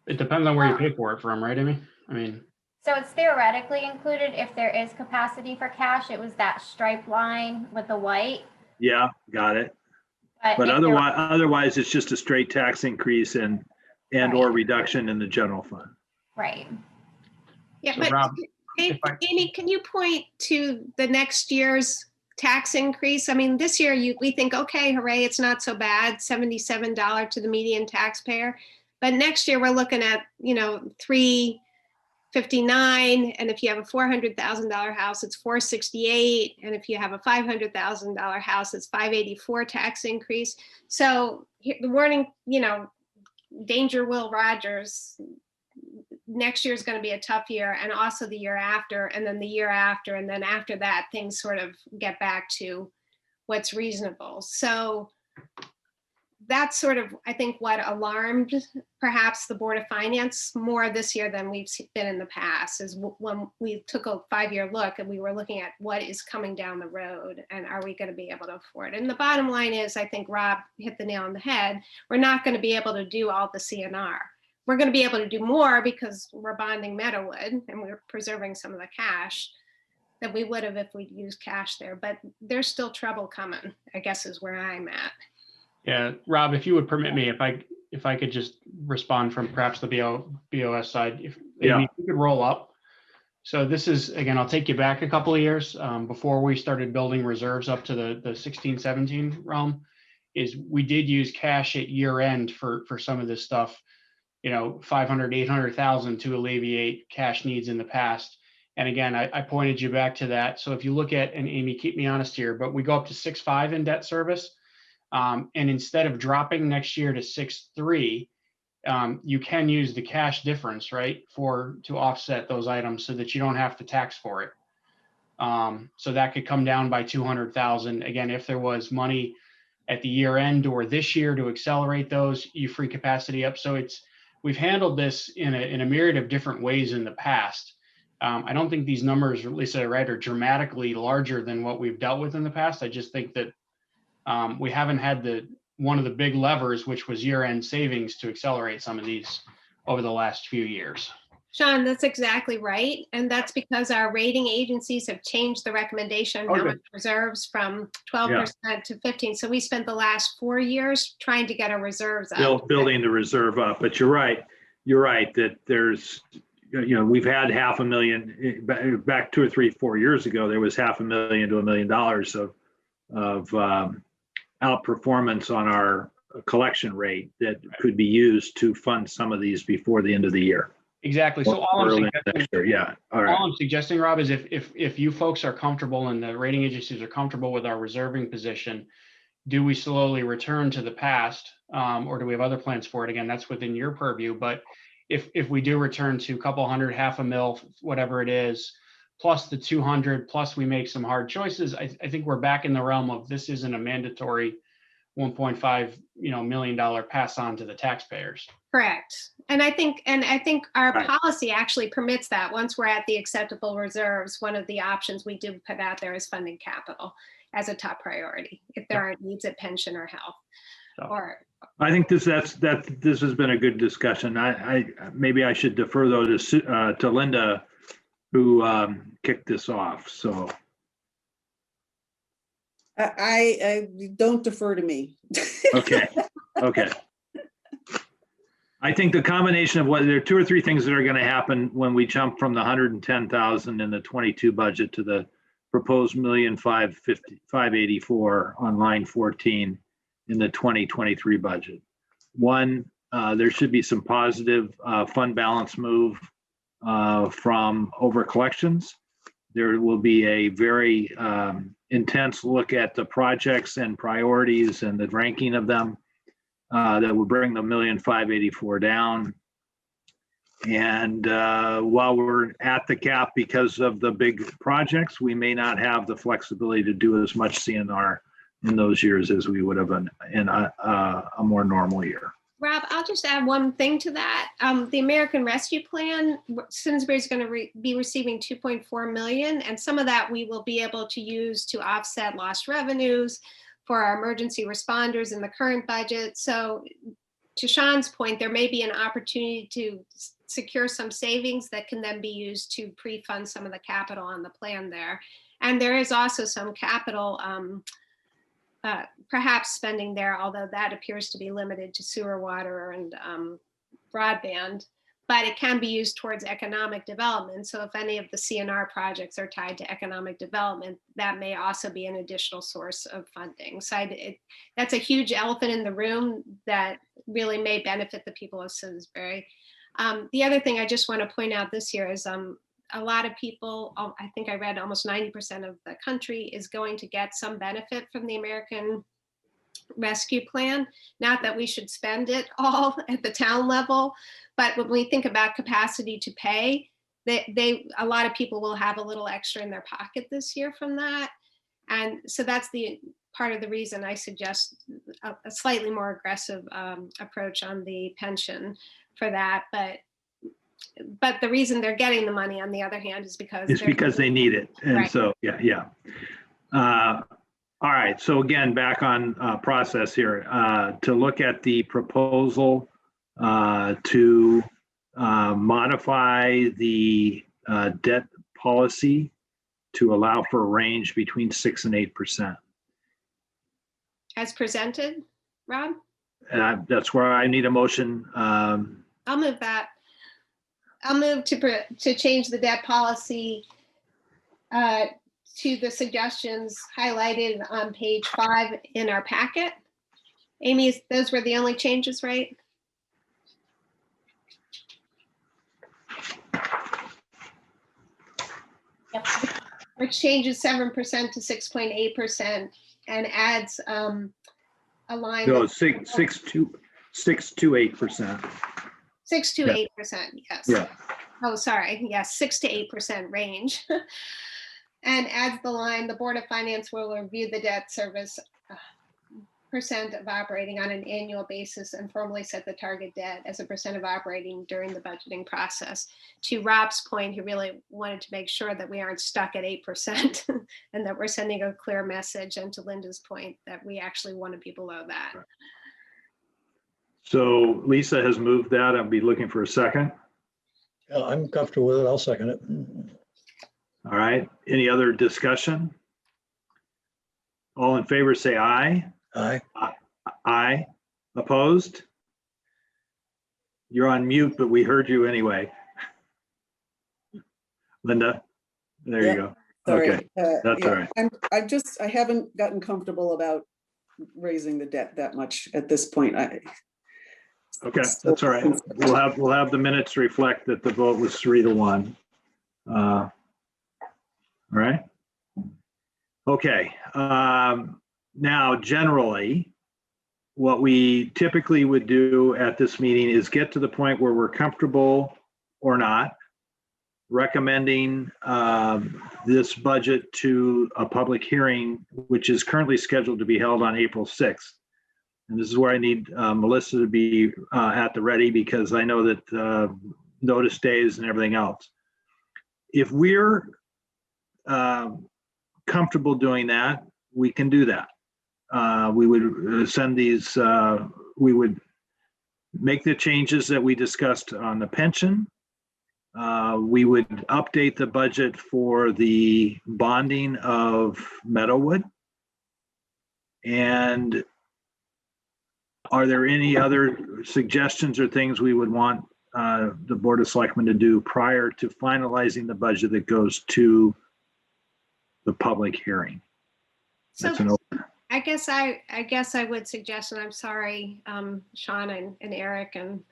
It depends on where you pay for it from, right, Amy? I mean. So it's theoretically included if there is capacity for cash. It was that striped line with the white. Yeah, got it. But otherwise, it's just a straight tax increase and right. or reduction in the general fund. Right. Yeah, So but Rob, Amy, can you point to the next year's tax increase? I mean, this year we think, okay, hooray, it's not so bad, $77 to the median taxpayer. But next year we're looking at, $359, and if you have a $400,000 house, it's $468, and if you have a $500,000 house, it's $584 tax increase. So the warning, danger, Will Rogers. Next year is going to be a tough year, and also the year after, and then the year after, and then after that, things sort of get back to what's reasonable. So that's sort of, I think, what alarmed perhaps the Board of Finance more this year than we've been in the past, is when we took a 5-year look and we were looking at what is coming down the road and are we going to be able to afford it. And the bottom line is, I think Rob hit the nail on the head, we're not going to be able to do all the CNR. We're going to be able to do more because we're bonding Meadowood and we're preserving some of the cash that we would have if we'd used cash there. But there's still trouble coming, I guess, is where I'm at. Yeah, Rob, if you would permit me, if I could just respond from perhaps the BOS side, if you could roll up. So this is, again, I'll take you back a couple of years before we started building reserves up to the 16, 17 realm, is we did use cash at year end for some of this stuff. 500, 800,000 to alleviate cash needs in the past. And again, I pointed you back to that. So if you look at, and Amy, keep me honest here, but we go up to 6.5 in debt service. And instead of dropping next year to 6.3, you can use the cash difference, right, to offset those items so that you don't have to tax for it. So that could come down by 200,000. Again, if there was money at the year end or this year to accelerate those, you free capacity up. So we've handled this in a myriad of different ways in the past. I don't think these numbers, Lisa, right, are dramatically larger than what we've dealt with in the past. I just think that we haven't had one of the big levers, which was year-end savings, to accelerate some of these over the last few years. Sean, that's exactly right. And that's because our rating agencies have changed the recommendation on how much reserves from 12% to 15%. So we spent the last 4 years trying to get our reserves up. Building the reserve up. But you're right that there's, we've had $500,000 back 2 or 3, 4 years ago. There was $500,000 to $1 million of outperformance on our collection rate that could be used to fund some of these before the end of the year. Exactly. So all I'm suggesting, Rob, is if you folks are comfortable and the rating agencies are comfortable with our reserving position, do we slowly return to the past, or do we have other plans for it? Again, that's within your purview. But if we do return to a couple hundred, $500,000, whatever it is, plus the 200, plus we make some hard choices, I think we're back in the realm of this isn't a mandatory $1.5 million pass on to the taxpayers. Correct. And I think our policy actually permits that. Once we're at the acceptable reserves, one of the options we do put out there is funding capital as a top priority if there aren't needs at pension or health. I think this has been a good discussion. Maybe I should defer though to Linda, who kicked this off. So I don't defer to me. Okay. I think the combination of there are 2 or 3 things that are going to happen when we jump from the 110,000 in the 22 budget to the proposed $1,584,000 on line 14 in the 2023 budget. One, there should be some positive fund balance move from over collections. There will be a very intense look at the projects and priorities and the ranking of them that will bring the $1,584,000 down. And while we're at the cap because of the big projects, we may not have the flexibility to do as much CNR in those years as we would have in a more normal year. Rob, I'll just add one thing to that. The American Rescue Plan, Simsbury is going to be receiving $2.4 million, and some of that we will be able to use to offset lost revenues for our emergency responders in the current budget. So to Sean's point, there may be an opportunity to secure some savings that can then be used to pre-fund some of the capital on the plan there. And there is also some capital perhaps spending there, although that appears to be limited to sewer, water, and broadband, but it can be used towards economic development. So if any of the CNR projects are tied to economic development, that may also be an additional source of funding. So that's a huge elephant in the room that really may benefit the people of Simsbury. The other thing I just want to point out this year is a lot of people, I think I read almost 90% of the country is going to get some benefit from the American Rescue Plan. Not that we should spend it all at the town level, but when we think about capacity to pay, a lot of people will have a little extra in their pocket this year from that. And so that's the part of the reason I suggest a slightly more aggressive approach on the pension for that. But the reason they're getting the money, on the other hand, is because they need it. And right. So, yeah. All right. So again, back on process here, to look at the proposal to modify the debt policy to allow for a range between 6% and 8%. As presented, Rob? That's where I need a motion. I'll move that. I'll move to change the debt policy to the suggestions highlighted on page 5 in our packet. Amy, those were the only changes, right? Yep. Which changes 7% to 6.8% and adds a line. No, 6 to 8%. 6 to 8%, yes. Yeah. Oh, sorry. Yes, 6 to 8% range. And adds the line, the Board of Finance will review the debt service of operating on an annual basis and formally set the target debt as a percent of operating during the budgeting process. To Rob's point, he really wanted to make sure that we aren't stuck at 8% and that we're sending a clear message. And to Linda's point, that we actually want to be below that. So Lisa has moved that. I'll be looking for a second. Yeah, I'm comfortable with it. I'll second it. All right. Any other discussion? All in favor, say aye. Aye. Aye. Opposed? You're on mute, but we heard you anyway. Linda, there you go. Sorry. Okay, that's all right. I haven't gotten comfortable about raising the debt that much at this point. Okay, that's all right. We'll have the minutes reflect that the vote was 3-1. All right. Okay. Now, generally, what we typically would do at this meeting is get to the point where we're comfortable or not recommending this budget to a public hearing, which is currently scheduled to be held on April 6th. And this is where I need Melissa to be at the ready, because I know that notice days and everything else. If we're comfortable doing that, we can do that. We would send these, we would make the changes that we discussed on the pension. We would update the budget for the bonding of Meadowwood. And are there any other suggestions or things we would want the Board of Selectmen to do prior to finalizing the budget that goes to the public hearing? So That's an open. I guess I would suggest, and I'm sorry, Sean and Eric and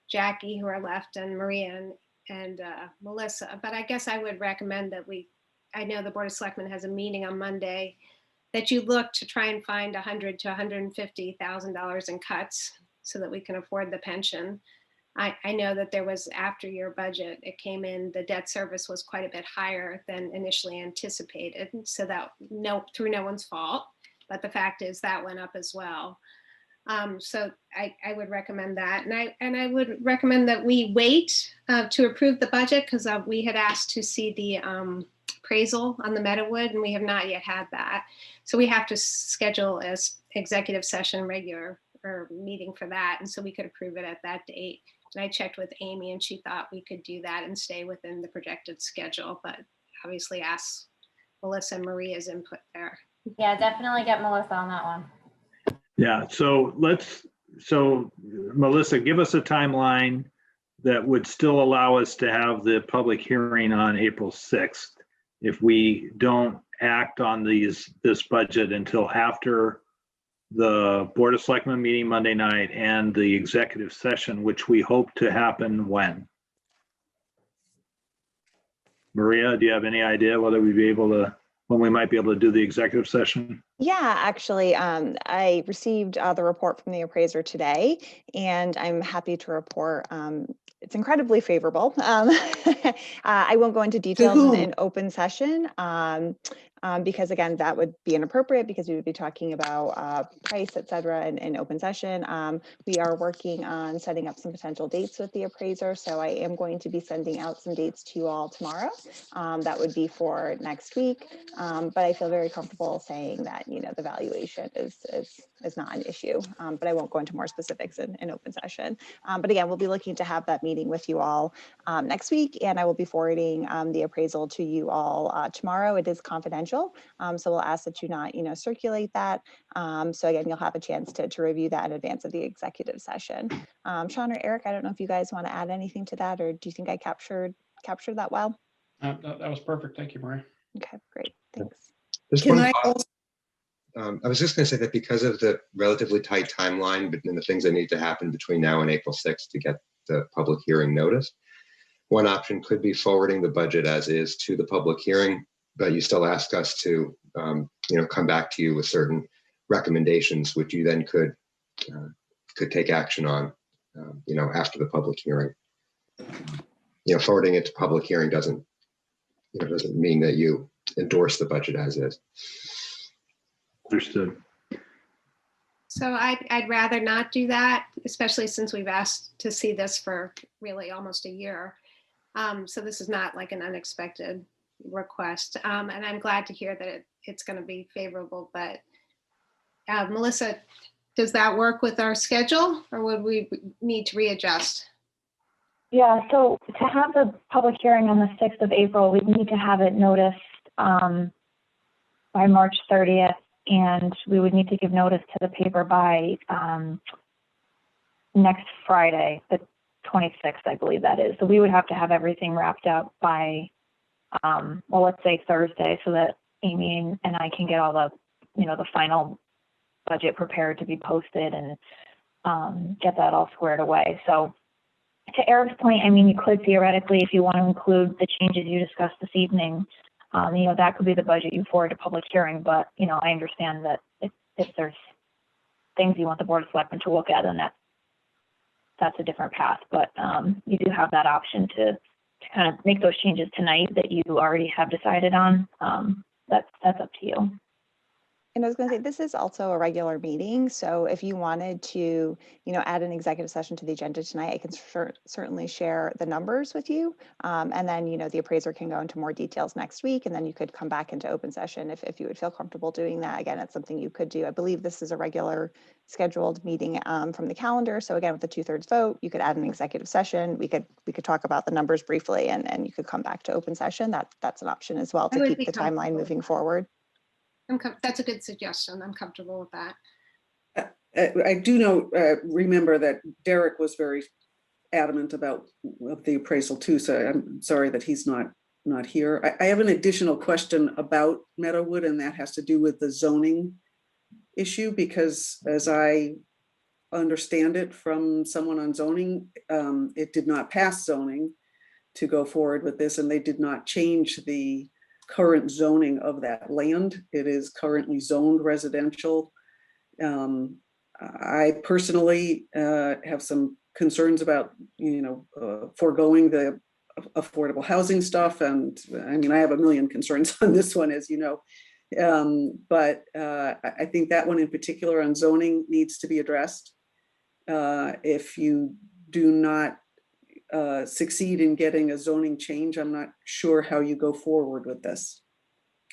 Jackie who are left, and Maria and Melissa, but I guess I would recommend that I know the Board of Selectmen has a meeting on Monday, that you look to try and find $100,000 to $150,000 in cuts so that we can afford the pension. I know that there was, after your budget, it came in, the debt service was quite a bit higher than initially anticipated. So that through no one's fault, but the fact is that went up as well. So I would recommend that. And I would recommend that we wait to approve the budget, because we had asked to see the appraisal on the Meadowwood, and we have not yet had that. So we have to schedule an executive session regular or meeting for that. And so we could approve it at that date. And I checked with Amy and she thought we could do that and stay within the projected schedule, but obviously ask Melissa and Maria's input there. Yeah, definitely get Melissa on that one. Yeah, so Melissa, give us a timeline that would still allow us to have the public hearing on April 6th if we don't act on this budget until after the Board of Selectmen meeting Monday night and the executive session, which we hope to happen when? Maria, do you have any idea whether we'd be able to, when we might be able to do the executive session? Yeah, actually, I received the report from the appraiser today, and I'm happy to report it's incredibly favorable. I won't go into details in open session because, again, that would be inappropriate because we would be talking about price, et cetera, in open session. We are working on setting up some potential dates with the appraiser, so I am going to be sending out some dates to you all tomorrow. That would be for next week, but I feel very comfortable saying that, you know, the valuation is not an issue, but I won't go into more specifics in open session. But again, we'll be looking to have that meeting with you all next week, and I will be forwarding the appraisal to you all tomorrow. It is confidential, so we'll ask that you not, you know, circulate that. So again, you'll have a chance to review that in advance of the executive session. Sean or Eric, I don't know if you guys want to add anything to that, or do you think I captured that well? That was perfect. Thank you, Maria. Okay, great, thanks. I was just going to say that because of the relatively tight timeline between the things that need to happen between now and April 6th to get the public hearing notice, one option could be forwarding the budget as is to the public hearing, but you still ask us to, come back to you with certain recommendations, which you then could take action on, after the public hearing. Forwarding it to public hearing doesn't mean that you endorse the budget as is. Understood. So I'd rather not do that, especially since we've asked to see this for really almost a year. So this is not like an unexpected request. And I'm glad to hear that it's going to be favorable. But Melissa, does that work with our schedule, or would we need to readjust? Yeah, so to have the public hearing on the 6th of April, we need to have it noticed by March 30th, and we would need to give notice to the paper by next Friday, the 26th, I believe that is. So we would have to have everything wrapped up by, well, let's say Thursday, so that Amy and I can get all the, the final budget prepared to be posted and get that all squared away. So to Eric's point, I mean, you could theoretically, if you want to include the changes you discussed this evening, that could be the budget you forward to public hearing. But, I understand that if there's things you want the Board of Selectmen to look at, then that's a different path. But you do have that option to kind of make those changes tonight that you already have decided on. That's up to you. And I was going to say, this is also a regular meeting. So if you wanted to, add an executive session to the agenda tonight, I can certainly share the numbers with you. And then, the appraiser can go into more details next week. And then you could come back into open session if you would feel comfortable doing that. Again, it's something you could do. I believe this is a regular scheduled meeting from the calendar. So again, with the 2/3 vote, you could add an executive session. We could talk about the numbers briefly, and you could come back to open session. That's an option as well to keep the timeline moving forward. That's a good suggestion. I'm comfortable with that. I do remember that Derek was very adamant about the appraisal too, so I'm sorry that he's not here. I have an additional question about Meadowwood, and that has to do with the zoning issue, because as I understand it from someone on zoning, it did not pass zoning to go forward with this, and they did not change the current zoning of that land. It is currently zoned residential. I personally have some concerns about, foregoing the affordable housing stuff. And I mean, I have a million concerns on this one, as you know. But I think that one in particular on zoning needs to be addressed. If you do not succeed in getting a zoning change, I'm not sure how you go forward with this.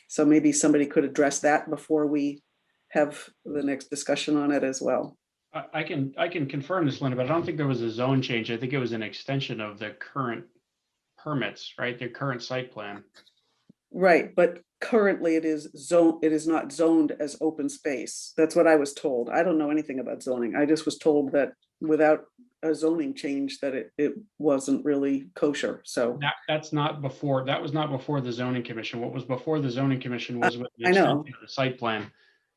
So maybe somebody could address that before we have the next discussion on it as well. I can confirm this, Linda, but I don't think there was a zone change. I think it was an extension of the current permits, right? The current site plan. Right, but currently it is not zoned as open space. That's what I was told. I don't know anything about zoning. I just was told that without a zoning change that it wasn't really kosher. So that was not before the zoning commission. What was before the zoning commission was with the I know extension of the site plan.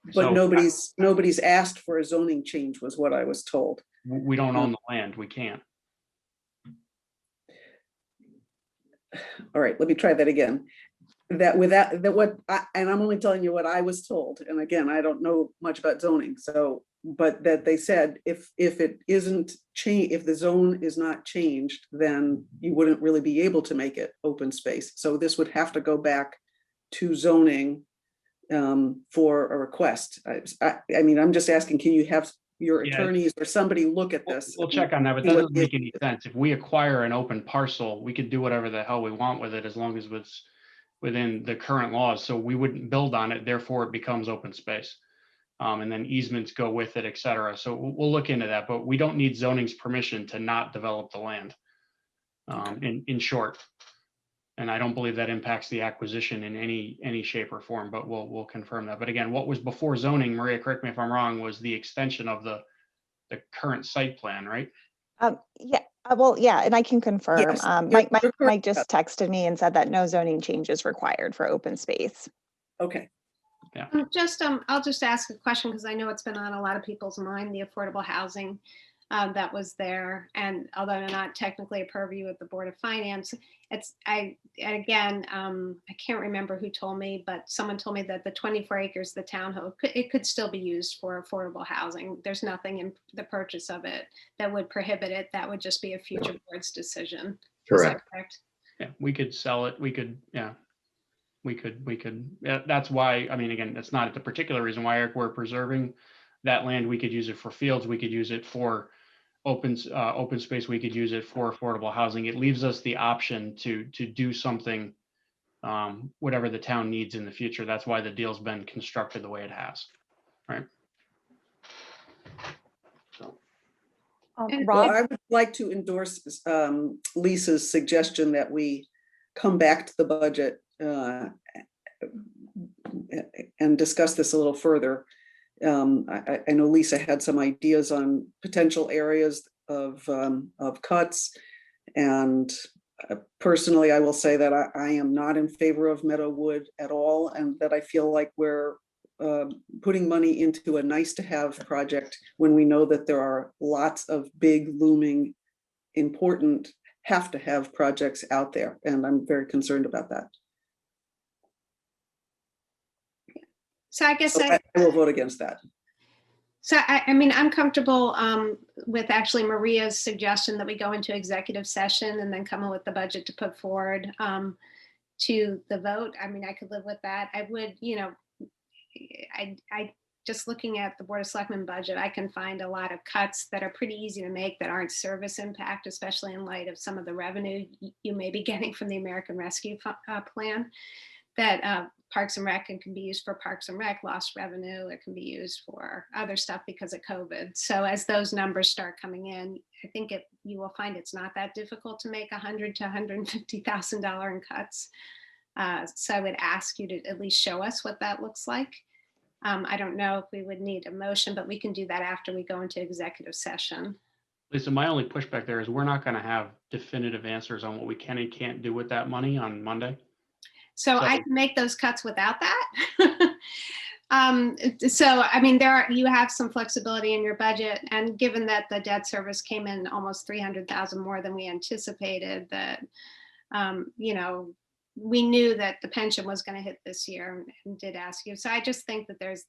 But so nobody's asked for a zoning change, was what I was told. We don't own the land. We can't. All right, let me try that again. And I'm only telling you what I was told. And again, I don't know much about zoning. So, but that they said if it isn't changed, if the zone is not changed, then you wouldn't really be able to make it open space. So this would have to go back to zoning for a request. I mean, I'm just asking, can you have your attorneys or somebody look at this? We'll check on that, but that doesn't make any sense. If we acquire an open parcel, we could do whatever the hell we want with it as long as it's within the current laws. So we wouldn't build on it, therefore it becomes open space. And then easements go with it, et cetera. So we'll look into that, but we don't need zoning's permission to not develop the land, in short. And I don't believe that impacts the acquisition in any shape or form, but we'll confirm that. But again, what was before zoning, Maria, correct me if I'm wrong, was the extension of the current site plan, right? Yeah, well, yeah, and I can confirm. Yes, Mike just texted me and said that no zoning change is required for open space. Okay. Yeah. I'll just ask a question because I know it's been on a lot of people's mind, the affordable housing that was there. And although I'm not technically a purview of the Board of Finance, I can't remember who told me, but someone told me that the 24 acres, the townhome, it could still be used for affordable housing. There's nothing in the purchase of it that would prohibit it. That would just be a future board's decision. Correct. Correct? Yeah, we could sell it. We could, yeah. We could, that's why, I mean, again, that's not the particular reason why we're preserving that land, we could use it for fields, we could use it for open space, we could use it for affordable housing. It leaves us the option to do something, whatever the town needs in the future. That's why the deal's been constructed the way it has, right? So. Well, Rob, I would like to endorse Lisa's suggestion that we come back to the budget and discuss this a little further. I know Lisa had some ideas on potential areas of cuts, and personally, I will say that I am not in favor of Meadowwood at all, and that I feel like we're putting money into a nice to have project when we know that there are lots of big looming important have to have projects out there, and I'm very concerned about that. So I guess So I will vote against that. So I mean, I'm comfortable with actually Maria's suggestion that we go into executive session and then come up with the budget to put forward to the vote. I mean, I could live with that. I would, you know, I just looking at the Board of Selectmen budget, I can find a lot of cuts that are pretty easy to make that aren't service impact, especially in light of some of the revenue you may be getting from the American Rescue Plan. That Parks and Rec can be used for Parks and Rec, lost revenue. It can be used for other stuff because of COVID. So as those numbers start coming in, I think you will find it's not that difficult to make $100,000 to $150,000 in cuts. So I would ask you to at least show us what that looks like. I don't know if we would need a motion, but we can do that after we go into executive session. Lisa, my only pushback there is we're not going to have definitive answers on what we can and can't do with that money on Monday. So I can make those cuts without that. So, I mean, you have some flexibility in your budget, and given that the debt service came in almost 300,000 more than we anticipated, that, you know, we knew that the pension was going to hit this year and did ask you. So I just think that there's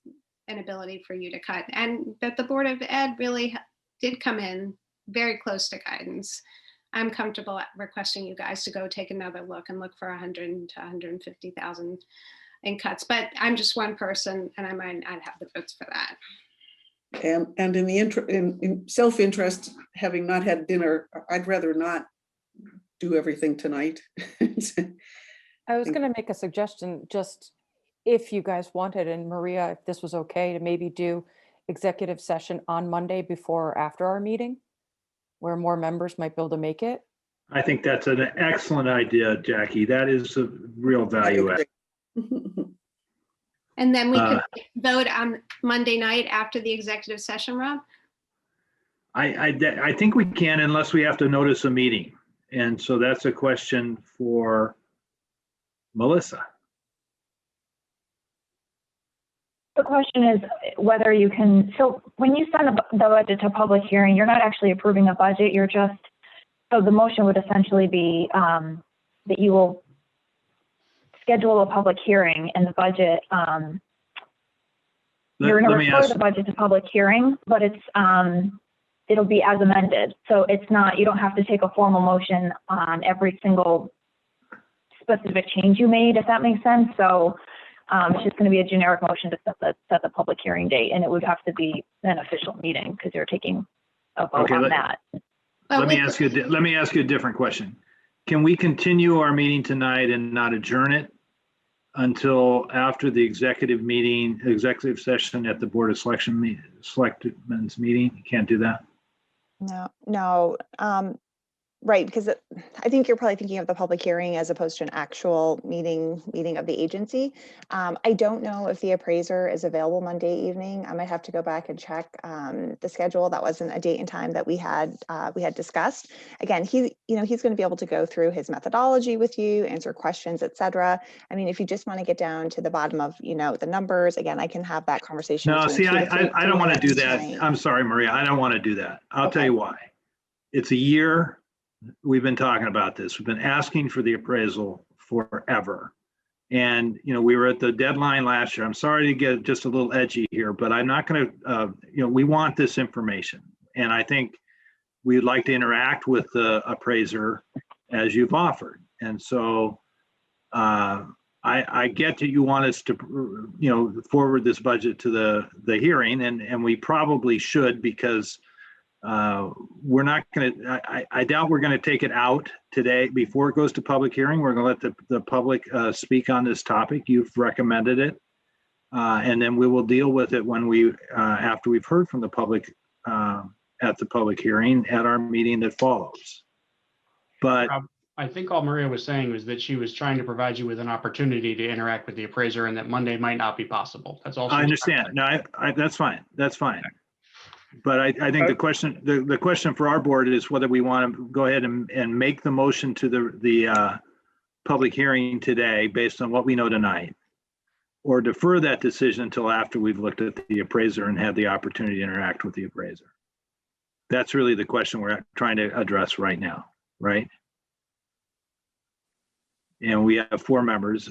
an ability for you to cut, and that the Board of Ed really did come in very close to guidance. I'm comfortable requesting you guys to go take another look and look for 100 to 150,000 in cuts, but I'm just one person and I might not have the votes for that. And in the in self-interest, having not had dinner, I'd rather not do everything tonight. I was going to make a suggestion, just if you guys wanted, and Maria, if this was okay, to maybe do executive session on Monday before or after our meeting, where more members might be able to make it. I think that's an excellent idea, Jackie. That is a real value add. And then we could vote on Monday night after the executive session, Rob? I think we can, unless we have to notice a meeting. And so that's a question for Melissa. The question is whether you can, so when you send the budget to public hearing, you're not actually approving a budget, you're just, so the motion would essentially be that you will schedule a public hearing and the budget, you're going to refer the budget to public hearing, but it's, it'll be as amended. So it's not, you don't have to take a formal motion on every single specific change you made, if that makes sense. So it's just going to be a generic motion to set the public hearing date, and it would have to be an official meeting because you're taking a vote on that. Let me ask you a different question. Can we continue our meeting tonight and not adjourn it until after the executive session at the Board of Selectmen's meeting? You can't do that? No. Right, because I think you're probably thinking of the public hearing as opposed to an actual meeting of the agency. I don't know if the appraiser is available Monday evening. I might have to go back and check the schedule. That wasn't a date and time that we had discussed. Again, he's going to be able to go through his methodology with you, answer questions, etc. I mean, if you just want to get down to the bottom of the numbers, again, I can have that conversation. No, see, I don't want to do that. I'm sorry, Maria. I don't want to do that. I'll tell you why. It's a year. We've been talking about this. We've been asking for the appraisal forever. And, we were at the deadline last year. I'm sorry to get just a little edgy here, but I'm not going to, we want this information. And I think we'd like to interact with the appraiser as you've offered. And so I get that you want us to, forward this budget to the hearing, and we probably should, because we're not going to, I doubt we're going to take it out today before it goes to public hearing. We're going to let the public speak on this topic. You've recommended it. And then we will deal with it when after we've heard from the public at the public hearing at our meeting that follows. But I think all Maria was saying was that she was trying to provide you with an opportunity to interact with the appraiser, and that Monday might not be possible. That's all. I understand. No, that's fine. That's fine. But I think the question for our board is whether we want to go ahead and make the motion to the public hearing today based on what we know tonight, or defer that decision until after we've looked at the appraiser and had the opportunity to interact with the appraiser. That's really the question we're trying to address right now, right? And we have 4 members.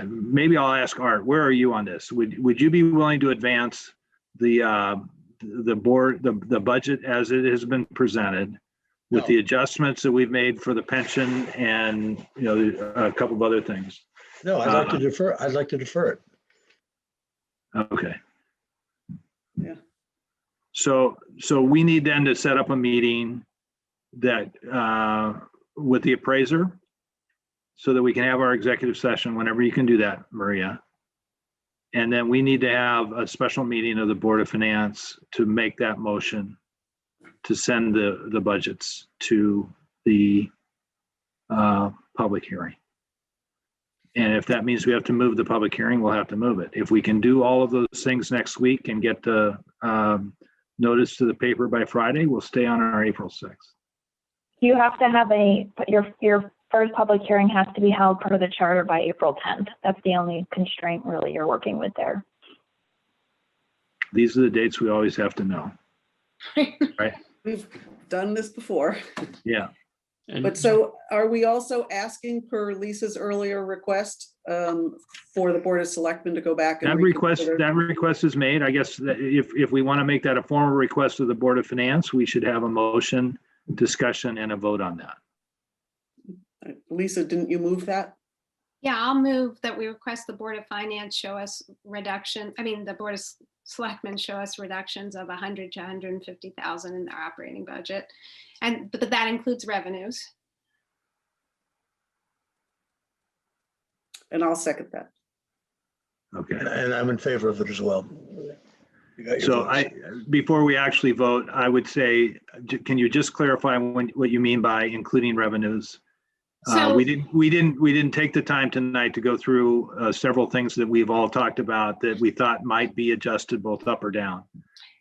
Maybe I'll ask Art, where are you on this? Would you be willing to advance the budget as it has been presented with the adjustments that we've made for the pension and a couple of other things? No, I'd like to defer. I'd like to defer it. Okay. Yeah. So we need then to set up a meeting that with the appraiser, so that we can have our executive session whenever you can do that, Maria. And then we need to have a special meeting of the Board of Finance to make that motion to send the budgets to the public hearing. And if that means we have to move the public hearing, we'll have to move it. If we can do all of those things next week and get the notice to the paper by Friday, we'll stay on our April 6th. You have to have your first public hearing has to be held per the charter by April 10th. That's the only constraint really you're working with there. These are the dates we always have to know. Right? We've done this before. Yeah. But so are we also asking per Lisa's earlier request for the Board of Selectmen to go back and that request is made. I guess that if we want to make that a formal request of the Board of Finance, we should have a motion, discussion, and a vote on that. Lisa, didn't you move that? Yeah, I'll move that we request the Board of Finance show us the Board of Selectmen show us reductions of 100 to 150,000 in their operating budget. But that includes revenues. And I'll second that. Okay. And I'm in favor of it as well. So before we actually vote, I would say, can you just clarify what you mean by including revenues? So we didn't take the time tonight to go through several things that we've all talked about that we thought might be adjusted both up or down.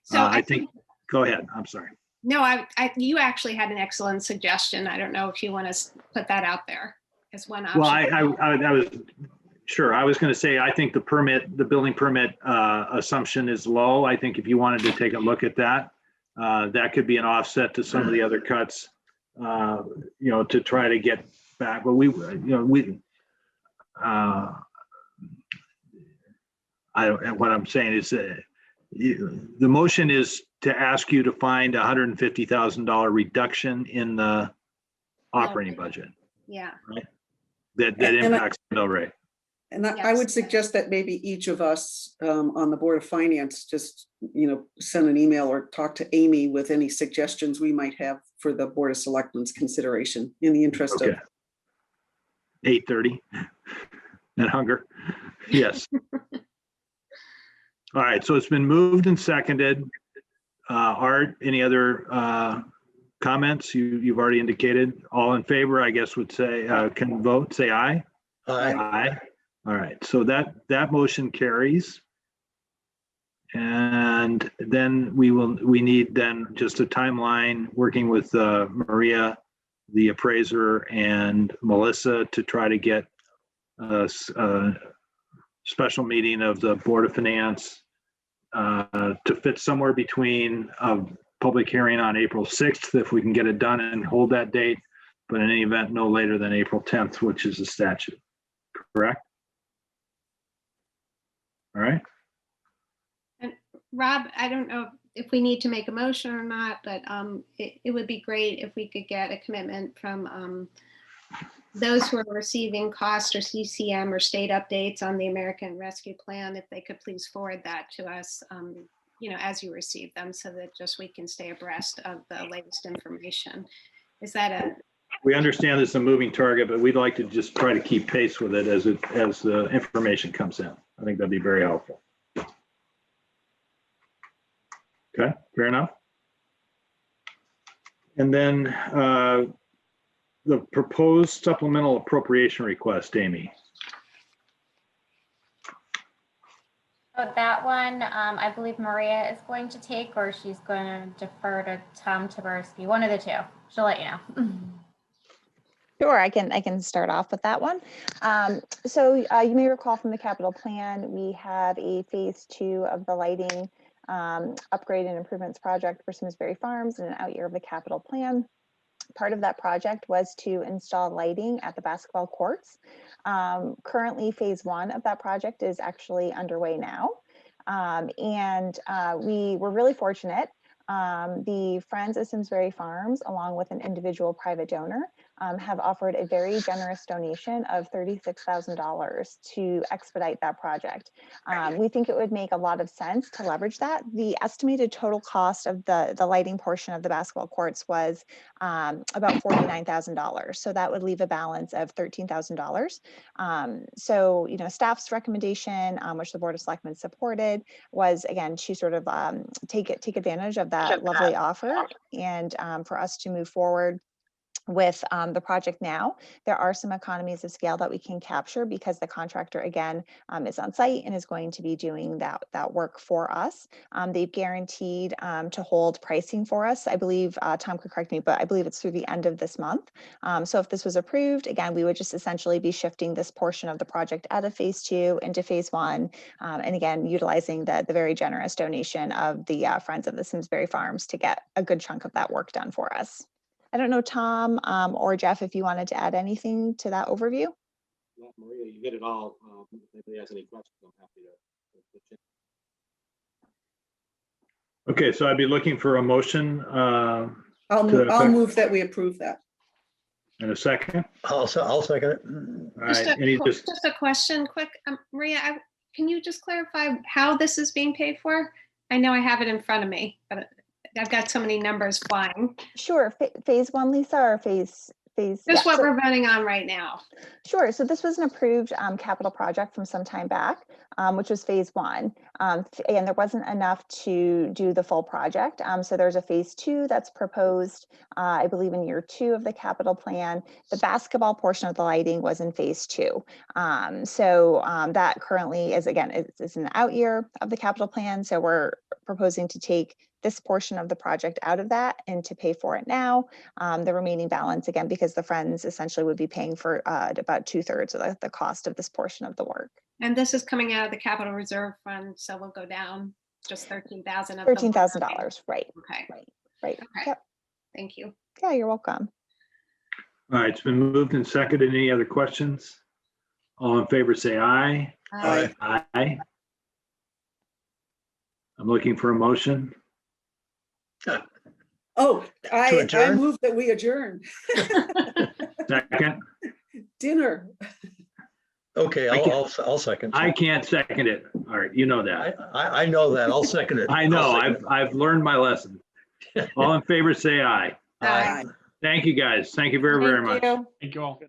So I think, go ahead. I'm sorry. No, you actually had an excellent suggestion. I don't know if you want to put that out there as one option. Well, I was sure. I was going to say, I think the building permit assumption is low. I think if you wanted to take a look at that, that could be an offset to some of the other cuts, to try to get back. But what I'm saying is the motion is to ask you to find $150,000 reduction in the operating budget. Yeah. Right. That impacts the mill rate. And I would suggest that maybe each of us on the Board of Finance just, send an email or talk to Amy with any suggestions we might have for the Board of Selectmen's consideration in the interest of 8:30 and hunger. Yes. All right. So it's been moved and seconded. Art, any other comments? You've already indicated. All in favor, I guess, would say can vote. Say aye. Aye. Aye. All right. So that motion carries. And then we need then just a timeline working with Maria, the appraiser, and Melissa to try to get a special meeting of the Board of Finance to fit somewhere between a public hearing on April 6th, if we can get it done and hold that date, but in any event, no later than April 10th, which is the statute, correct? All right. And Rob, I don't know if we need to make a motion or not, but it would be great if we could get a commitment from those who are receiving cost or CCM or state updates on the American Rescue Plan, if they could please forward that to us, as you receive them, so that just we can stay abreast of the latest information. Is that We understand it's a moving target, but we'd like to just try to keep pace with it as the information comes in. I think that'd be very helpful. Okay, fair enough. And then the proposed supplemental appropriation request, Amy. So that one, I believe Maria is going to take, or she's going to defer to Tom Taberski, one of the two. She'll let you know. Sure, I can start off with that one. So you may recall from the capital plan, we have a phase 2 of the lighting upgrade and improvements project for Simsbury Farms in an out year of the capital plan. Part of that project was to install lighting at the basketball courts. Currently, phase 1 of that project is actually underway now. We were really fortunate. The Friends of Simsbury Farms, along with an individual private donor, have offered a very generous donation of $36,000 to expedite that project. We think it would make a lot of sense to leverage that. The estimated total cost of the lighting portion of the basketball courts was about $49,000. So that would leave a balance of $13,000. So, staff's recommendation, which the Board of Selectmen supported, was again to sort of take advantage of that lovely offer and for us to move forward with the project now. There are some economies of scale that we can capture because the contractor again is on site and is going to be doing that work for us. They've guaranteed to hold pricing for us. I believe, Tom could correct me, but I believe it's through the end of this month. So if this was approved, again, we would just essentially be shifting this portion of the project out of phase 2 into phase 1. And again, utilizing the very generous donation of the Friends of the Simsbury Farms to get a good chunk of that work done for us. I don't know, Tom or Jeff, if you wanted to add anything to that overview. Yeah, Maria, you hit it all. If anybody has any questions, I'm happy to. Okay, so I'd be looking for a motion. I'll move that we approve that. In a second. I'll second it. All right. Just a question, quick, Maria, can you just clarify how this is being paid for? I know I have it in front of me, but I've got so many numbers flying. Sure. Phase 1, Lisa, or phase? Just what we're voting on right now. Sure. So this was an approved capital project from some time back, which was phase 1. And there wasn't enough to do the full project. So there's a phase 2 that's proposed, I believe, in year 2 of the capital plan. The basketball portion of the lighting was in phase 2. That currently is, again, it's in the out year of the capital plan. So we're proposing to take this portion of the project out of that and to pay for it now. The remaining balance, again, because the Friends essentially would be paying for about 2/3 of the cost of this portion of the work. And this is coming out of the capital reserve fund, so we'll go down just $13,000. $13,000, right. Okay. Right. Okay. Yep. Thank you. Yeah, you're welcome. All right, it's been moved and seconded. Any other questions? All in favor, say aye. Aye. Aye. I'm looking for a motion. Oh, I adjourn? move that we adjourn. Second. Dinner. Okay, I'll second. I can't second it. All right, you know that. I know that. I'll second it. I know. I'll second I've learned my lesson. All in favor, say aye. Aye. Thank you, guys. Thank you very, very much. Thank you. Thank you all.